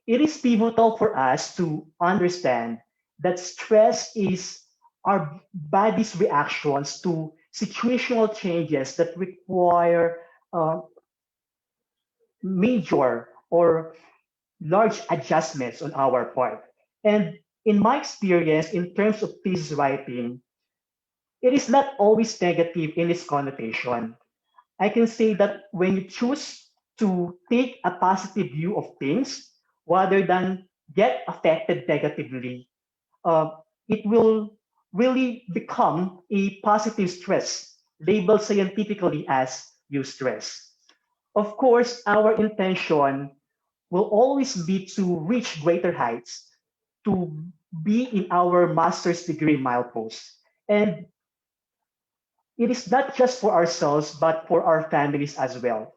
S10: It is pivotal for us to understand that stress is our body's reactions to situational changes that require uh, major or large adjustments on our part. And in my experience, in terms of thesis writing, it is not always negative in its connotation. I can say that when you choose to take a positive view of things rather than get affected negatively, uh, it will really become a positive stress, labeled scientifically as eustress. Of course, our intention will always be to reach greater heights, to be in our master's degree milepost. And it is not just for ourselves, but for our families as well.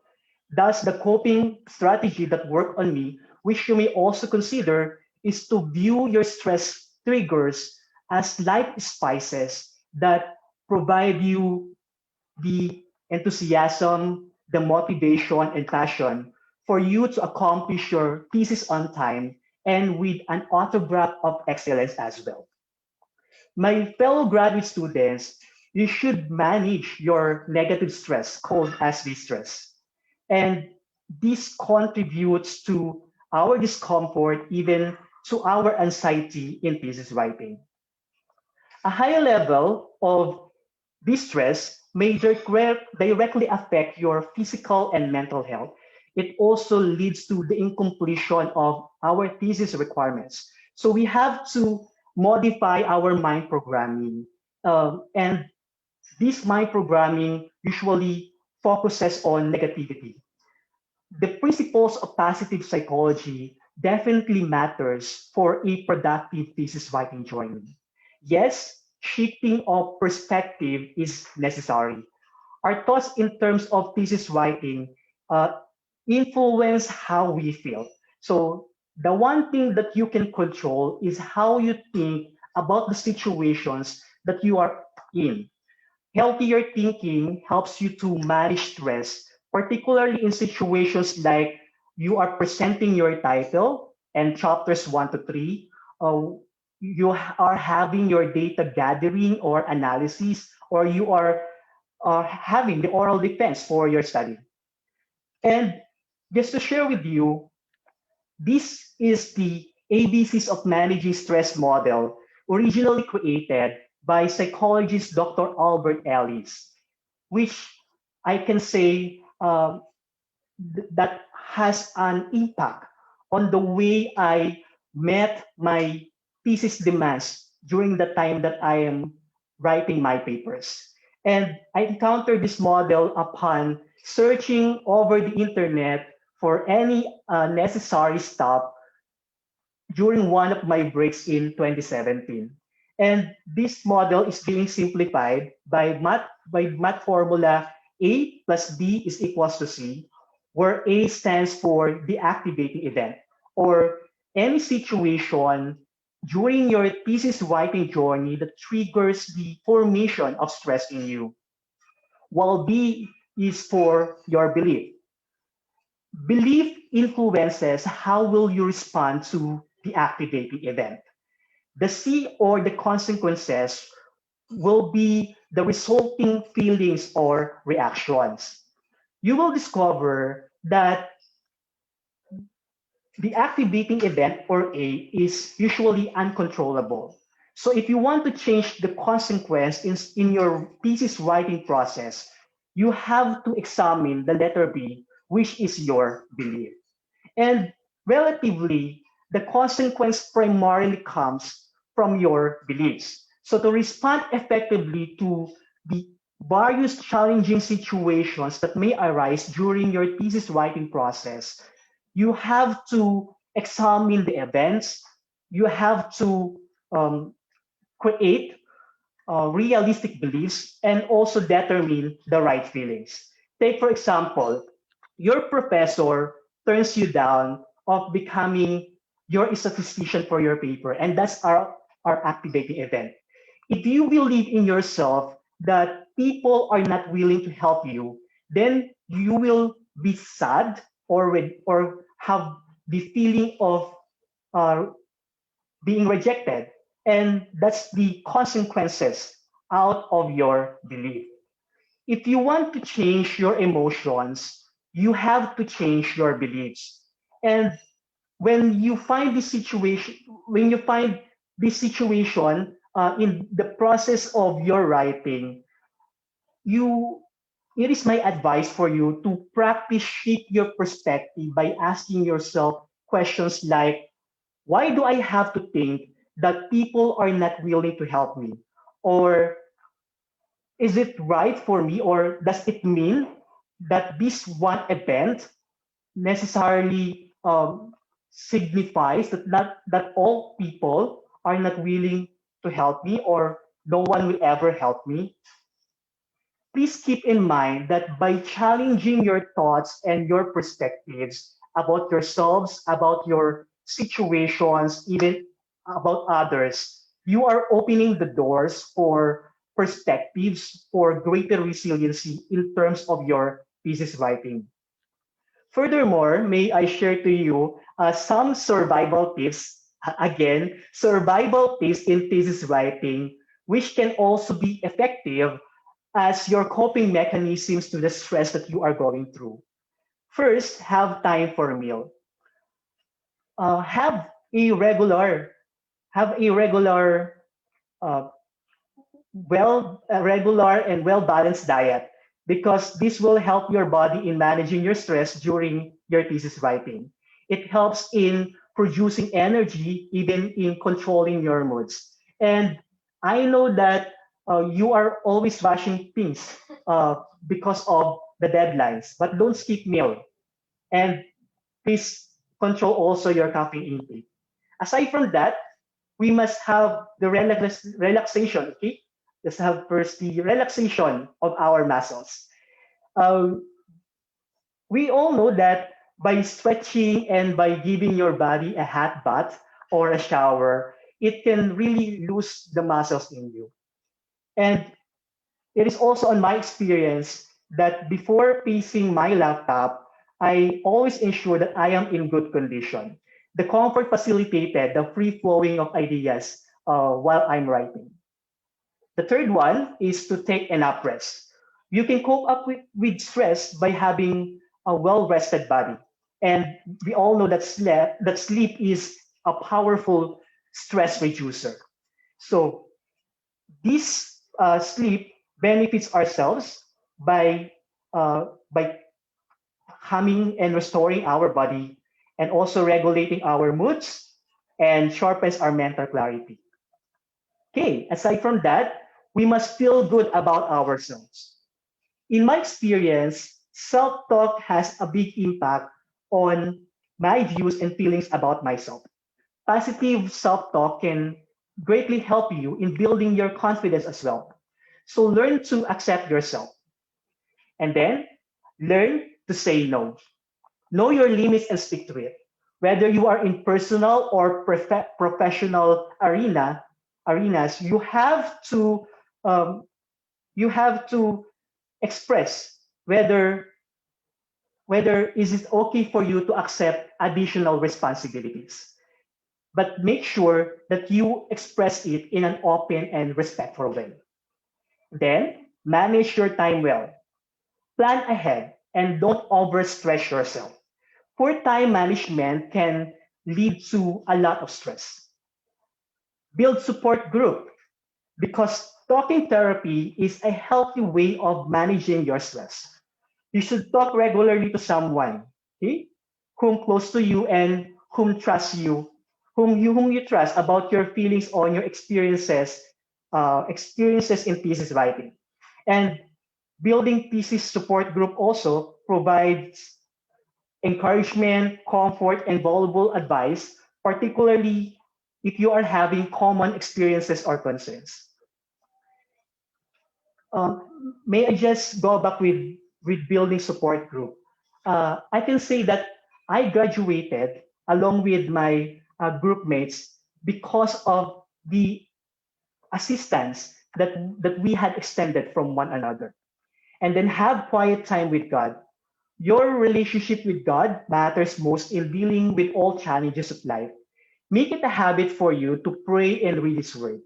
S10: Thus, the coping strategy that worked on me which you may also consider, is to view your stress triggers as light spices that provide you the enthusiasm, the motivation, and passion for you to accomplish your thesis on time and with an autograph of excellence as well. My fellow graduate students, you should manage your negative stress called as distress. And this contributes to our discomfort, even to our anxiety in thesis writing. A higher level of distress may directly affect your physical and mental health. It also leads to the incompletion of our thesis requirements. So we have to modify our mind programming. And this mind programming usually focuses on negativity. The principles of positive psychology definitely matters for a productive thesis writing journey. Yes, shifting of perspective is necessary. Our thoughts in terms of thesis writing influence how we feel. So the one thing that you can control is how you think about the situations that you are in. Healthier thinking helps you to manage stress, particularly in situations like you are presenting your title and chapters 1 to 3. You are having your data gathering or analysis, or you are having the oral defense for your study. And just to share with you, this is the ABCs of Managing Stress model, originally created by psychologist Dr. Albert Ellis, which I can say that has an impact on the way I met my thesis demands during the time that I am writing my papers. And I encountered this model upon searching over the internet for any necessary stuff during one of my breaks in 2017. And this model is being simplified by math formula A plus B is equals to C, where A stands for the activating event, or any situation during your thesis writing journey that triggers the formation of stress in you, while B is for your belief. Belief influences how will you respond to the activating event. The C, or the consequences, will be the resulting feelings or reactions. You will discover that the activating event, or A, is usually uncontrollable. So if you want to change the consequence in your thesis writing process, you have to examine the letter B, which is your belief. And relatively, the consequence primarily comes from your beliefs. So to respond effectively to the various challenging situations that may arise during your thesis writing process, you have to examine the events, you have to create realistic beliefs, and also determine the right feelings. Take, for example, your professor turns you down of becoming your statistician for your paper, and that's our activating event. If you believe in yourself that people are not willing to help you, then you will be sad, or have the feeling of uh, being rejected. And that's the consequences out of your belief. If you want to change your emotions, you have to change your beliefs. And when you find this situation, when you find this situation in the process of your writing, you it is my advice for you to practice shift your perspective by asking yourself questions like, why do I have to think that people are not willing to help me? Or is it right for me, or does it mean that this one event necessarily signifies that all people are not willing to help me, or no one will ever help me? Please keep in mind that by challenging your thoughts and your perspectives, about yourselves, about your situations, even about others, you are opening the doors for perspectives for greater resiliency in terms of your thesis writing. Furthermore, may I share to you some survival tips, again, survival tips in thesis writing, which can also be effective as your coping mechanisms to the stress that you are going through. First, have time for a meal. Have a regular uh, a regular and well balanced diet because this will help your body in managing your stress during your thesis writing. It helps in producing energy, even in controlling your moods. And I know that you are always rushing things because of the deadlines, but don't skip meal. And please control also your caffeine intake. Aside from that, we must have the relaxation, okay? Let's have first the relaxation of our muscles. Um, we all know that by stretching and by giving your body a hot bath or a shower, it can really lose the muscles in you. And it is also on my experience that before facing my laptop, I always ensure that I am in good condition. The comfort facilitated the free flowing of ideas while I'm writing. The third one is to take enough rest. You can cope up with stress by having a well-rested body. And we all know that sleep is a powerful stress reducer. So this sleep benefits ourselves by calming and restoring our body and also regulating our moods and sharpens our mental clarity. Okay, aside from that, we must feel good about ourselves. In my experience, self-talk has a big impact on my views and feelings about myself. Positive self-talk can greatly help you in building your confidence as well. So learn to accept yourself and then learn to say no. Know your limits and stick to it. Whether you are in personal or professional arenas, um, you have to express whether is it okay for you to accept additional responsibilities. But make sure that you express it in an open and respectful way. Then manage your time well. Plan ahead and don't overstress yourself. Poor time management can lead to a lot of stress. Build support group because talking therapy is a healthy way of managing your stress. You should talk regularly to someone, okay, whom close to you and whom trusts you, whom you trust about your feelings on your experiences in thesis writing. And building thesis support group also provides encouragement, comfort, and valuable advice, particularly if you are having common experiences or concerns. May I just go back with building support group? I can say that I graduated along with my group mates because of the assistance that we had extended from one another. And then have quiet time with God. Your relationship with God matters most in dealing with all challenges of life. Make it a habit for you to pray and read His Word.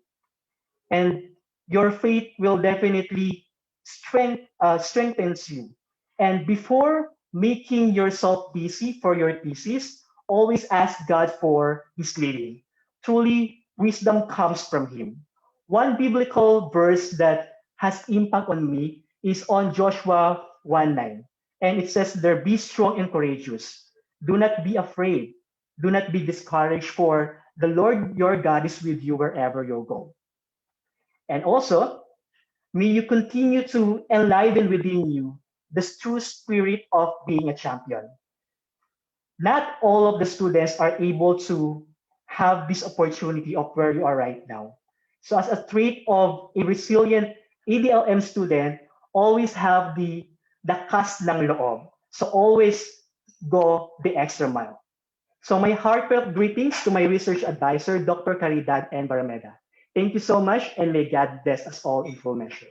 S10: And your faith will definitely strengthens you. And before making yourself busy for your thesis, always ask God for His leading. Truly, wisdom comes from Him. One biblical verse that has impact on me is on Joshua 1:9. And it says there, be strong and courageous. Do not be afraid. Do not be discouraged, for the Lord your God is with you wherever you go. And also, may you continue to enliven within you the true spirit of being a champion. Not all of the students are able to have this opportunity of where you are right now. So as a trait of a resilient ADLM student, always have the kas ng loob. So always go the extra mile. So my heartfelt greetings to my research advisor, Dr. Caridad and Barameda. Thank you so much, and may God bless us all in full measure.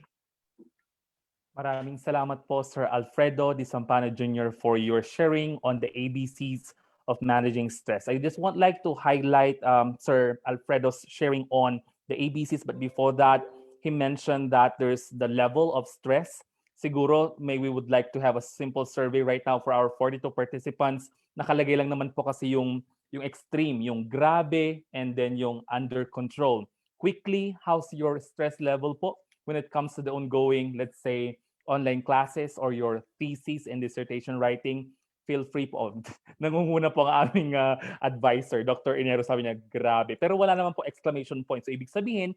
S2: Maraming salamat po, Sir Alfredo Di Sampano Jr. for your sharing on the ABCs of managing stress. I just like to highlight Sir Alfredo's sharing on the ABCs, but before that, he mentioned that there's the level of stress. Siguro, we would like to have a simple survey right now for our 42 participants. Nakalagay lang naman po kasi yung extreme, yung grabe, and then yung under control. Quickly, how's your stress level po when it comes to the ongoing, let's say, online classes or your thesis and dissertation writing? Feel free po. Nangunguna po ang aming advisor, Dr. Inero, sabi niya, grabe. Pero wala naman po exclamation point. So, ibig sabihin,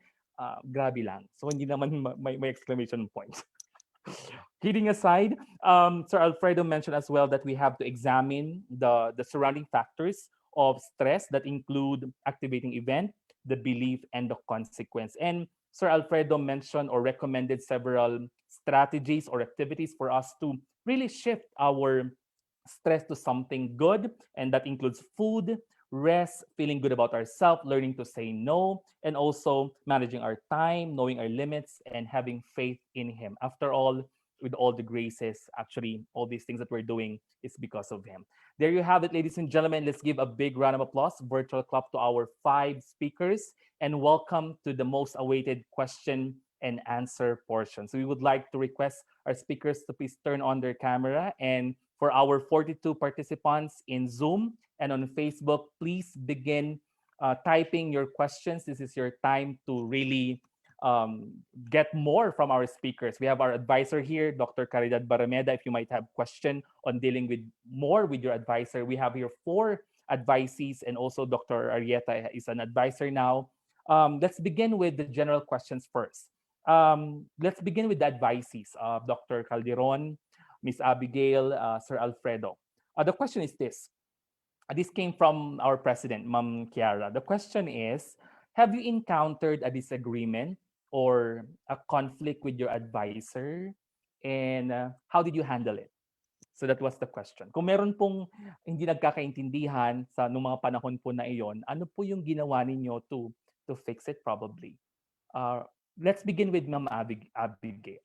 S2: grabe lang. So, hindi naman may exclamation point. Kidding aside, Sir Alfredo mentioned as well that we have to examine the surrounding factors of stress that include activating event, the belief, and the consequence. And Sir Alfredo mentioned or recommended several strategies or activities for us to really shift our stress to something good, and that includes food, rest, feeling good about ourselves, learning to say no, and also managing our time, knowing our limits, and having faith in Him. After all, with all the graces, actually, all these things that we're doing is because of Him. There you have it, ladies and gentlemen. Let's give a big round of applause, virtual clap, to our 5 speakers, and welcome to the most awaited question and answer portion. So we would like to request our speakers to please turn on their camera, and for our 42 participants in Zoom and on Facebook, please begin typing your questions. This is your time to really get more from our speakers. We have our advisor here, Dr. Caridad Barameda. If you might have question on dealing with more with your advisor, we have here 4 advisees, and also Dr. Arieta is an advisor now. Let's begin with the general questions first. Let's begin with the advisees, Dr. Calderon, Miss Abigail, Sir Alfredo. The question is this. This came from our president, Ma'am Kiara. The question is, have you encountered a disagreement or a conflict with your advisor? And how did you handle it? So that was the question. Kung meron pong hindi nagkakaintindihan sa nung mga panahon po na iyon, ano po yung ginawa ninyo to fix it probably? Let's begin with Ma'am Abigail.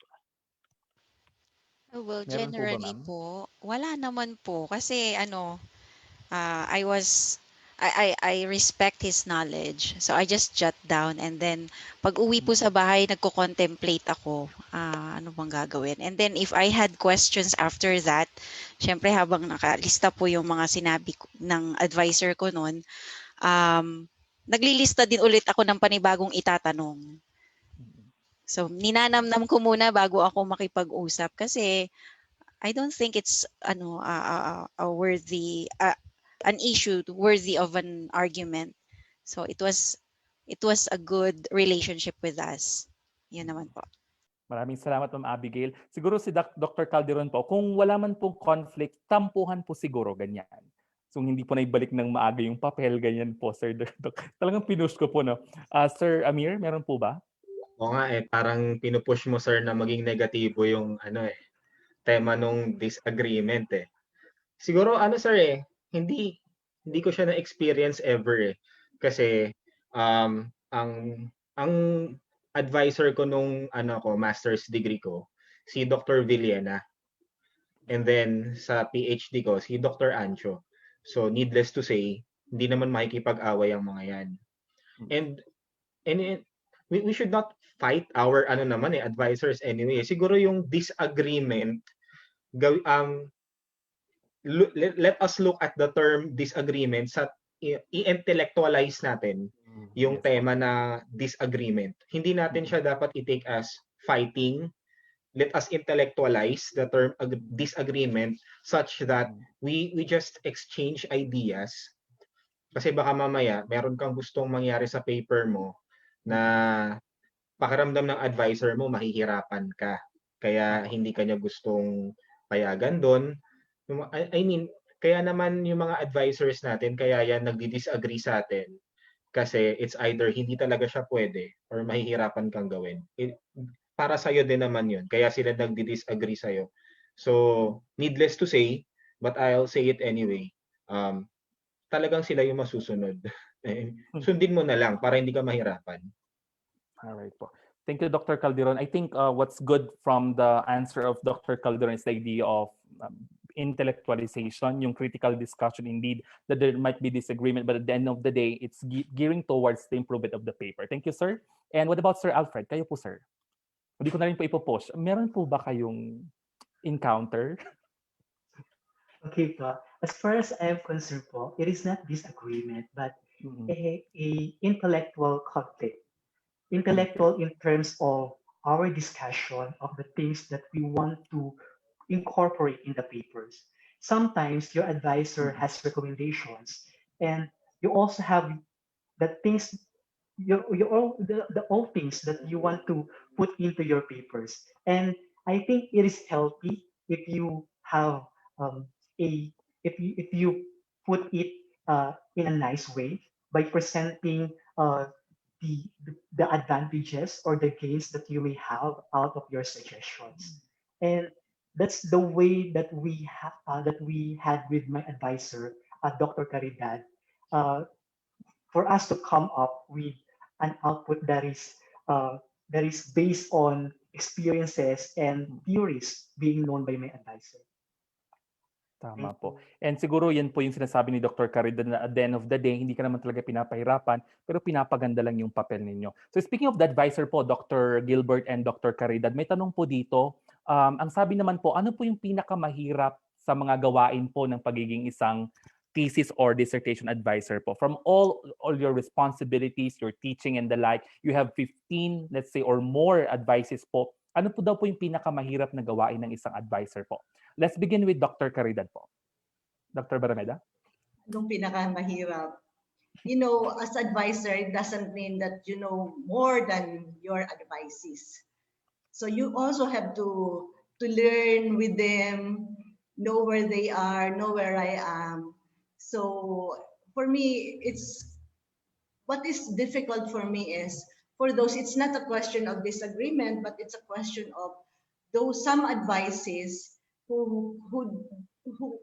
S7: Well,
S2: Meron po ba,
S7: generally
S2: ma'am?
S7: po, wala naman po. Kasi I respect his knowledge. So I just jot down, and then pag uwi po sa bahay, nagko-contemplate ako, ano bang gagawin. And then if I had questions after that, syempre habang nakalista po yung mga sinabi ng advisor ko noon, naglilista din ulit ako ng panibagong itatanong. So ninanamnam ko muna bago ako makipag-usap, kasi I don't think it's a worthy an issue worthy of an argument. So it was a good relationship with us. Yun naman po.
S2: Maraming salamat, Ma'am Abigail. Siguro si Dr. Calderon po, kung wala man pong conflict, tampuhan po siguro, ganyan. So hindi po na ibalik ng maaga yung papel, ganyan po, Sir. Talagang pinush ko po, no? Sir Amir, meron po ba?
S6: Oo nga parang pinupush mo, sir, na maging negatibo yung tema nung disagreement Siguro sir hindi ko siya na-experience ever Kasi ang advisor ko nung master's degree ko, si Dr. Villena. And then sa PhD ko, si Dr. Ancho. So needless to say, hindi naman makikipag-away ang mga yan. And we should not fight our advisors anyway. Siguro yung disagreement, let us look at the term disagreement sa i-intellectualize natin yung tema na disagreement. Hindi natin siya dapat i-take as fighting. Let us intellectualize the term disagreement such that we just exchange ideas. Kasi baka mamaya meron kang gustong mangyari sa paper mo na pakiramdam ng advisor mo mahihirapan ka. Kaya hindi kanya gustong payagan doon. I mean, kaya naman yung mga advisors natin, kaya yan nagdi-disagree sa atin. Kasi it's either hindi talaga siya pwede or mahihirapan kang gawin. Para sa'yo din naman yun. Kaya sila nagdi-disagree sa'yo. So, needless to say, but I'll say it anyway. Talagang sila yung masusunod. Sundin mo na lang para hindi ka mahirapan.
S2: All right po. Thank you, Dr. Calderon. I think what's good from the answer of Dr. Calderon is the idea of intellectualization, yung critical discussion indeed, that there might be disagreement, but at the end of the day, it's gearing towards the improvement of the paper. Thank you, sir. And what about Sir Alfred? Kayo po, sir. Hindi ko na rin po ipopost. Meron po ba kayong encounter?
S10: Okay po. As far as I am concerned po, it is not disagreement, but a intellectual conflict. Intellectual in terms of our discussion of the things that we want to incorporate in the papers. Sometimes your advisor has recommendations, and you also have the things the all things that you want to put into your papers. And I think it is healthy if you have a if you put it in a nice way by presenting the advantages or the gains that you may have out of your suggestions. And that's the way that we had with my advisor, Dr. Caridad, for us to come up with an output that is based on experiences and theories being known by my advisor.
S2: Tama po. And siguro yan po yung sinasabi ni Dr. Caridad na at the end of the day, hindi ka naman talaga pinapahirapan, pero pinapaganda lang yung papel ninyo. So speaking of the advisor po, Dr. Gilbert and Dr. Caridad, may tanong po dito. Ang sabi naman po, ano po yung pinakamahirap sa mga gawain po ng pagiging isang thesis or dissertation advisor po? From all your responsibilities, your teaching and the like, you have 15, let's say, or more advices po. Ano po daw po yung pinakamahirap na gawain ng isang advisor po? Let's begin with Dr. Caridad po. Dr. Barameda?
S8: Anong pinakamahirap? You know, as advisor, it doesn't mean that you know more than your advisees. So you also have to learn with them, know where they are, know where I am. So for me, what is difficult for me is, for those, it's not a question of disagreement, but it's a question of those some advices who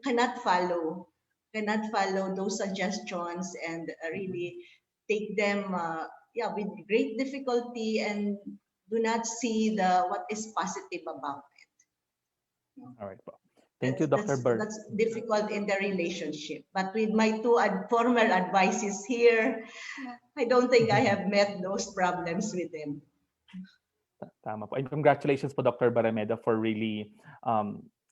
S8: cannot follow those suggestions and really take them with great difficulty and do not see what is positive about it.
S2: All right po. Thank you, Dr. Bird.
S8: That's difficult in the relationship. But with my two former advisees here, I don't think I have met those problems with them.
S2: Tama po. And congratulations po, Dr. Barameda, for really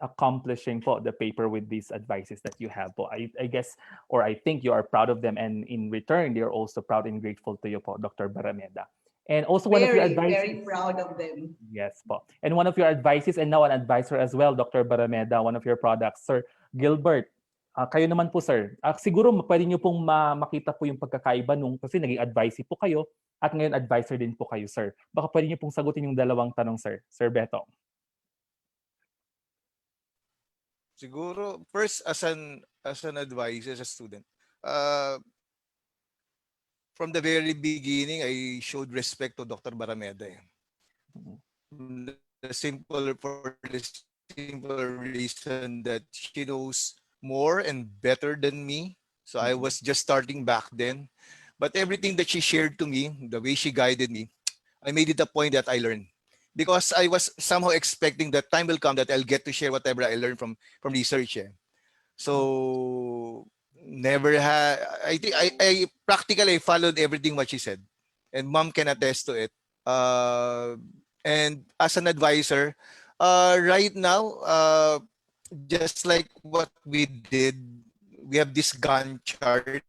S2: accomplishing po the paper with these advices that you have po. I guess, or I think you are proud of them, and in return, they are also proud and grateful to you po, Dr. Barameda. And also one of your advices.
S8: Very proud of them.
S2: Yes po. And one of your advices, and now an advisor as well, Dr. Barameda, one of your products, Sir Gilbert. Kayo naman po, sir. Siguro pwede nyo pong makita po yung pagkakaiba nung, kasi naging advisee po kayo at ngayon advisor din po kayo, sir. Baka pwede nyo pong sagutin yung dalawang tanong, sir. Sir Beto.
S9: Siguro, first as an advisor, as a student, from the very beginning, I showed respect to Dr. Barameda. For the simple reason that she knows more and better than me. So I was just starting back then. But everything that she shared to me, the way she guided me, I made it a point that I learned. Because I was somehow expecting that time will come that I'll get to share whatever I learned from research. So never had, I think I practically followed everything what she said. And mom can attest to it. And as an advisor, right now, just like what we did, we have this Gantt chart.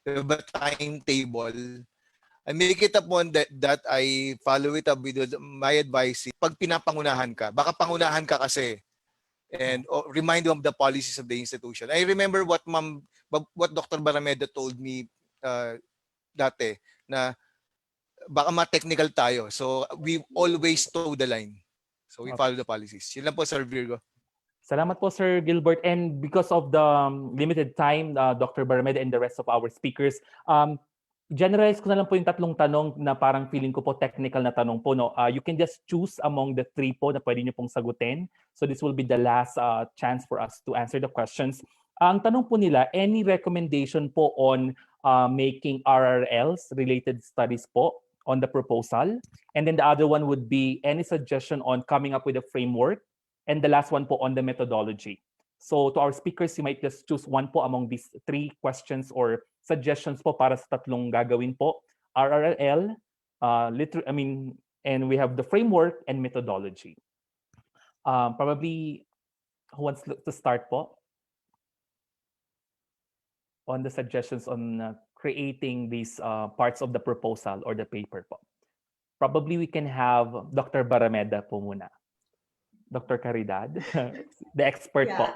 S9: The timetable. I make it a point that I follow it up with my advice. Pag pinapangunahan ka, baka pangunahan ka kasi, and remind you of the policies of the institution. I remember what Dr. Barameda told me dati, na baka ma-technical tayo. So we always toe the line. So we follow the policies. Yun lang po, Sir Virgo.
S2: Salamat po, Sir Gilbert. And because of the limited time, Dr. Barameda and the rest of our speakers, generalize ko na lang po yung tatlong tanong na parang feeling ko po technical na tanong po. No? You can just choose among the three po na pwede nyo pong sagutin. So this will be the last chance for us to answer the questions. Ang tanong po nila, any recommendation po on making RRLs, related studies po, on the proposal? And then the other one would be any suggestion on coming up with a framework? And the last one po on the methodology. So to our speakers, you might just choose one po among these three questions or suggestions po para sa tatlong gagawin po. RRL, and we have the framework and methodology. Probably, who wants to start po? On the suggestions on creating these parts of the proposal or the paper po. Probably we can have Dr. Barameda po muna. Dr. Caridad, the expert po.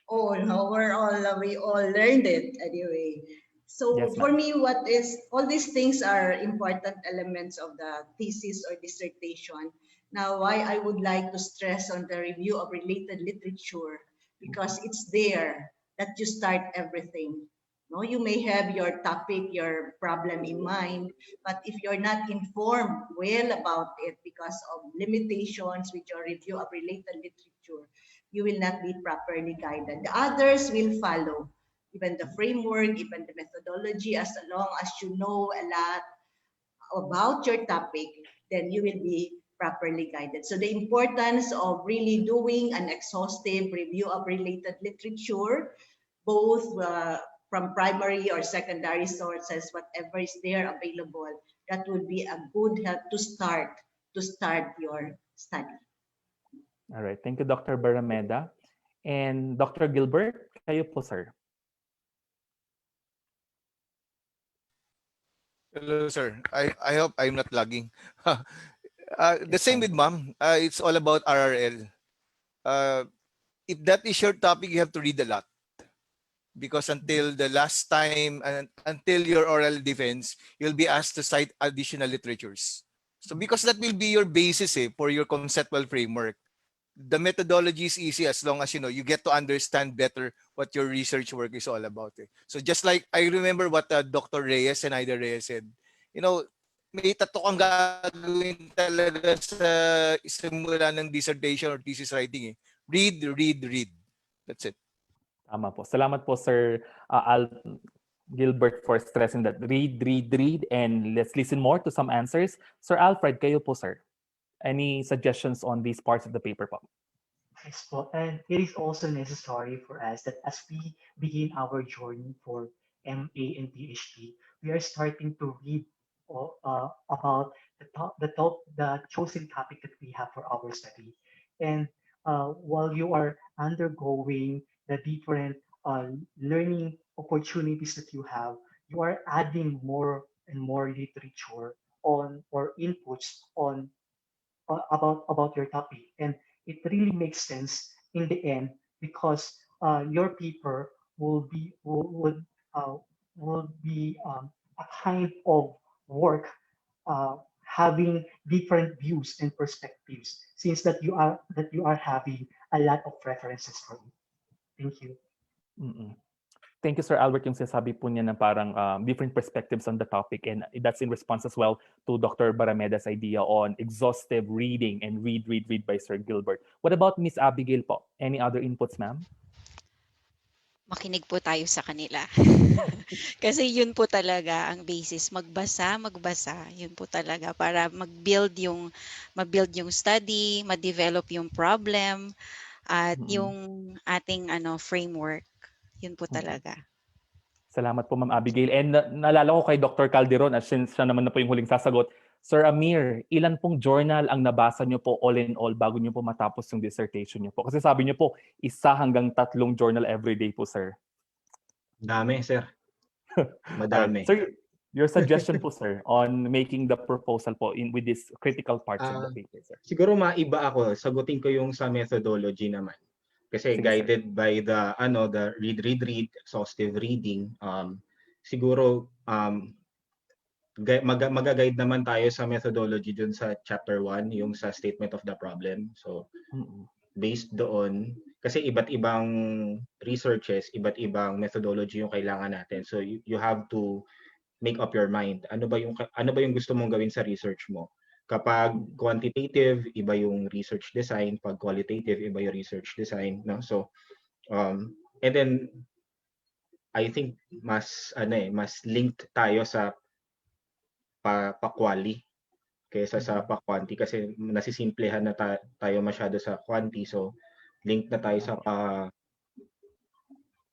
S8: Oh no, we all learned it anyway. So
S2: Yes,
S8: for me, all these things are important elements of the thesis or dissertation. Now, why I would like to stress on the review of related literature, because it's there that you start everything. No, you may have your topic, your problem in mind, but if you're not informed well about it because of limitations with your review of related literature, you will not be properly guided. The others will follow, even the framework, even the methodology, as long as you know a lot about your topic, then you will be properly guided. So the importance of really doing an exhaustive review of related literature, both from primary or secondary sources, whatever is there available, that would be a good help to start your study.
S2: All right. Thank you, Dr. Barameda. And Dr. Gilbert, kayo po, sir.
S9: Hello, sir. I hope I'm not lagging. The same with ma'am. It's all about RRL. If that is your topic, you have to read a lot. Because until the last time, until your oral defense, you'll be asked to cite additional literatures. So because that will be your basis for your conceptual framework. The methodology is easy as long as you get to understand better what your research work is all about. So just like I remember what Dr. Reyes and Ida Reyes said, may tato kang gagawin talaga sa simula ng dissertation or thesis writing. Read, read, read. That's it.
S2: Tama po. Salamat po, Sir Gilbert, for stressing that. Read, read, read, and let's listen more to some answers. Sir Alfred, kayo po, sir. Any suggestions on these parts of the paper po?
S10: Yes po. And it is also necessary for us that as we begin our journey for MA and PhD, we are starting to read about the chosen topic that we have for our study. And while you are undergoing the different learning opportunities that you have, you are adding more and more literature on or inputs on about your topic, and it really makes sense in the end because your paper will be a kind of work having different views and perspectives, since that you are having a lot of references for it. Thank you.
S2: Thank you, Sir Albert, yung sinasabi po niya na parang different perspectives on the topic, and that's in response as well to Dr. Barameda's idea on exhaustive reading and read by Sir Gilbert. What about Miss Abigail po? Any other inputs, ma'am?
S7: Makinig po tayo sa kanila. Kasi yun po talaga ang basis. Magbasa. Yun po talaga para mag-build yung study, ma-develop yung problem, at yung ating framework. Yun po talaga.
S2: Salamat po, Ma'am Abigail. And naalala ko kay Dr. Calderon, at siya naman na po yung huling sasagot. Sir Amir, ilan pong journal ang nabasa niyo po all in all bago niyo po matapos yung dissertation niyo po? Kasi sabi niyo po, 1 hanggang 3 journal every day po, sir.
S6: Dami, sir. Madami.
S2: Sir, your suggestion po, sir, on making the proposal po with these critical parts of the paper, sir.
S6: Siguro maiba ako. Sagutin ko yung sa methodology naman. Kasi
S2: Sige,
S6: guided
S2: sir.
S6: by the read, exhaustive reading, siguro mag-guide naman tayo sa methodology dun sa chapter 1, yung sa statement of the problem. So based doon, kasi iba't ibang researches, iba't ibang methodology yung kailangan natin. So you have to make up your mind. Ano ba yung gusto mong gawin sa research mo? Kapag quantitative, iba yung research design. Pag qualitative, iba yung research design. No? So, and then, I think mas linked tayo sa pa-quali kaysa sa pa-quanti kasi nasisimplehan na tayo masyado sa quanti. So, linked na tayo sa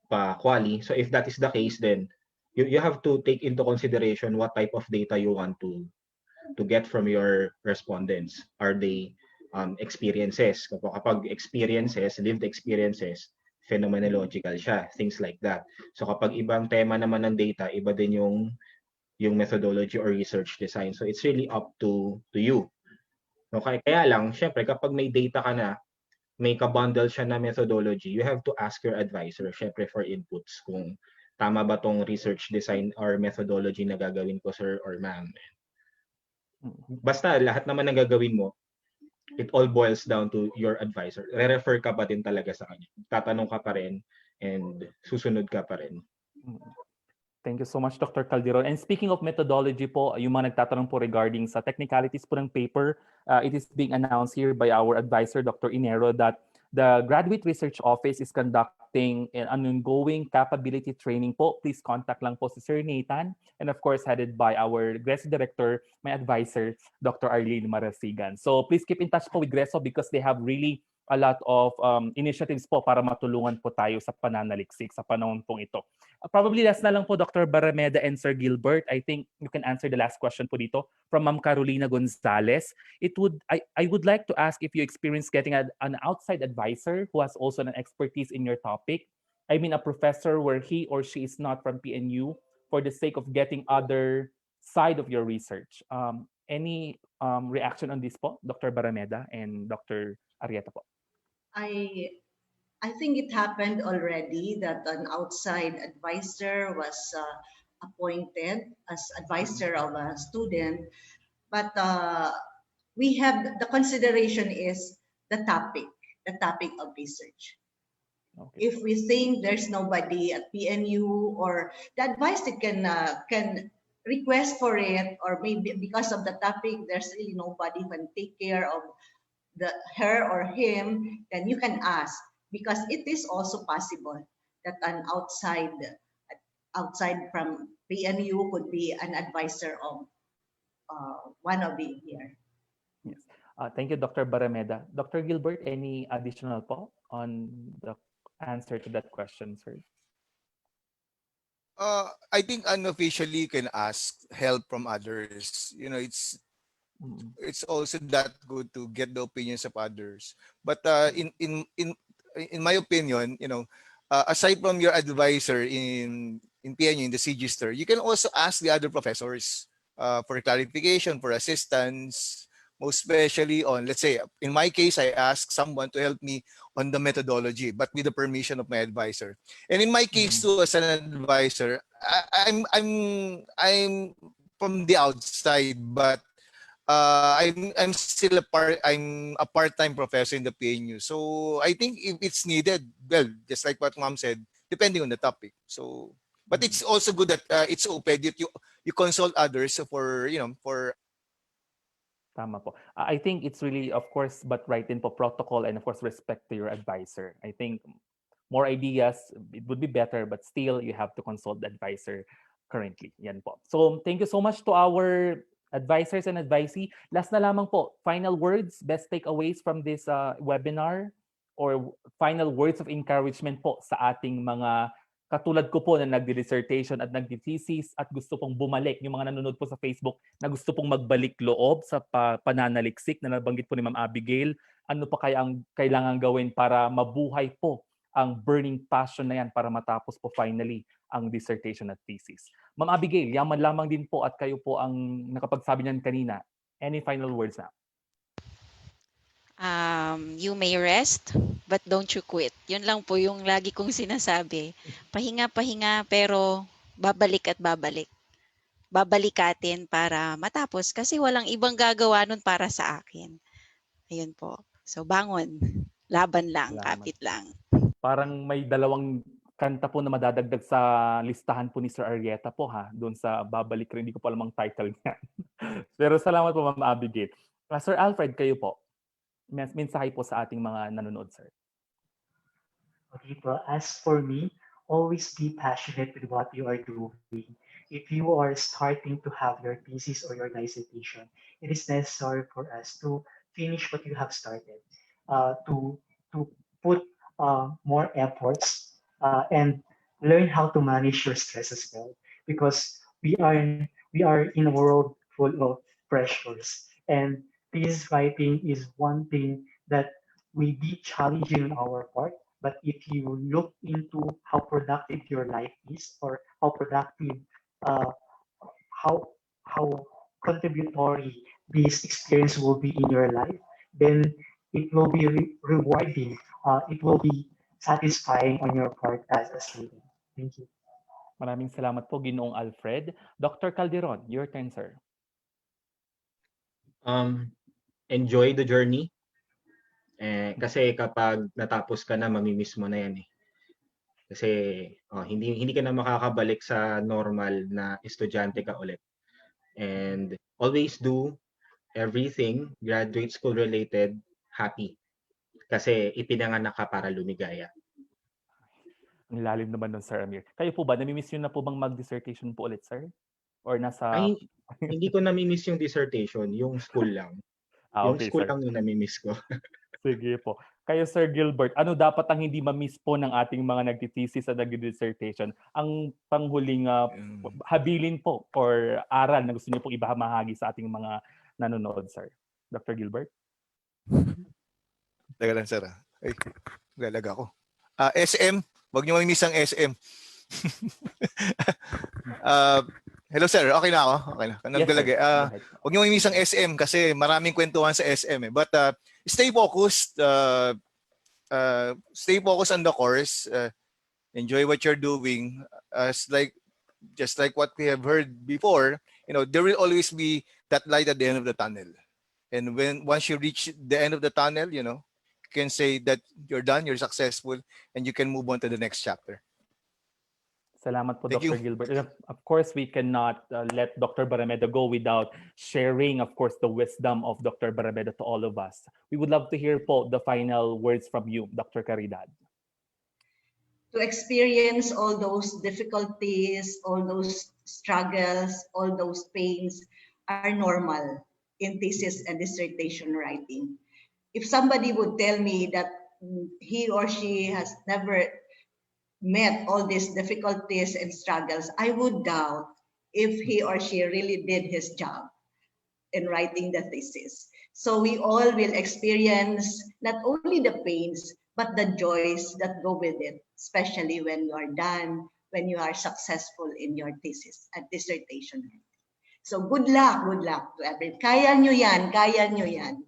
S6: pa-quali. So, if that is the case, then you have to take into consideration what type of data you want to get from your respondents. Are they experiences? Kapag experiences, lived experiences, phenomenological siya, things like that. So kapag ibang tema naman ng data, iba din yung methodology or research design. So it's really up to you. Okay, kaya lang, syempre kapag may data ka na, may kabundle siya na methodology, you have to ask your advisor, syempre for inputs, kung tama ba tong research design or methodology na gagawin ko, sir or ma'am. Basta lahat naman ng gagawin mo, it all boils down to your advisor. Re-refer ka pa din talaga sa kanya. Tatanong ka pa rin and susunod ka pa rin.
S2: Thank you so much, Dr. Calderon. And speaking of methodology po, yung mga nagtatanong po regarding sa technicalities po ng paper, it is being announced here by our advisor, Dr. Inero, that the Graduate Research Office is conducting an ongoing capability training po. Please contact lang po si Sir Nathan. And of course, headed by our GRESO Director, my advisor, Dr. Arlene Marasigan. So please keep in touch po with GRESO because they have really a lot of initiatives po para matulungan po tayo sa pananaliksik sa panahon pong ito. Probably last na lang po, Dr. Barameda and Sir Gilbert. I think you can answer the last question po dito from Ma'am Carolina Gonzalez. I would like to ask if you experience getting an outside advisor who has also an expertise in your topic. I mean, a professor where he or she is not from PNU for the sake of getting other side of your research. Any reaction on this po, Dr. Barameda and Dr. Arrieta po?
S8: I think it happened already that an outside advisor was appointed as advisor of a student, but we have the consideration is the topic of research. Okay. If we think there's nobody at PNU or the advisor can request for it, or maybe because of the topic there's really nobody who can take care of her or him, then you can ask, because it is also possible that an outside from PNU could be an advisor of one of the here.
S2: Yes. Thank you, Dr. Barameda. Dr. Gilbert, any additional po on the answer to that question, sir?
S9: I think unofficially you can ask help from others. You know, it's also that good to get the opinions of others. But in my opinion, you know, aside from your advisor in PNU, in the Register, you can also ask the other professors for clarification, for assistance, most especially on, let's say, in my case, I ask someone to help me on the methodology, but with the permission of my advisor. And in my case too, as an advisor, I'm from the outside, but I'm still I'm a part-time professor in the PNU. So I think if it's needed, well, just like what Ma'am said, depending on the topic. So, but it's also good that it's open that you consult others for, you know, for.
S2: Tama po. I think it's really, of course, but right in po protocol and of course respect to your advisor. I think more ideas, it would be better, but still you have to consult the advisor currently. Yan po. So thank you so much to our advisors and advisee. Last na lamang po, final words, best takeaways from this webinar, or final words of encouragement po sa ating mga katulad ko po na nagdi-dissertation at nagdi-thesis at gusto pong bumalik, yung mga nanonood po sa Facebook na gusto pong magbalik loob sa pananaliksik na nabanggit po ni Ma'am Abigail. Ano pa kaya ang kailangan gawin para mabuhay po ang burning passion na yan para matapos po finally ang dissertation at thesis? Ma'am Abigail, yaman lamang din po at kayo po ang nakapagsabi niyan kanina. Any final words na?
S7: You may rest, but don't you quit. Yun lang po yung lagi kong sinasabi. Pahinga, pero babalik at babalik. Babalikatin para matapos kasi walang ibang gagawa nun para sa akin. Ayun po. So bangon. Laban lang, kapit lang.
S2: Parang may dalawang kanta po na madadagdag sa listahan po ni Sir Arieta po ha, doon sa babalik rin, hindi ko pa alam ang title niya. Pero salamat po Ma'am Abigail. Sir Alfred, kayo po. Mensahe po sa ating mga nanonood, sir.
S10: Okay po, as for me, always be passionate with what you are doing. If you are starting to have your thesis or your dissertation, it is necessary for us to finish what you have started, to put more efforts and learn how to manage your stress as well. Because we are in a world full of pressures, and thesis writing is one thing that will be challenging on our part. But if you look into how productive your life is, or how productive, uh, how contributory this experience will be in your life, then it will be rewarding. It will be satisfying on your part as a student. Thank you.
S2: Maraming salamat po, Ginoong Alfred. Dr. Calderon, your turn, sir.
S6: Enjoy the journey. Kasi kapag natapos ka na, mamimiss mo na yan eh. Kasi hindi ka na makakabalik sa normal na estudyante ka ulit. And always do everything graduate school related happy. Kasi ipinanganak ka para lumigaya.
S2: Ang lalim naman ng Sir Amir. Kayo po ba, namimiss nyo na po bang mag-dissertation po ulit, sir? Or nasa...
S6: Ay, hindi ko namimiss yung dissertation, yung school lang. Yung
S2: Okay,
S6: school
S2: sir.
S6: lang yung namimiss ko.
S2: Sige po. Kayo, Sir Gilbert, ano dapat ang hindi ma-miss po ng ating mga nagtithesis at nag-dissertation? Ang panghuling habilin po or aral na gusto niyo pong ibahagi sa ating mga nanonood, sir? Dr. Gilbert?
S9: Taga lang, sir. Ay, lalaga ko. SM, wag niyo ma-miss ang SM. Hello sir, okay na ako? Okay na. Nagdalagay. Huwag niyo ma-miss ang SM kasi maraming kwentuhan sa SM eh. But stay focused. Stay focused on the course. Enjoy what you're doing. Just like what we have heard before, there will always be that light at the end of the tunnel. And once you reach the end of the tunnel, you can say that you're done, you're successful, and you can move on to the next chapter.
S2: Salamat po,
S9: Thank
S2: Dr.
S9: you.
S2: Gilbert. And of course, we cannot let Dr. Barameda go without sharing, of course, the wisdom of Dr. Barameda to all of us. We would love to hear po the final words from you, Dr. Caridad.
S8: To experience all those difficulties, all those struggles, all those pains are normal in thesis and dissertation writing. If somebody would tell me that he or she has never met all these difficulties and struggles, I would doubt if he or she really did his job in writing the thesis. So we all will experience not only the pains, but the joys that go with it, especially when you are done, when you are successful in your thesis and dissertation. So good luck to everyone. Kaya nyo yan.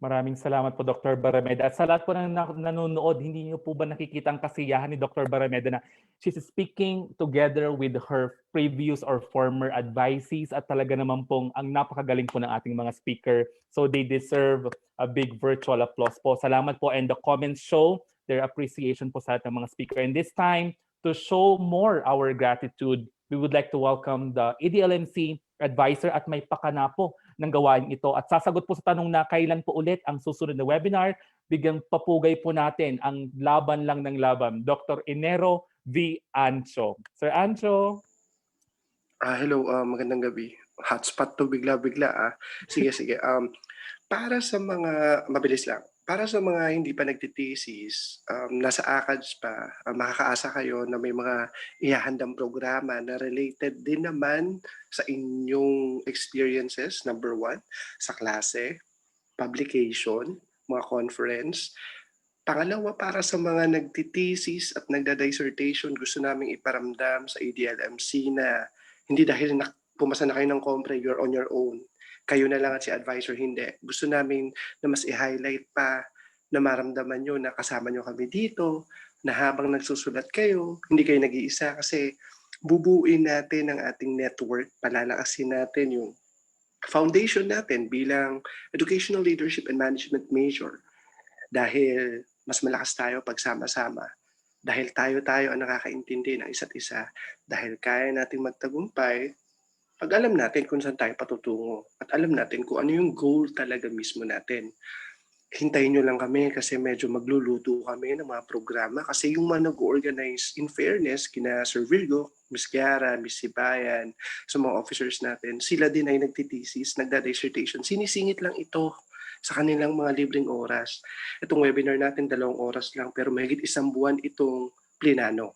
S2: Maraming salamat po, Dr. Barameda. At sa lahat po ng nanonood, hindi niyo po ba nakikita ang kasiyahan ni Dr. Barameda na she's speaking together with her previous or former advisees at talaga naman pong ang napakagaling po ng ating mga speaker. So they deserve a big virtual applause po. Salamat po, and the comments show their appreciation po sa ating mga speaker. And this time, to show more our gratitude, we would like to welcome the Edlmc advisor at may pakana po ng gawain ito. At sasagot po sa tanong na kailan po ulit ang susunod na webinar, bigyang papugay po natin ang laban lang ng laban, Dr. Enero V. Ancho. Sir Ancho.
S4: Hello, magandang gabi. Hotspot to bigla-bigla. Sige. Para sa mga, mabilis lang, para sa mga hindi pa nagtitesis, nasa ACADS pa, makakaasa kayo na may mga ihahandang programa na related din naman sa inyong experiences, number 1, sa klase, publication, mga conference. Pangalawa, para sa mga nagtitesis at nagda-dissertation, gusto naming iparamdam sa Adlmc na hindi dahil pumasa na kayo ng compre, you're on your own. Kayo na lang at si advisor, hindi. Gusto namin na mas i-highlight pa na maramdaman nyo na kasama nyo kami dito, na habang nagsusulat kayo, hindi kayo nag-iisa kasi bubuin natin ang ating network, palalakasin natin yung foundation natin bilang Educational Leadership and Management major. Dahil mas malakas tayo pag sama-sama. Dahil tayo-tayo ang nakakaintindi ng isa't isa, dahil kaya nating magtagumpay, pag alam natin kung saan tayo patutungo at alam natin kung ano yung goal talaga mismo natin. Hintayin nyo lang kami kasi medyo magluluto kami ng mga programa kasi yung mga nag-organize in fairness kina Sir Virgo, Miss Kiara, Miss Sibayan, sa mga officers natin, sila din ay nagtitesis, nagda-dissertation. Sinisingit lang ito sa kanilang mga libreng oras. Itong webinar natin 2 oras lang pero mahigit 1 buwan itong plinano.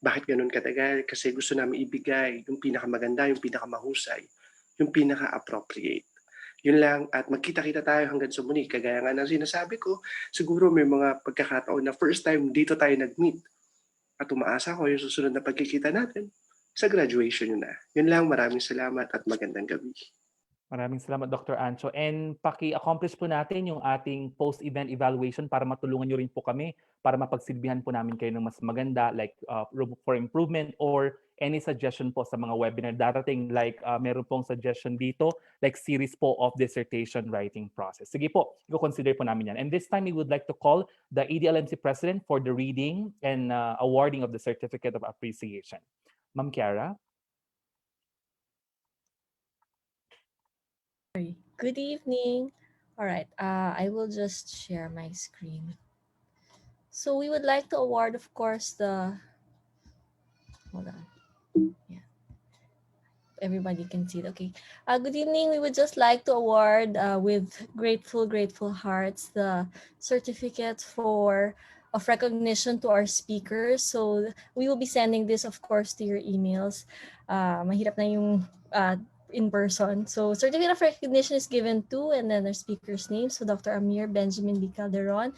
S4: Bakit ganun katagal? Kasi gusto namin ibigay yung pinakamaganda, yung pinakamahusay, yung pinaka-appropriate. Yun lang, at magkita-kita tayo hanggang sa muli. Kagaya nga ng sinasabi ko, siguro may mga pagkakataon na first time dito tayo nag-meet. At umaasa ko yung susunod na pagkikita natin sa graduation yun na. Yun lang, maraming salamat at magandang gabi.
S2: Maraming salamat, Dr. Ancho. And paki-accomplish po natin yung ating post-event evaluation para matulungan nyo rin po kami para mapagsilbihan po namin kayo ng mas maganda, like room for improvement or any suggestion po sa mga webinar darating, like meron pong suggestion dito, like series po of dissertation writing process. Sige po, i-consider po namin yan. And this time, we would like to call the Edlmc President for the reading and awarding of the Certificate of Appreciation. Ma'am Kiara?
S3: Good evening. All right, I will just share my screen. So we would like to award, of course, hold on. Yeah. Everybody can see it. Okay. Good evening. We would just like to award with grateful hearts the certificate of recognition to our speakers. So we will be sending this, of course, to your emails. Mahirap na yung in person. So certificate of recognition is given to, and then their speaker's name. So Dr. Amir Benjamin B. Calderon,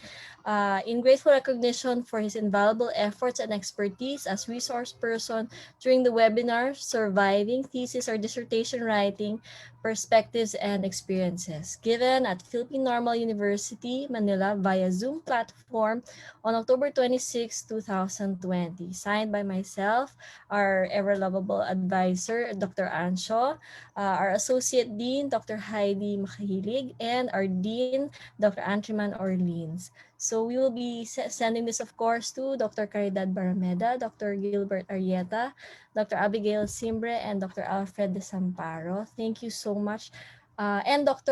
S3: in grateful recognition for his invaluable efforts and expertise as resource person during the webinar, Surviving Thesis or Dissertation Writing, Perspectives and Experiences, given at Philippine Normal University, Manila via Zoom platform on October 26, 2020. Signed by myself, our ever-lovable advisor, Dr. Ancho, our Associate Dean, Dr. Heidi Makahilig, and our Dean, Dr. Antreman Orleans. So we will be sending this, of course, to Dr. Caridad Barameda, Dr. Gilbert Arieta, Dr. Abigail Simbre, and Dr. Alfred Desamparo. Thank you so much. And of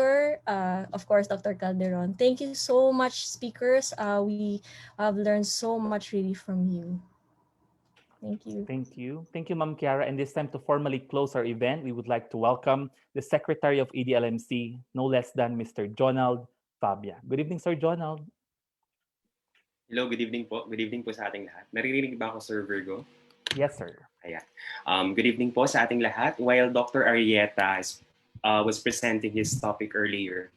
S3: course, Dr. Calderon. Thank you so much, speakers. We have learned so much really from you. Thank you.
S2: Thank you. Thank you, Ma'am Kiara. And this time to formally close our event, we would like to welcome the Secretary of Adlmc, no less than Mr. Jonald Fabia. Good evening, Sir Jonald.
S11: Hello, good evening po. Good evening po sa ating lahat. Naririnig ba ako, Sir Virgo?
S2: Yes, sir.
S11: Ayan. Good evening po sa ating lahat. While Dr. Arieta was presenting his topic earlier,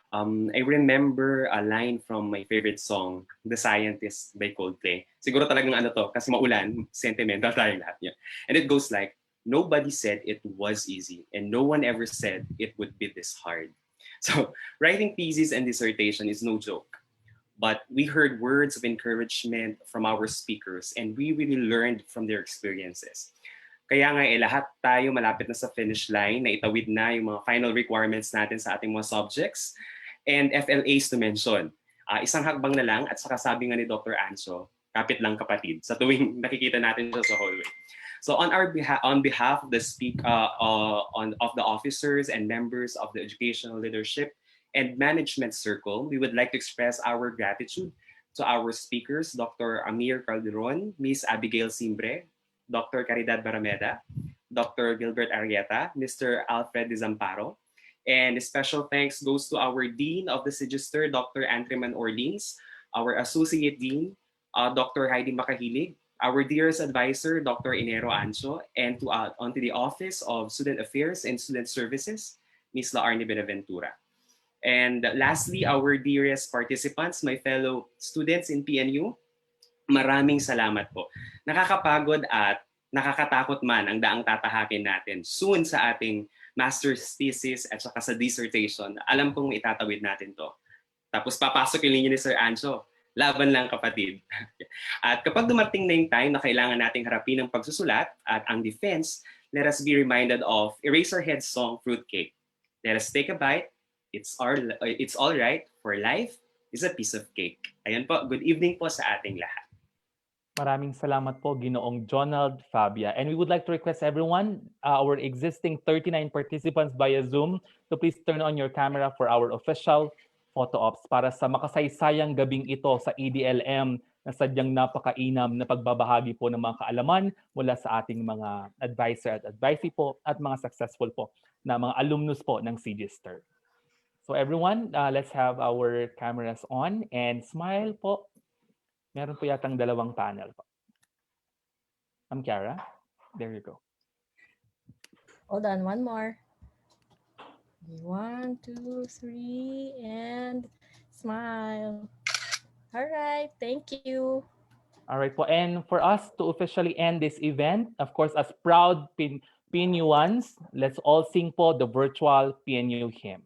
S11: I remember a line from my favorite song, The Scientist by Coldplay. Siguro talagang ano to, kasi maulan, sentimental tayo lahat niya. And it goes like, nobody said it was easy, and no one ever said it would be this hard. So, writing thesis and dissertation is no joke. But we heard words of encouragement from our speakers, and we really learned from their experiences. Kaya nga lahat tayo malapit na sa finish line, na itawid na yung mga final requirements natin sa ating mga subjects and FLAs to mention. Isang hakbang na lang, at saka sabi nga ni Dr. Ancho, kapit lang kapatid, sa tuwing nakikita natin siya sa hallway. So on behalf of the officers and members of the educational leadership and management circle, we would like to express our gratitude to our speakers, Dr. Amir Calderon, Ms. Abigail Simbre, Dr. Caridad Barameda, Dr. Gilbert Arieta, Mr. Alfred Desamparo. And a special thanks goes to our Dean of the Register, Dr. Antreman Orleans, our Associate Dean, Dr. Heidi Makahilig, our dearest advisor, Dr. Inero Ancho, and onto the Office of Student Affairs and Student Services, Ms. Laarne Benaventura. And lastly, our dearest participants, my fellow students in PNU, maraming salamat po. Nakakapagod at nakakatakot man ang daang tatahakin natin soon sa ating master's thesis at saka sa dissertation. Alam kong itatawid natin to. Tapos papasok yung linya ni Sir Ancho. Laban lang kapatid. At kapag dumating na yung time na kailangan nating harapin ang pagsusulat at ang defense, let us be reminded of Eraserhead's song, Fruitcake. Let us take a bite. It's all right, for life is a piece of cake. Ayan po, good evening po sa ating lahat.
S2: Maraming salamat po, Ginoong Jonald Fabia. And we would like to request everyone, our existing 39 participants via Zoom, to please turn on your camera for our official photo ops para sa makasaysayang gabing ito sa EDLM na sadyang napakainam na pagbabahagi po ng mga kaalaman mula sa ating mga advisor at advisee po at mga successful po na mga alumnus po ng Register. So everyone, let's have our cameras on and smile po. Meron po yatang dalawang panel po. Ma'am Kiara, there you go.
S3: Hold on, one more. 1, 2, 3, and smile. All right, thank you.
S2: All right po, and for us to officially end this event, of course, as proud PNUans, let's all sing po the virtual PNU hymn.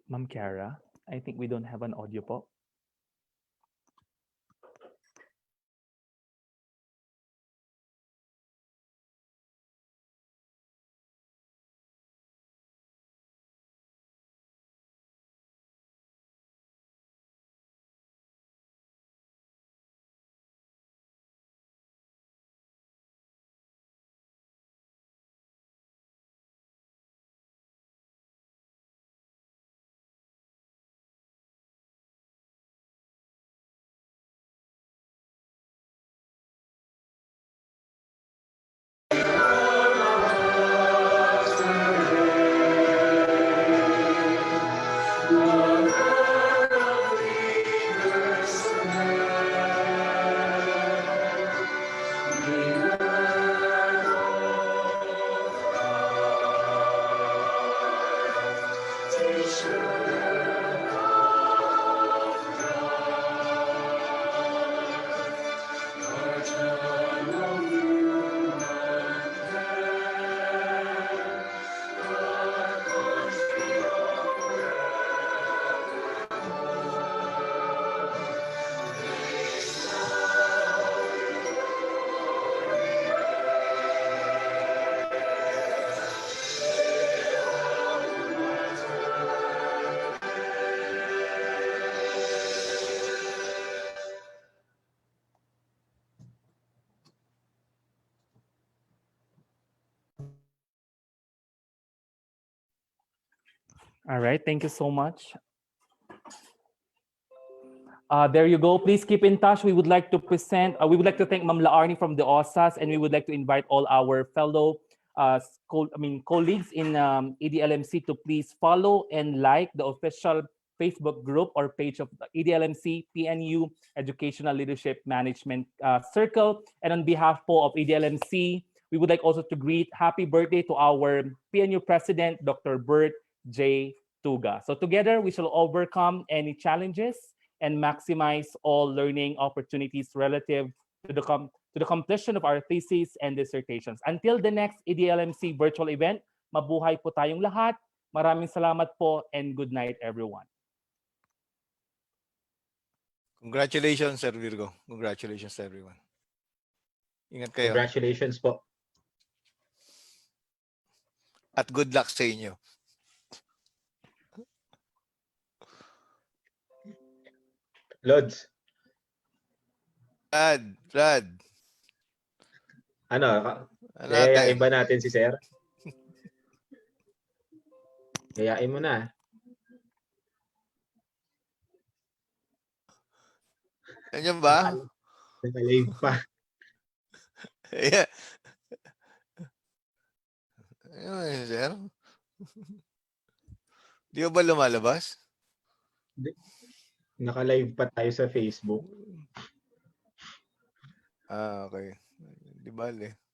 S2: Ma'am Kiara, I think we don't have an audio po. All right, thank you so much. There you go. Please keep in touch. We would like to present, we would like to thank Ma'am Laarni from the OSAS, and we would like to invite all our fellow colleagues in EDLMC to please follow and like the official Facebook group or page of EDLMC PNU Educational Leadership Management Circle. And on behalf of EDLMC, we would like also to greet happy birthday to our PNU President, Dr. Bert J. Tuga. So together, we shall overcome any challenges and maximize all learning opportunities relative to the completion of our thesis and dissertations. Until the next EDLMC virtual event, mabuhay po tayong lahat. Maraming salamat po and good night, everyone.
S9: Congratulations, Sir Virgo. Congratulations to everyone. Ingat kayo.
S6: Congratulations po.
S9: At good luck sa inyo.
S6: Lods.
S9: Brad.
S6: Ano?
S9: Natin?
S6: Iba natin si Sir. Yayain mo na.
S9: Ganyan ba?
S6: Naka-live pa.
S9: Yeah. Ayun, sir. Di ba lumalabas?
S6: Naka-live pa tayo sa Facebook.
S9: Okay. Di bale.